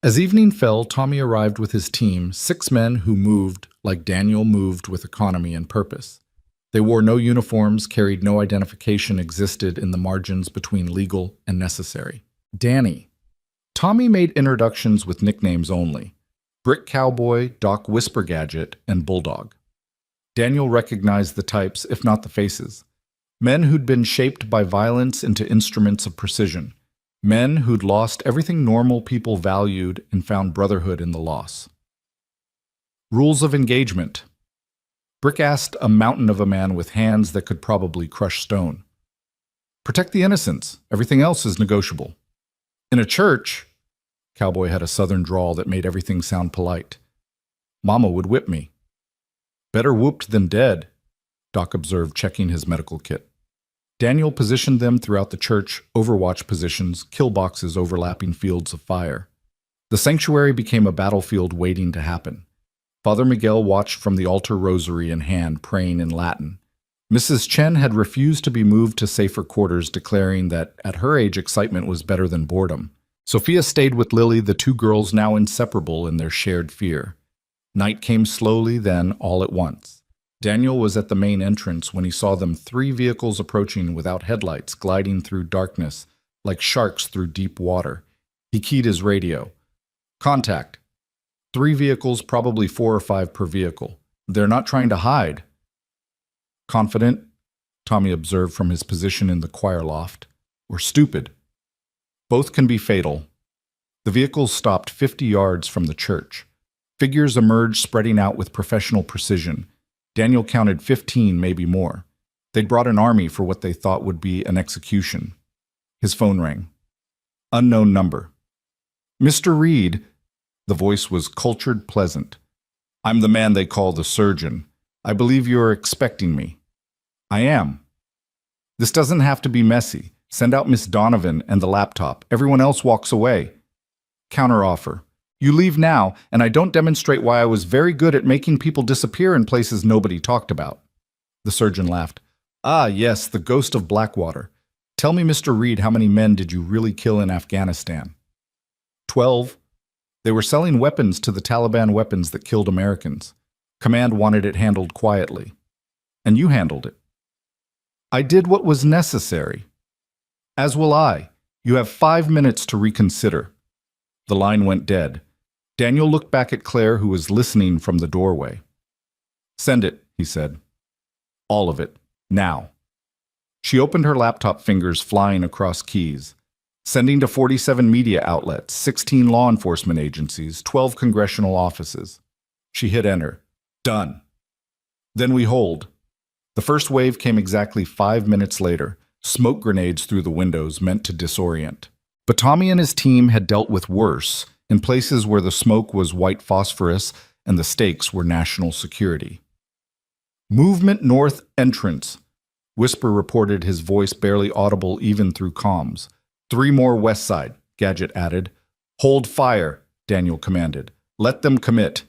As evening fell, Tommy arrived with his team, 6 men who moved like Daniel moved with economy and purpose. They wore no uniforms, carried no identification, existed in the margins between legal and necessary. Danny. Tommy made introductions with nicknames only. Brick Cowboy, Doc Whisper Gadget, and Bulldog. Daniel recognized the types, if not the faces. Men who'd been shaped by violence into instruments of precision. Men who'd lost everything normal people valued and found brotherhood in the loss. Rules of engagement. Brick asked a mountain of a man with hands that could probably crush stone. Protect the innocents. Everything else is negotiable. In a church, Cowboy had a southern drawl that made everything sound polite. Mama would whip me. Better whooped than dead, Doc observed, checking his medical kit. Daniel positioned them throughout the church, overwatch positions, kill boxes overlapping fields of fire. The sanctuary became a battlefield waiting to happen. Father Miguel watched from the altar, rosary in hand, praying in Latin. Mrs. Chen had refused to be moved to safer quarters, declaring that at her age excitement was better than boredom. Sophia stayed with Lily, the 2 girls now inseparable in their shared fear. Night came slowly, then all at once. Daniel was at the main entrance when he saw them, 3 vehicles approaching without headlights, gliding through darkness, like sharks through deep water. He keyed his radio. Contact. 3 vehicles, probably 4 or 5 per vehicle. They're not trying to hide. Confident, Tommy observed from his position in the choir loft. Or stupid. Both can be fatal. The vehicles stopped 50 yards from the church. Figures emerged, spreading out with professional precision. Daniel counted 15, maybe more. They'd brought an army for what they thought would be an execution. His phone rang. Unknown number. Mr. Reed. The voice was cultured, pleasant. I'm the man they call the surgeon. I believe you're expecting me. I am. This doesn't have to be messy. Send out Miss Donovan and the laptop. Everyone else walks away. Counteroffer. You leave now, and I don't demonstrate why I was very good at making people disappear in places nobody talked about. The surgeon laughed. Ah, yes, the ghost of Blackwater. Tell me, Mr. Reed, how many men did you really kill in Afghanistan? 12. They were selling weapons to the Taliban, weapons that killed Americans. Command wanted it handled quietly. And you handled it. I did what was necessary. As will I. You have 5 minutes to reconsider. The line went dead. Daniel looked back at Claire, who was listening from the doorway. Send it, he said. All of it. Now. She opened her laptop, fingers flying across keys. Sending to 47 media outlets, 16 law enforcement agencies, 12 congressional offices. She hit enter. Done. Then we hold. The first wave came exactly 5 minutes later. Smoke grenades through the windows meant to disorient. But Tommy and his team had dealt with worse, in places where the smoke was white phosphorus and the stakes were national security. Movement north entrance, Whisper reported, his voice barely audible even through comms. 3 more west side, Gadget added. Hold fire, Daniel commanded. Let them commit.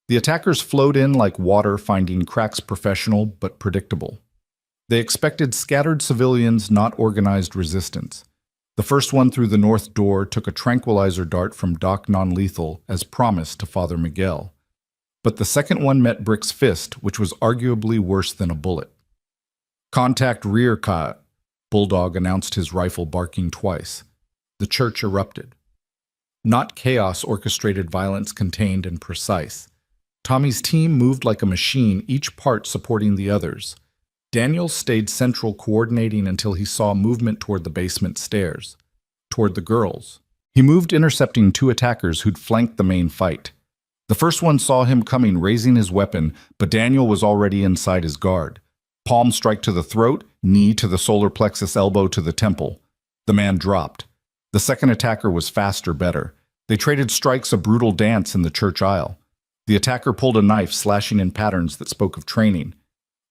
The attackers flowed in like water, finding cracks professional but predictable. They expected scattered civilians, not organized resistance. The first one through the north door took a tranquilizer dart from Doc Non-Lethal, as promised, to Father Miguel. But the second one met Brick's fist, which was arguably worse than a bullet. "Contact rear cut," Bulldog announced, his rifle barking twice. The church erupted. Not chaos, orchestrated violence, contained and precise. Tommy's team moved like a machine, each part supporting the others. Daniel stayed central, coordinating until he saw movement toward the basement stairs, toward the girls. He moved, intercepting two attackers who'd flanked the main fight. The first one saw him coming, raising his weapon, but Daniel was already inside his guard. Palm strike to the throat, knee to the solar plexus, elbow to the temple. The man dropped. The second attacker was faster, better. They traded strikes, a brutal dance in the church aisle. The attacker pulled a knife, slashing in patterns that spoke of training.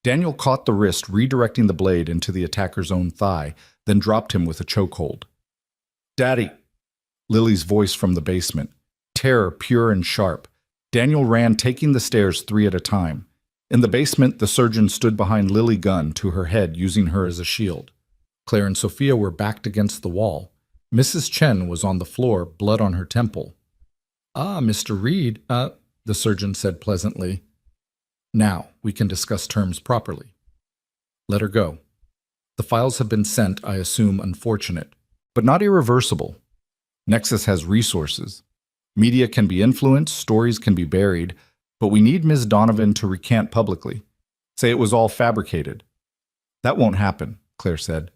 Daniel caught the wrist, redirecting the blade into the attacker's own thigh, then dropped him with a chokehold. "Daddy!" Lily's voice from the basement. Terror, pure and sharp. Daniel ran, taking the stairs 3 at a time. In the basement, the surgeon stood behind Lily, gun to her head, using her as a shield. Claire and Sophia were backed against the wall. Mrs. Chen was on the floor, blood on her temple. "Ah, Mr. Reed, the surgeon said pleasantly. "Now, we can discuss terms properly. Let her go. The files have been sent, I assume unfortunate, but not irreversible. Nexus has resources. Media can be influenced, stories can be buried, but we need Ms. Donovan to recant publicly. Say it was all fabricated." "That won't happen," Claire said.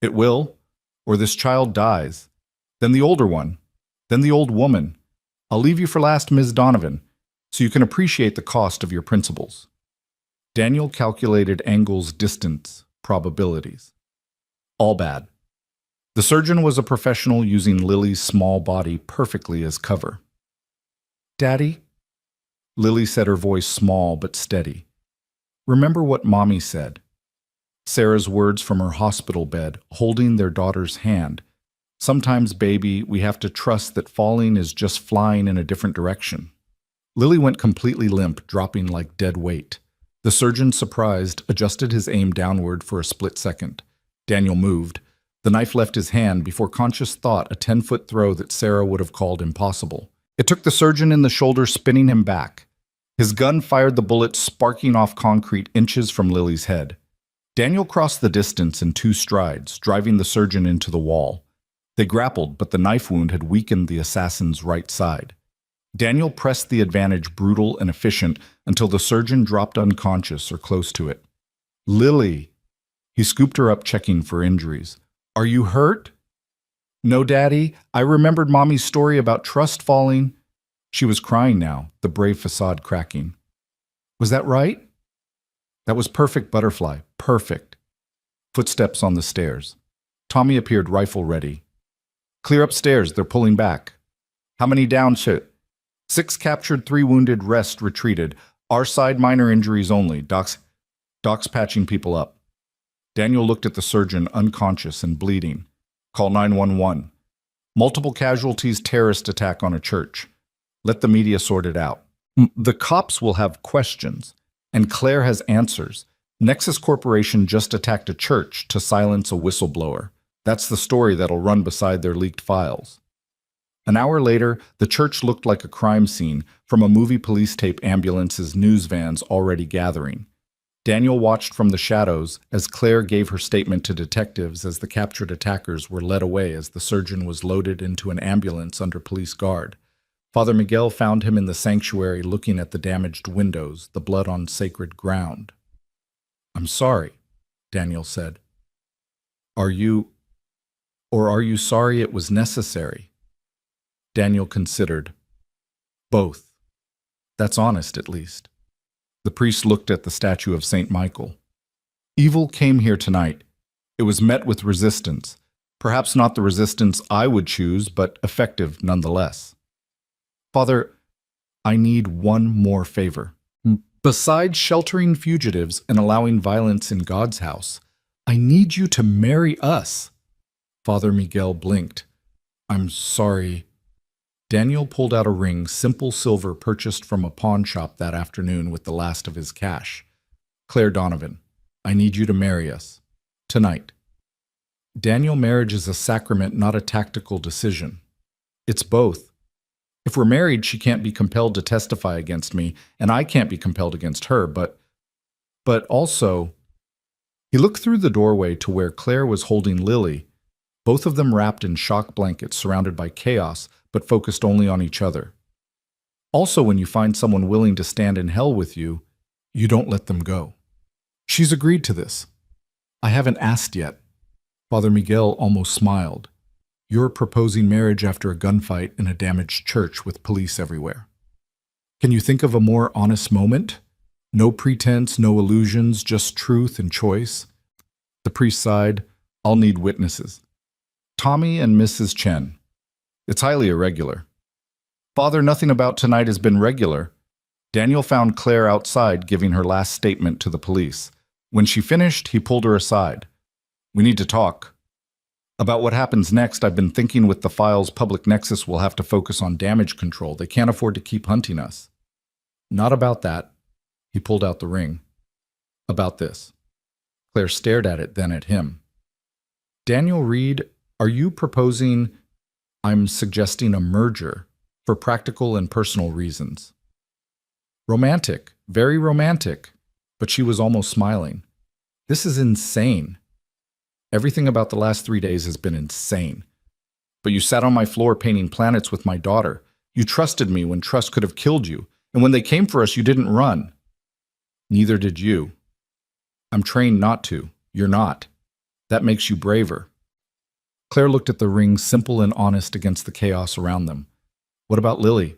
"It will, or this child dies. Then the older one. Then the old woman. I'll leave you for last, Ms. Donovan, so you can appreciate the cost of your principles." Daniel calculated angles, distance, probabilities. All bad. The surgeon was a professional, using Lily's small body perfectly as cover. "Daddy?" Lily said, her voice small but steady. "Remember what Mommy said." Sarah's words from her hospital bed, holding their daughter's hand. "Sometimes, baby, we have to trust that falling is just flying in a different direction." Lily went completely limp, dropping like dead weight. The surgeon, surprised, adjusted his aim downward for a split second. Daniel moved. The knife left his hand before conscious thought, a 10-foot throw that Sarah would have called impossible. It took the surgeon in the shoulder, spinning him back. His gun fired the bullet, sparking off concrete inches from Lily's head. Daniel crossed the distance in 2 strides, driving the surgeon into the wall. They grappled, but the knife wound had weakened the assassin's right side. Daniel pressed the advantage, brutal and efficient, until the surgeon dropped unconscious or close to it. "Lily!" He scooped her up, checking for injuries. "Are you hurt?" "No, Daddy. I remembered Mommy's story about trust falling." She was crying now, the brave facade cracking. "Was that right?" "That was perfect, Butterfly. Perfect." Footsteps on the stairs. Tommy appeared, rifle ready. "Clear upstairs. They're pulling back." "How many down, shit?" 6 captured, 3 wounded, rest retreated. Our side, minor injuries only. Doc's patching people up. Daniel looked at the surgeon, unconscious and bleeding. "Call 911. Multiple casualties, terrorist attack on a church. Let the media sort it out. The cops will have questions, and Claire has answers. Nexus Corporation just attacked a church to silence a whistleblower. That's the story that'll run beside their leaked files." An hour later, the church looked like a crime scene, from a movie police tape, ambulances, news vans already gathering. Daniel watched from the shadows as Claire gave her statement to detectives as the captured attackers were led away, as the surgeon was loaded into an ambulance under police guard. Father Miguel found him in the sanctuary, looking at the damaged windows, the blood on sacred ground. "I'm sorry," Daniel said. Are you sorry it was necessary?" Daniel considered. "Both. That's honest, at least." The priest looked at the statue of St. Michael. "Evil came here tonight. It was met with resistance. Perhaps not the resistance I would choose, but effective nonetheless. Father, I need one more favor. Besides sheltering fugitives and allowing violence in God's house, I need you to marry us." Father Miguel blinked. "I'm sorry." Daniel pulled out a ring, simple silver, purchased from a pawn shop that afternoon with the last of his cash. "Claire Donovan, I need you to marry us. Tonight." Daniel, marriage is a sacrament, not a tactical decision. It's both. If we're married, she can't be compelled to testify against me, and I can't be compelled against her, but also, he looked through the doorway to where Claire was holding Lily, both of them wrapped in shock blankets surrounded by chaos, but focused only on each other. Also, when you find someone willing to stand in hell with you, you don't let them go. She's agreed to this. I haven't asked yet. Father Miguel almost smiled. You're proposing marriage after a gunfight in a damaged church with police everywhere. Can you think of a more honest moment? No pretense, no illusions, just truth and choice. The priest sighed. I'll need witnesses. Tommy and Mrs. Chen. It's highly irregular. Father, nothing about tonight has been regular. Daniel found Claire outside giving her last statement to the police. When she finished, he pulled her aside. We need to talk. About what happens next, I've been thinking with the files, Public Nexus will have to focus on damage control. They can't afford to keep hunting us. Not about that. He pulled out the ring. About this. Claire stared at it, then at him. Daniel Reed, are you proposing? I'm suggesting a merger for practical and personal reasons. Romantic, very romantic, but she was almost smiling. This is insane. Everything about the last 3 days has been insane. But you sat on my floor painting planets with my daughter. You trusted me when trust could have killed you. And when they came for us, you didn't run. Neither did you. I'm trained not to. You're not. That makes you braver. Claire looked at the ring, simple and honest against the chaos around them. What about Lily?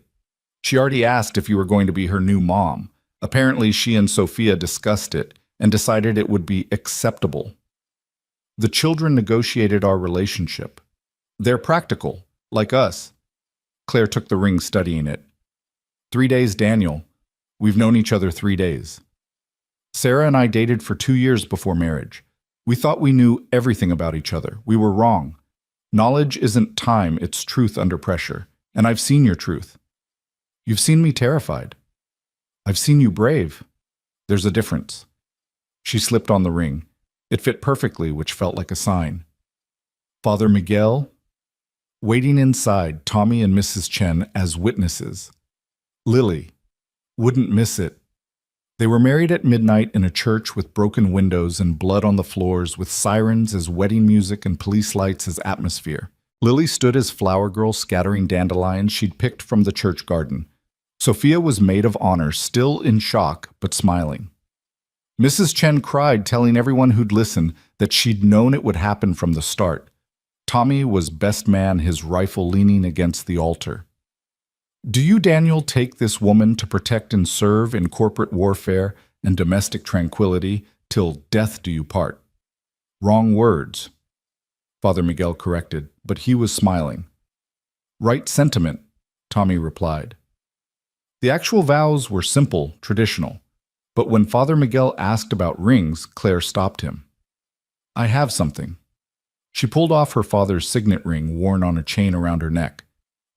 She already asked if you were going to be her new mom. Apparently, she and Sophia discussed it and decided it would be acceptable. The children negotiated our relationship. They're practical, like us. Claire took the ring, studying it. 3 days, Daniel. We've known each other 3 days. Sarah and I dated for 2 years before marriage. We thought we knew everything about each other. We were wrong. Knowledge isn't time, it's truth under pressure. And I've seen your truth. You've seen me terrified. I've seen you brave. There's a difference. She slipped on the ring. It fit perfectly, which felt like a sign. Father Miguel, waiting inside, Tommy and Mrs. Chen as witnesses. Lily, wouldn't miss it. They were married at midnight in a church with broken windows and blood on the floors, with sirens as wedding music and police lights as atmosphere. Lily stood as flower girl scattering dandelions she'd picked from the church garden. Sophia was maid of honor, still in shock, but smiling. Mrs. Chen cried, telling everyone who'd listen that she'd known it would happen from the start. Tommy was best man, his rifle leaning against the altar. Do you, Daniel, take this woman to protect and serve in corporate warfare and domestic tranquility till death do you part? Wrong words, Father Miguel corrected, but he was smiling. Right sentiment, Tommy replied. The actual vows were simple, traditional. But when Father Miguel asked about rings, Claire stopped him. I have something. She pulled off her father's signet ring worn on a chain around her neck.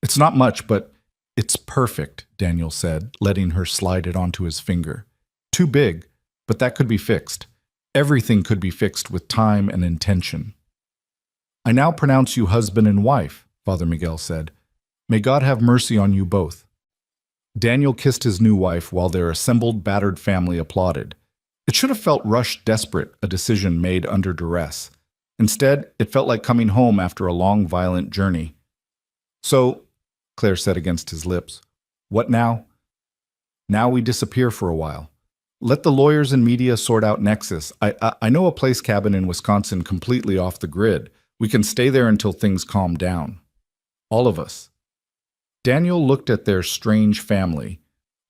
It's not much, but it's perfect, Daniel said, letting her slide it onto his finger. Too big, but that could be fixed. Everything could be fixed with time and intention. I now pronounce you husband and wife, Father Miguel said. May God have mercy on you both. Daniel kissed his new wife while their assembled, battered family applauded. It should have felt rushed, desperate, a decision made under duress. Instead, it felt like coming home after a long, violent journey. So, Claire said against his lips, what now? Now we disappear for a while. Let the lawyers and media sort out Nexus. I know a place cabin in Wisconsin completely off the grid. We can stay there until things calm down. All of us. Daniel looked at their strange family.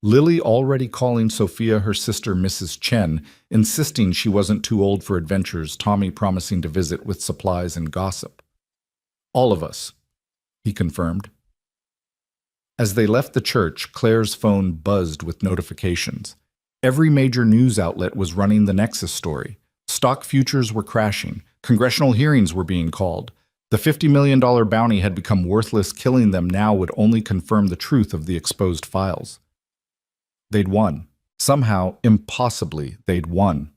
Lily already calling Sophia her sister Mrs. Chen, insisting she wasn't too old for adventures, Tommy promising to visit with supplies and gossip. All of us, he confirmed. As they left the church, Claire's phone buzzed with notifications. Every major news outlet was running the Nexus story. Stock futures were crashing. Congressional hearings were being called. The $50 million bounty had become worthless. Killing them now would only confirm the truth of the exposed files. They'd won. Somehow, impossibly, they'd won.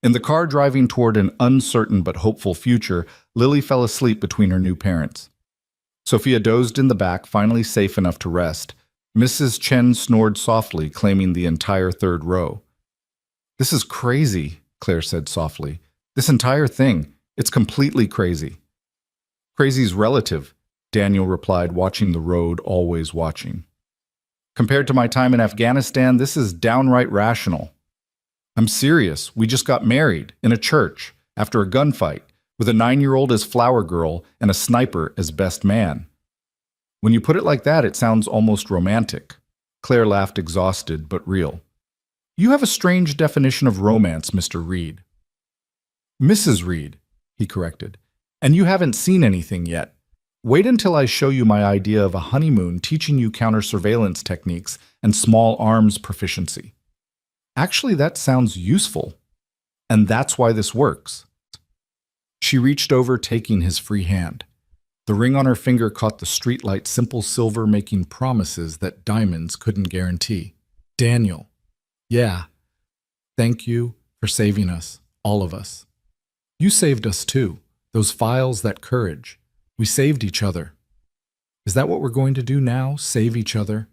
In the car driving toward an uncertain but hopeful future, Lily fell asleep between her new parents. Sophia dozed in the back, finally safe enough to rest. Mrs. Chen snored softly, claiming the entire third row. "This is crazy," Claire said softly. "This entire thing. It's completely crazy." "Crazy's relative," Daniel replied, watching the road, always watching. "Compared to my time in Afghanistan, this is downright rational. I'm serious. We just got married, in a church, after a gunfight, with a 9-year-old as flower girl and a sniper as best man." "When you put it like that, it sounds almost romantic." Claire laughed, exhausted but real. "You have a strange definition of romance, Mr. Reed." "Mrs. Reed," he corrected. "And you haven't seen anything yet. Wait until I show you my idea of a honeymoon teaching you counter-surveillance techniques and small arms proficiency. Actually, that sounds useful. And that's why this works." She reached over, taking his free hand. The ring on her finger caught the streetlight, simple silver, making promises that diamonds couldn't guarantee. "Daniel, yeah, thank you for saving us, all of us. You saved us too. Those files, that courage. We saved each other. Is that what we're going to do now? Save each other?"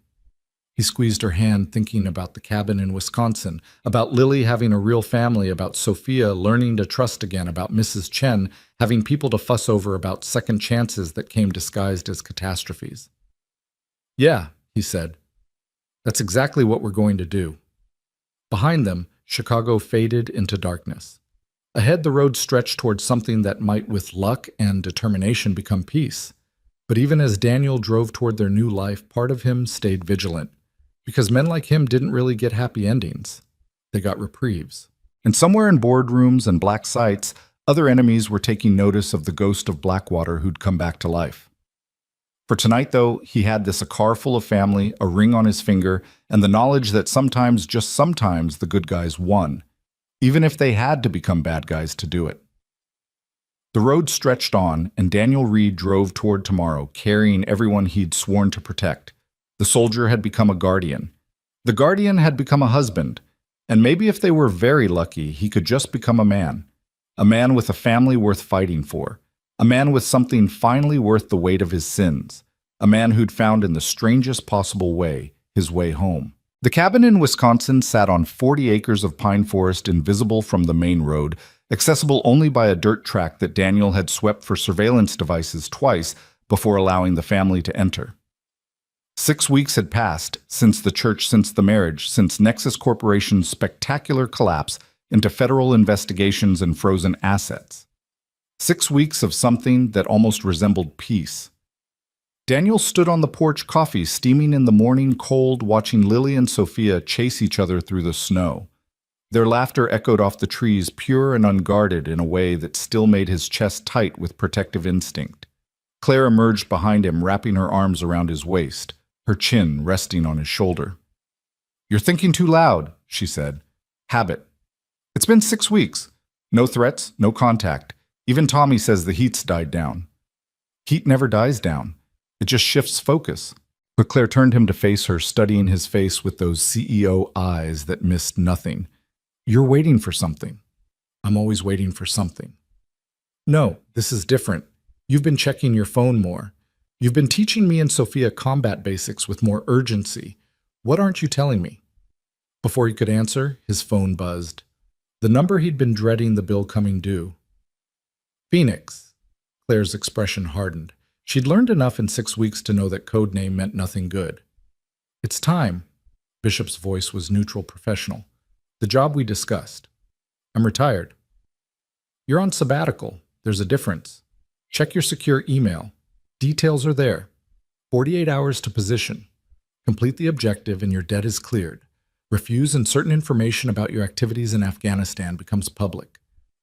He squeezed her hand, thinking about the cabin in Wisconsin, about Lily having a real family, about Sophia learning to trust again, about Mrs. Chen having people to fuss over, about second chances that came disguised as catastrophes. "Yeah," he said. "That's exactly what we're going to do." Behind them, Chicago faded into darkness. Ahead, the road stretched toward something that might, with luck and determination, become peace. But even as Daniel drove toward their new life, part of him stayed vigilant. Because men like him didn't really get happy endings. They got reprieves. And somewhere in boardrooms and black sites, other enemies were taking notice of the ghost of Blackwater who'd come back to life. For tonight, though, he had a car full of family, a ring on his finger, and the knowledge that sometimes, just sometimes, the good guys won, even if they had to become bad guys to do it. The road stretched on, and Daniel Reed drove toward tomorrow, carrying everyone he'd sworn to protect. The soldier had become a guardian. The guardian had become a husband. And maybe if they were very lucky, he could just become a man with a family worth fighting for, a man with something finally worth the weight of his sins, a man who'd found in the strangest possible way his way home. The cabin in Wisconsin sat on 40 acres of pine forest, invisible from the main road, accessible only by a dirt track that Daniel had swept for surveillance devices twice before allowing the family to enter. 6 weeks had passed since the church, since the marriage, since Nexus Corporation's spectacular collapse into federal investigations and frozen assets. 6 weeks of something that almost resembled peace. Daniel stood on the porch, coffee steaming in the morning cold, watching Lily and Sophia chase each other through the snow. Their laughter echoed off the trees, pure and unguarded in a way that still made his chest tight with protective instinct. Claire emerged behind him, wrapping her arms around his waist, her chin resting on his shoulder. "You're thinking too loud," she said. "Habit. It's been 6 weeks. No threats, no contact. Even Tommy says the heat's died down." "Heat never dies down. It just shifts focus." But Claire turned him to face her, studying his face with those CEO eyes that missed nothing. "You're waiting for something." "I'm always waiting for something." "No, this is different. You've been checking your phone more. You've been teaching me and Sophia combat basics with more urgency. What aren't you telling me?" Before he could answer, his phone buzzed. The number he'd been dreading, the bill coming due. "Phoenix." Claire's expression hardened. She'd learned enough in 6 weeks to know that code name meant nothing good. "It's time." Bishop's voice was neutral, professional. "The job we discussed. I'm retired." "You're on sabbatical. There's a difference. Check your secure email. Details are there. 48 hours to position. Complete the objective and your debt is cleared. Refuse and certain information about your activities in Afghanistan becomes public.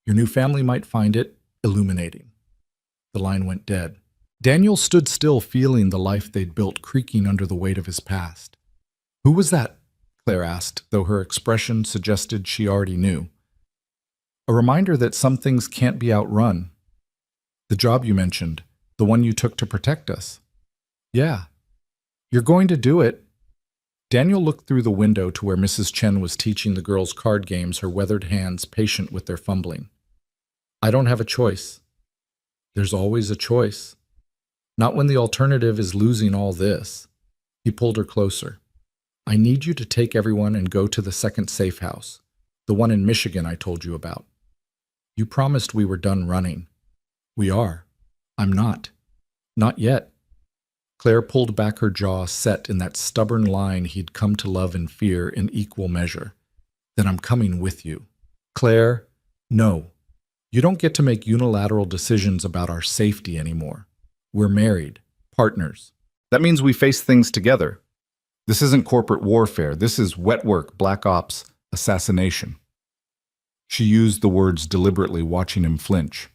Your new family might find it illuminating." The line went dead. Daniel stood still, feeling the life they'd built creaking under the weight of his past. "Who was that?" Claire asked, though her expression suggested she already knew. "A reminder that some things can't be outrun." "The job you mentioned. The one you took to protect us." "Yeah." "You're going to do it." Daniel looked through the window to where Mrs. Chen was teaching the girls card games, her weathered hands patient with their fumbling. I don't have a choice. There's always a choice. Not when the alternative is losing all this. He pulled her closer. I need you to take everyone and go to the second safe house, the one in Michigan I told you about. You promised we were done running. We are. I'm not. Not yet. Claire pulled back her jaw, set in that stubborn line he'd come to love and fear in equal measure. Then I'm coming with you. Claire, no. You don't get to make unilateral decisions about our safety anymore. We're married, partners. That means we face things together. This isn't corporate warfare. This is wet work, black ops, assassination. She used the words deliberately, watching him flinch.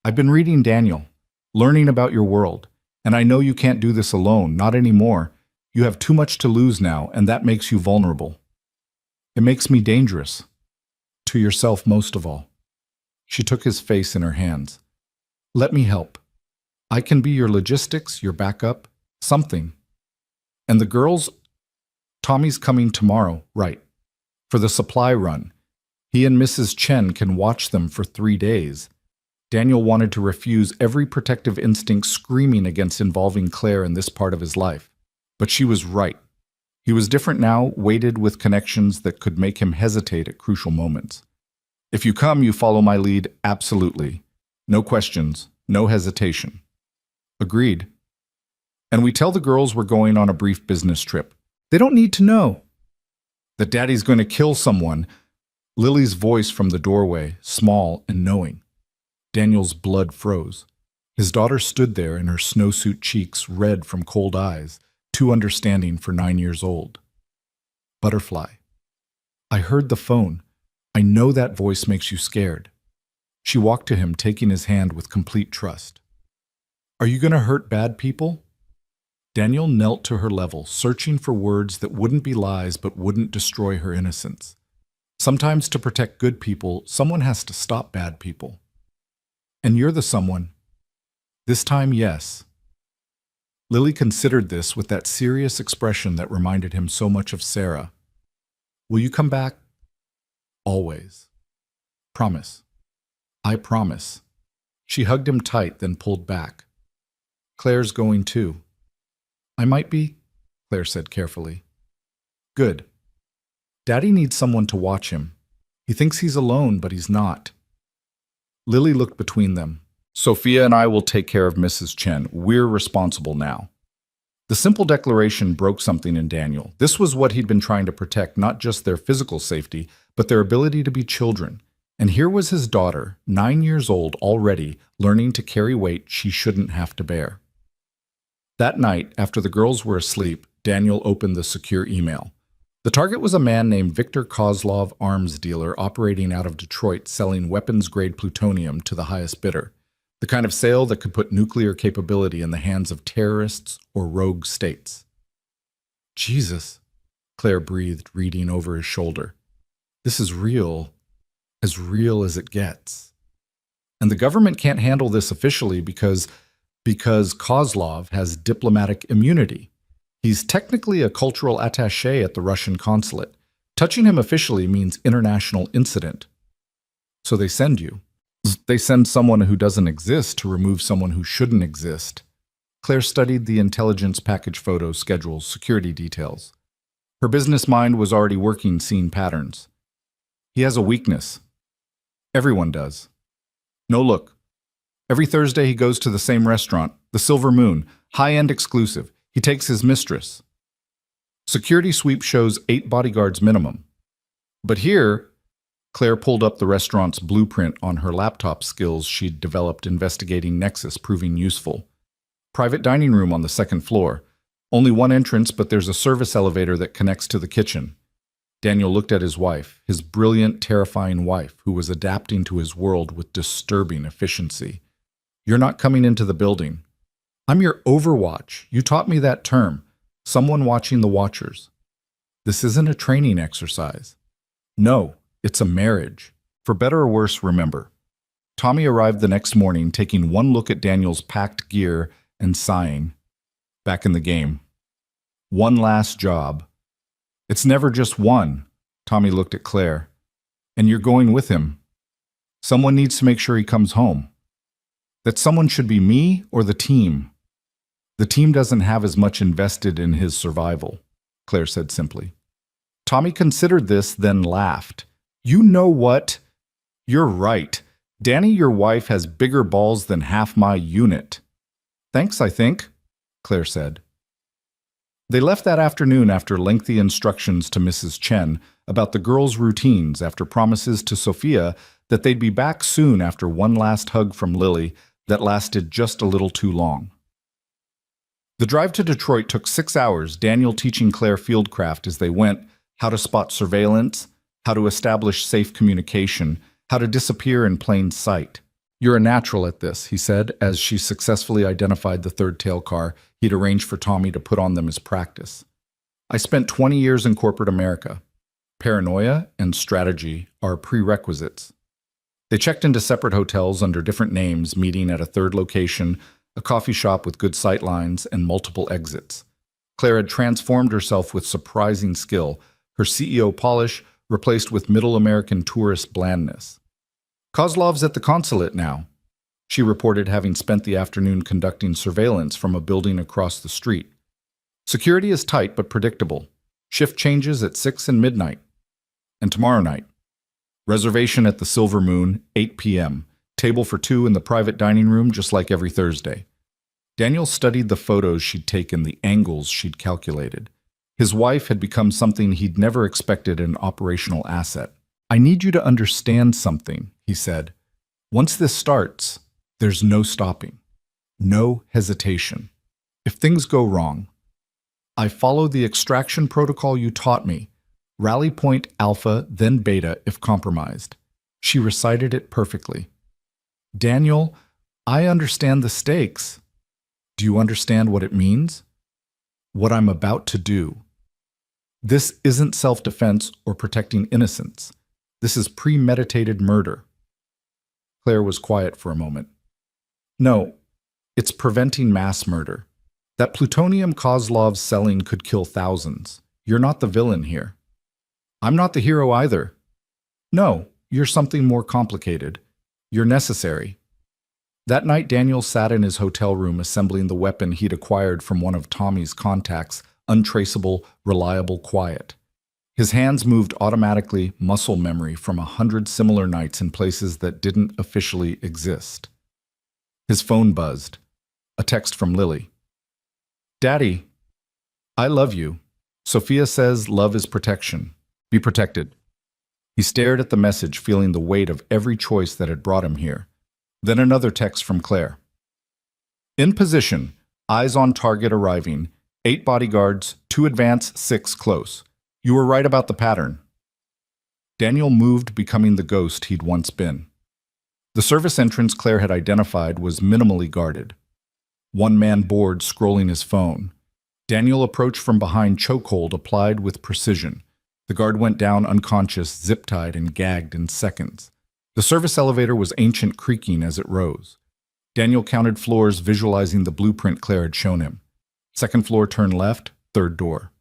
I've been reading Daniel, learning about your world, and I know you can't do this alone, not anymore. You have too much to lose now, and that makes you vulnerable. It makes me dangerous. To yourself most of all. She took his face in her hands. Let me help. I can be your logistics, your backup, something. And the girls, Tommy's coming tomorrow, right, for the supply run. He and Mrs. Chen can watch them for 3 days. Daniel wanted to refuse every protective instinct screaming against involving Claire in this part of his life. But she was right. He was different now, weighted with connections that could make him hesitate at crucial moments. If you come, you follow my lead, absolutely. No questions, no hesitation. Agreed. And we tell the girls we're going on a brief business trip. They don't need to know that Daddy's going to kill someone. Lily's voice from the doorway, small and knowing. Daniel's blood froze. His daughter stood there in her snowsuit cheeks, red from cold eyes, too understanding for 9 years old. Butterfly. I heard the phone. I know that voice makes you scared. She walked to him, taking his hand with complete trust. Are you going to hurt bad people? Daniel knelt to her level, searching for words that wouldn't be lies but wouldn't destroy her innocence. Sometimes to protect good people, someone has to stop bad people. And you're the someone. This time, yes. Lily considered this with that serious expression that reminded him so much of Sarah. Will you come back? Always. Promise. I promise. She hugged him tight, then pulled back. Claire's going too. I might be, Claire said carefully. Good. Daddy needs someone to watch him. He thinks he's alone, but he's not. Lily looked between them. Sophia and I will take care of Mrs. Chen. We're responsible now. The simple declaration broke something in Daniel. This was what he'd been trying to protect, not just their physical safety, but their ability to be children. And here was his daughter, 9 years old already, learning to carry weight she shouldn't have to bear. That night, after the girls were asleep, Daniel opened the secure email. The target was a man named Victor Kozlov, arms dealer operating out of Detroit, selling weapons-grade plutonium to the highest bidder, the kind of sale that could put nuclear capability in the hands of terrorists or rogue states. Jesus, Claire breathed, reading over his shoulder. This is real as it gets. And the government can't handle this officially because Kozlov has diplomatic immunity. He's technically a cultural attaché at the Russian consulate. Touching him officially means international incident. So they send you. They send someone who doesn't exist to remove someone who shouldn't exist. Claire studied the intelligence package photos, schedules, security details. Her business mind was already working scene patterns. He has a weakness. Everyone does. No, look. Every Thursday he goes to the same restaurant, the Silver Moon, high-end exclusive. He takes his mistress. Security sweep shows 8 bodyguards minimum. But here, Claire pulled up the restaurant's blueprint on her laptop skills she'd developed investigating Nexus, proving useful. Private dining room on the 2nd floor. Only one entrance, but there's a service elevator that connects to the kitchen. Daniel looked at his wife, his brilliant, terrifying wife, who was adapting to his world with disturbing efficiency. You're not coming into the building. I'm your overwatch. You taught me that term. Someone watching the watchers. This isn't a training exercise. No, it's a marriage. For better or worse, remember. Tommy arrived the next morning, taking one look at Daniel's packed gear and sighing. Back in the game. One last job. It's never just one. Tommy looked at Claire. And you're going with him. Someone needs to make sure he comes home. That someone should be me or the team. The team doesn't have as much invested in his survival, Claire said simply. Tommy considered this, then laughed. You know what? You're right. Danny, your wife, has bigger balls than half my unit. Thanks, I think, Claire said. They left that afternoon after lengthy instructions to Mrs. Chen about the girls' routines after promises to Sophia that they'd be back soon after one last hug from Lily that lasted just a little too long. The drive to Detroit took 6 hours, Daniel teaching Claire fieldcraft as they went, how to spot surveillance, how to establish safe communication, how to disappear in plain sight. You're a natural at this, he said, as she successfully identified the third tail car he'd arranged for Tommy to put on them as practice. I spent 20 years in corporate America. Paranoia and strategy are prerequisites. They checked into separate hotels under different names, meeting at a third location, a coffee shop with good sightlines and multiple exits. Claire had transformed herself with surprising skill, her CEO polish replaced with middle American tourist blandness. Kozlov's at the consulate now, she reported, having spent the afternoon conducting surveillance from a building across the street. Security is tight but predictable. Shift changes at 6 and midnight. And tomorrow night. Reservation at the Silver Moon, 8 p.m. Table for 2 in the private dining room, just like every Thursday. Daniel studied the photos she'd taken, the angles she'd calculated. His wife had become something he'd never expected an operational asset. I need you to understand something, he said. Once this starts, there's no stopping. No hesitation. If things go wrong, I follow the extraction protocol you taught me. Rally point alpha, then beta if compromised. She recited it perfectly. Daniel, I understand the stakes. Do you understand what it means? What I'm about to do. This isn't self-defense or protecting innocence. This is premeditated murder. Claire was quiet for a moment. No, it's preventing mass murder. That plutonium Kozlov's selling could kill thousands. You're not the villain here. I'm not the hero either. No, you're something more complicated. You're necessary. That night, Daniel sat in his hotel room assembling the weapon he'd acquired from one of Tommy's contacts, untraceable, reliable, quiet. His hands moved automatically, muscle memory from 100 similar nights in places that didn't officially exist. His phone buzzed. A text from Lily. Daddy, I love you. Sophia says love is protection. Be protected. He stared at the message, feeling the weight of every choice that had brought him here. Then another text from Claire. In position, eyes on target arriving, 8 bodyguards, 2 advance, 6 close. You were right about the pattern. Daniel moved, becoming the ghost he'd once been. The service entrance Claire had identified was minimally guarded. One man bored, scrolling his phone. Daniel approached from behind, chokehold applied with precision. The guard went down unconscious, zip-tied and gagged in seconds. The service elevator was ancient, creaking as it rose. Daniel counted floors, visualizing the blueprint Claire had shown him. Second floor, turn left, third door.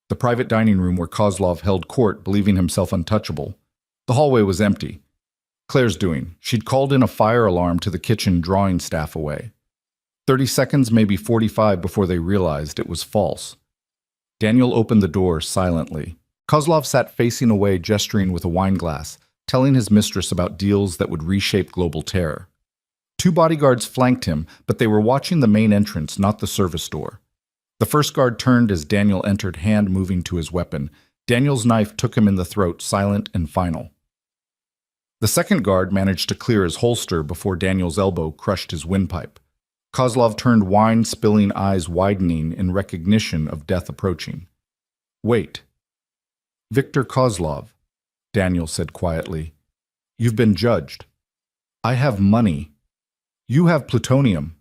The private dining room where Kozlov held court, believing himself untouchable. The hallway was empty. Claire's doing. She'd called in a fire alarm to the kitchen, drawing staff away. 30 seconds, maybe 45, before they realized it was false. Daniel opened the door silently. Kozlov sat facing away, gesturing with a wine glass, telling his mistress about deals that would reshape global terror. 2 bodyguards flanked him, but they were watching the main entrance, not the service door. The first guard turned as Daniel entered, hand moving to his weapon. Daniel's knife took him in the throat, silent and final. The second guard managed to clear his holster before Daniel's elbow crushed his windpipe. Kozlov turned, wine-spilling eyes widening in recognition of death approaching. Wait. Victor Kozlov, Daniel said quietly. You've been judged. I have money. You have plutonium,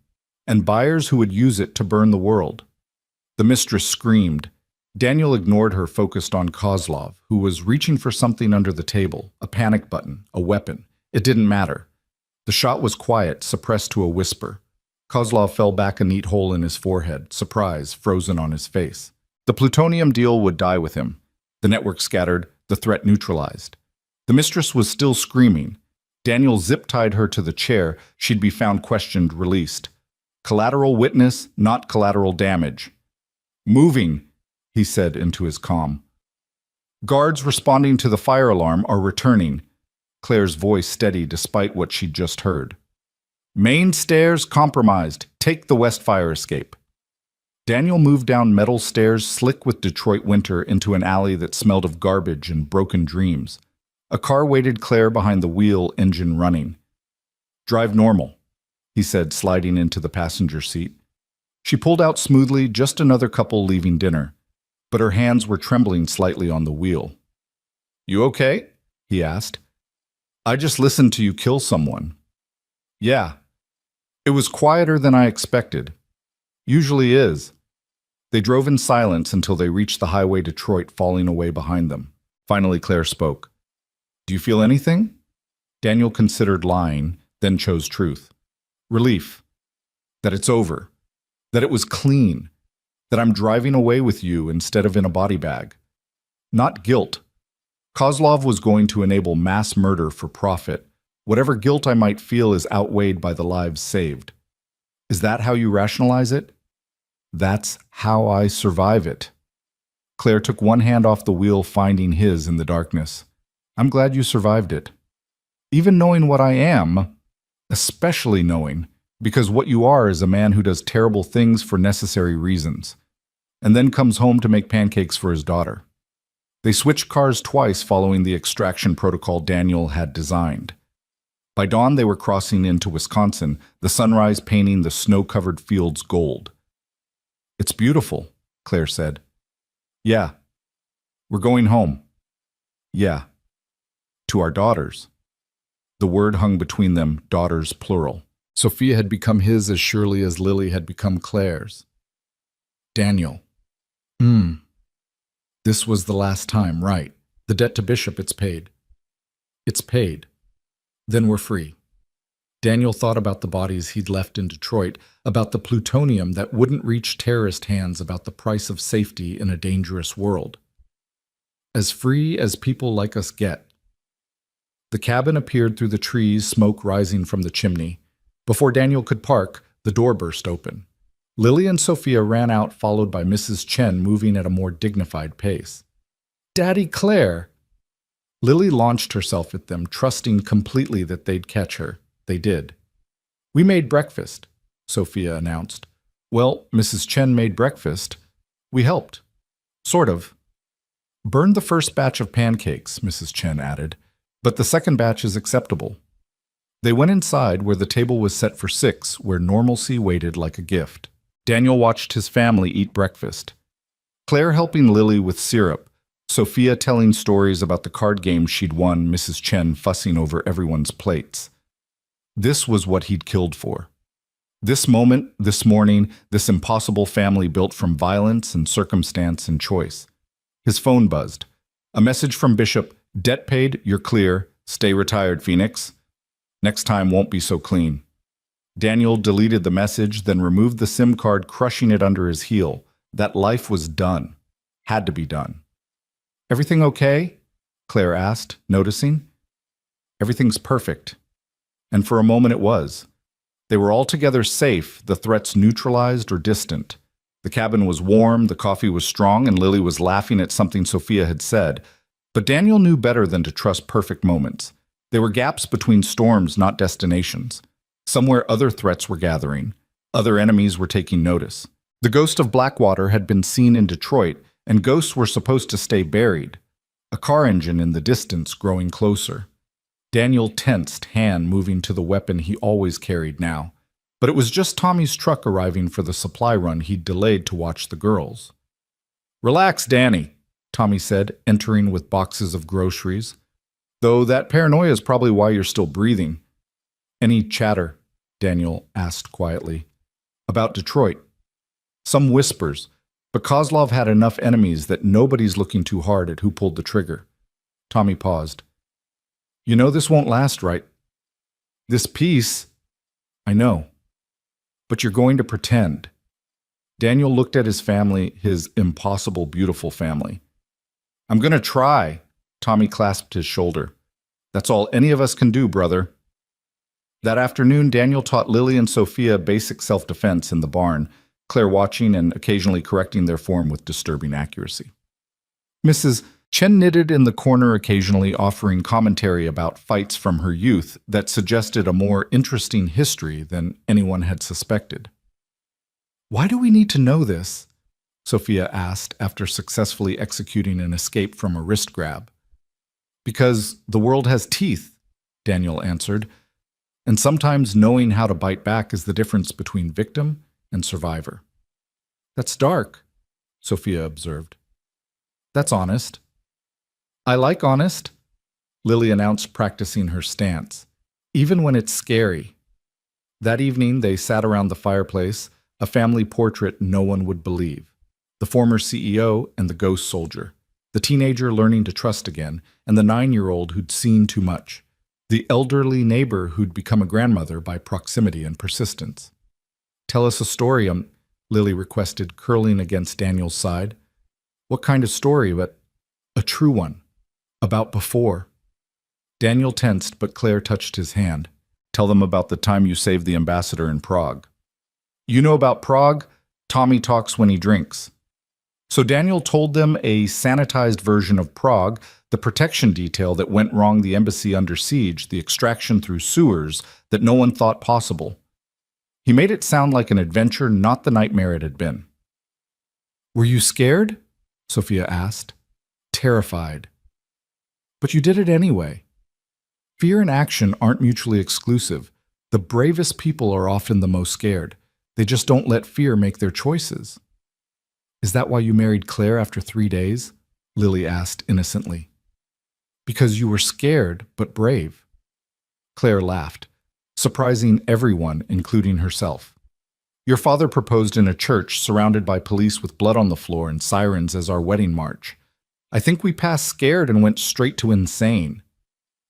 and buyers who would use it to burn the world. The mistress screamed. Daniel ignored her, focused on Kozlov, who was reaching for something under the table, a panic button, a weapon. It didn't matter. The shot was quiet, suppressed to a whisper. Kozlov fell back, a neat hole in his forehead, surprise frozen on his face. The plutonium deal would die with him. The network scattered, the threat neutralized. The mistress was still screaming. Daniel zip-tied her to the chair. She'd be found questioned, released. Collateral witness, not collateral damage. Moving, he said into his comm. Guards responding to the fire alarm are returning. Claire's voice steady despite what she'd just heard. Main stairs compromised. Take the west fire escape. Daniel moved down metal stairs slick with Detroit winter into an alley that smelled of garbage and broken dreams. A car waited Claire behind the wheel, engine running. Drive normal, he said, sliding into the passenger seat. She pulled out smoothly, just another couple leaving dinner, but her hands were trembling slightly on the wheel. You okay? He asked. I just listened to you kill someone. Yeah. It was quieter than I expected. Usually is. They drove in silence until they reached the highway Detroit falling away behind them. Finally, Claire spoke. Do you feel anything? Daniel considered lying, then chose truth. Relief. That it's over. That it was clean. That I'm driving away with you instead of in a body bag. Not guilt. Kozlov was going to enable mass murder for profit. Whatever guilt I might feel is outweighed by the lives saved. Is that how you rationalize it? That's how I survive it. Claire took one hand off the wheel, finding his in the darkness. I'm glad you survived it. Even knowing what I am, especially knowing, because what you are is a man who does terrible things for necessary reasons, and then comes home to make pancakes for his daughter. They switched cars twice following the extraction protocol Daniel had designed. By dawn, they were crossing into Wisconsin, the sunrise painting the snow-covered fields gold. It's beautiful, Claire said. Yeah. We're going home. Yeah. To our daughters. The word hung between them, daughters plural. Sophia had become his as surely as Lily had become Claire's. Daniel. This was the last time, right? The debt to Bishop, it's paid. It's paid. Then we're free. Daniel thought about the bodies he'd left in Detroit, about the plutonium that wouldn't reach terrorist hands, about the price of safety in a dangerous world. As free as people like us get. The cabin appeared through the trees, smoke rising from the chimney. Before Daniel could park, the door burst open. Lily and Sophia ran out, followed by Mrs. Chen, moving at a more dignified pace. Daddy Claire! Lily launched herself at them, trusting completely that they'd catch her. They did. We made breakfast, Sophia announced. Well, Mrs. Chen made breakfast. We helped. Sort of. Burned the first batch of pancakes, Mrs. Chen added, but the second batch is acceptable. They went inside where the table was set for 6, where normalcy waited like a gift. Daniel watched his family eat breakfast. Claire helping Lily with syrup, Sophia telling stories about the card game she'd won, Mrs. Chen fussing over everyone's plates. This was what he'd killed for. This moment, this morning, this impossible family built from violence and circumstance and choice. His phone buzzed. A message from Bishop, debt paid, you're clear, stay retired, Phoenix. Next time won't be so clean. Daniel deleted the message, then removed the SIM card, crushing it under his heel. That life was done. Had to be done. Everything okay? Claire asked, noticing. Everything's perfect. And for a moment it was. They were altogether safe, the threats neutralized or distant. The cabin was warm, the coffee was strong, and Lily was laughing at something Sophia had said. But Daniel knew better than to trust perfect moments. They were gaps between storms, not destinations. Somewhere other threats were gathering. Other enemies were taking notice. The ghost of Blackwater had been seen in Detroit, and ghosts were supposed to stay buried. A car engine in the distance growing closer. Daniel tensed, hand moving to the weapon he always carried now. But it was just Tommy's truck arriving for the supply run he'd delayed to watch the girls. Relax, Danny, Tommy said, entering with boxes of groceries. Though that paranoia is probably why you're still breathing. Any chatter? Daniel asked quietly. About Detroit. Some whispers, but Kozlov had enough enemies that nobody's looking too hard at who pulled the trigger. Tommy paused. You know this won't last, right? This peace, I know. But you're going to pretend. Daniel looked at his family, his impossible, beautiful family. I'm going to try. Tommy clasped his shoulder. That's all any of us can do, brother. That afternoon, Daniel taught Lily and Sophia basic self-defense in the barn, Claire watching and occasionally correcting their form with disturbing accuracy. Mrs. Chen knitted in the corner occasionally, offering commentary about fights from her youth that suggested a more interesting history than anyone had suspected. Why do we need to know this? Sophia asked after successfully executing an escape from a wrist grab. Because the world has teeth, Daniel answered, and sometimes knowing how to bite back is the difference between victim and survivor. That's dark, Sophia observed. That's honest. I like honest, Lily announced, practicing her stance, even when it's scary. That evening, they sat around the fireplace, a family portrait no one would believe. The former CEO and the ghost soldier, the teenager learning to trust again, and the 9-year-old who'd seen too much, the elderly neighbor who'd become a grandmother by proximity and persistence. Tell us a story, Lily requested, curling against Daniel's side. What kind of story, but a true one, about before? Daniel tensed, but Claire touched his hand. Tell them about the time you saved the ambassador in Prague. You know about Prague? Tommy talks when he drinks. So Daniel told them a sanitized version of Prague, the protection detail that went wrong, the embassy under siege, the extraction through sewers that no one thought possible. He made it sound like an adventure, not the nightmare it had been. Were you scared? Sophia asked. Terrified. But you did it anyway. Fear and action aren't mutually exclusive. The bravest people are often the most scared. They just don't let fear make their choices. Is that why you married Claire after 3 days? Lily asked innocently. Because you were scared, but brave. Claire laughed, surprising everyone, including herself. Your father proposed in a church surrounded by police with blood on the floor and sirens as our wedding march. I think we passed scared and went straight to insane.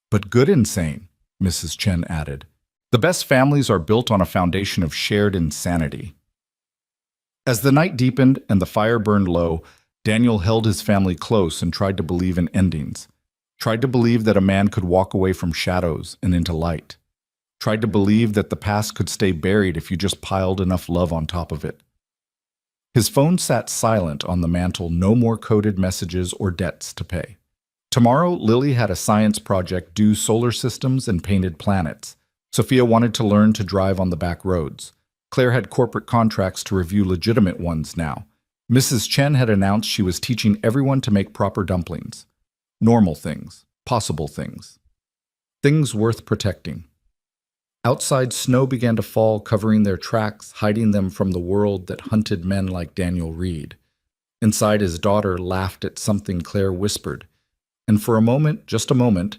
But good insane, Mrs. Chen added. The best families are built on a foundation of shared insanity. As the night deepened and the fire burned low, Daniel held his family close and tried to believe in endings. Tried to believe that a man could walk away from shadows and into light. Tried to believe that the past could stay buried if you just piled enough love on top of it. His phone sat silent on the mantel, no more coded messages or debts to pay. Tomorrow, Lily had a science project due: solar systems and painted planets. Sophia wanted to learn to drive on the back roads. Claire had corporate contracts to review legitimate ones now. Mrs. Chen had announced she was teaching everyone to make proper dumplings. Normal things, possible things. Things worth protecting. Outside, snow began to fall, covering their tracks, hiding them from the world that hunted men like Daniel Reed. Inside, his daughter laughed at something Claire whispered, and for a moment, just a moment,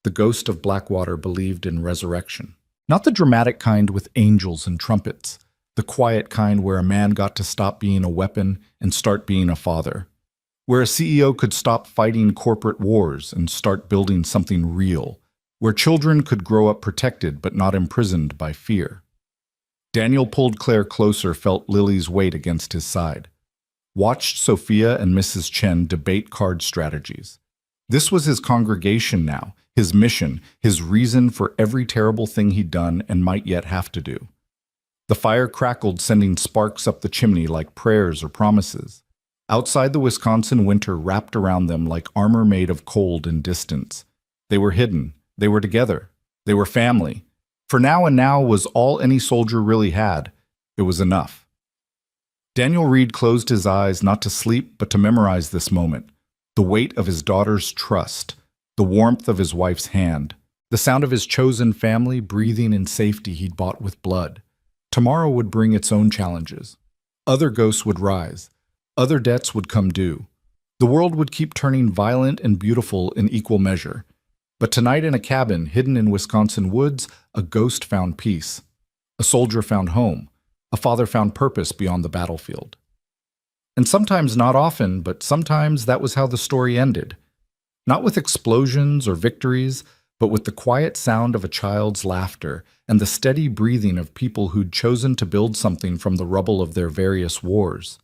the ghost of Blackwater believed in resurrection. Not the dramatic kind with angels and trumpets, the quiet kind where a man got to stop being a weapon and start being a father, where a CEO could stop fighting corporate wars and start building something real, where children could grow up protected but not imprisoned by fear. Daniel pulled Claire closer, felt Lily's weight against his side. Watched Sophia and Mrs. Chen debate card strategies. This was his congregation now, his mission, his reason for every terrible thing he'd done and might yet have to do. The fire crackled, sending sparks up the chimney like prayers or promises. Outside, the Wisconsin winter wrapped around them like armor made of cold and distance. They were hidden. They were together. They were family. For now, and now was all any soldier really had. It was enough. Daniel Reed closed his eyes, not to sleep, but to memorize this moment. The weight of his daughter's trust, the warmth of his wife's hand, the sound of his chosen family breathing in safety he'd bought with blood. Tomorrow would bring its own challenges. Other ghosts would rise. Other debts would come due. The world would keep turning violent and beautiful in equal measure. But tonight, in a cabin hidden in Wisconsin woods, a ghost found peace. A soldier found home. A father found purpose beyond the battlefield. And sometimes, not often, but sometimes that was how the story ended. Not with explosions or victories, but with the quiet sound of a child's laughter and the steady breathing of people who'd chosen to build something from the rubble of their various wars.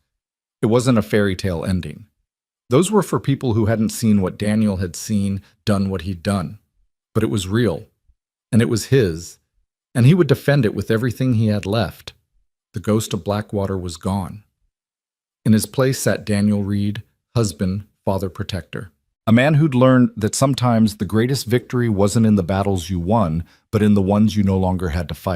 It wasn't a fairy tale ending. Those were for people who hadn't seen what Daniel had seen, done what he'd done. But it was real, and it was his, and he would defend it with everything he had left. The ghost of Blackwater was gone. In his place sat Daniel Reed, husband, father, protector. A man who'd learned that sometimes the greatest victory wasn't in the battles you won, but in the ones you no longer had to fight.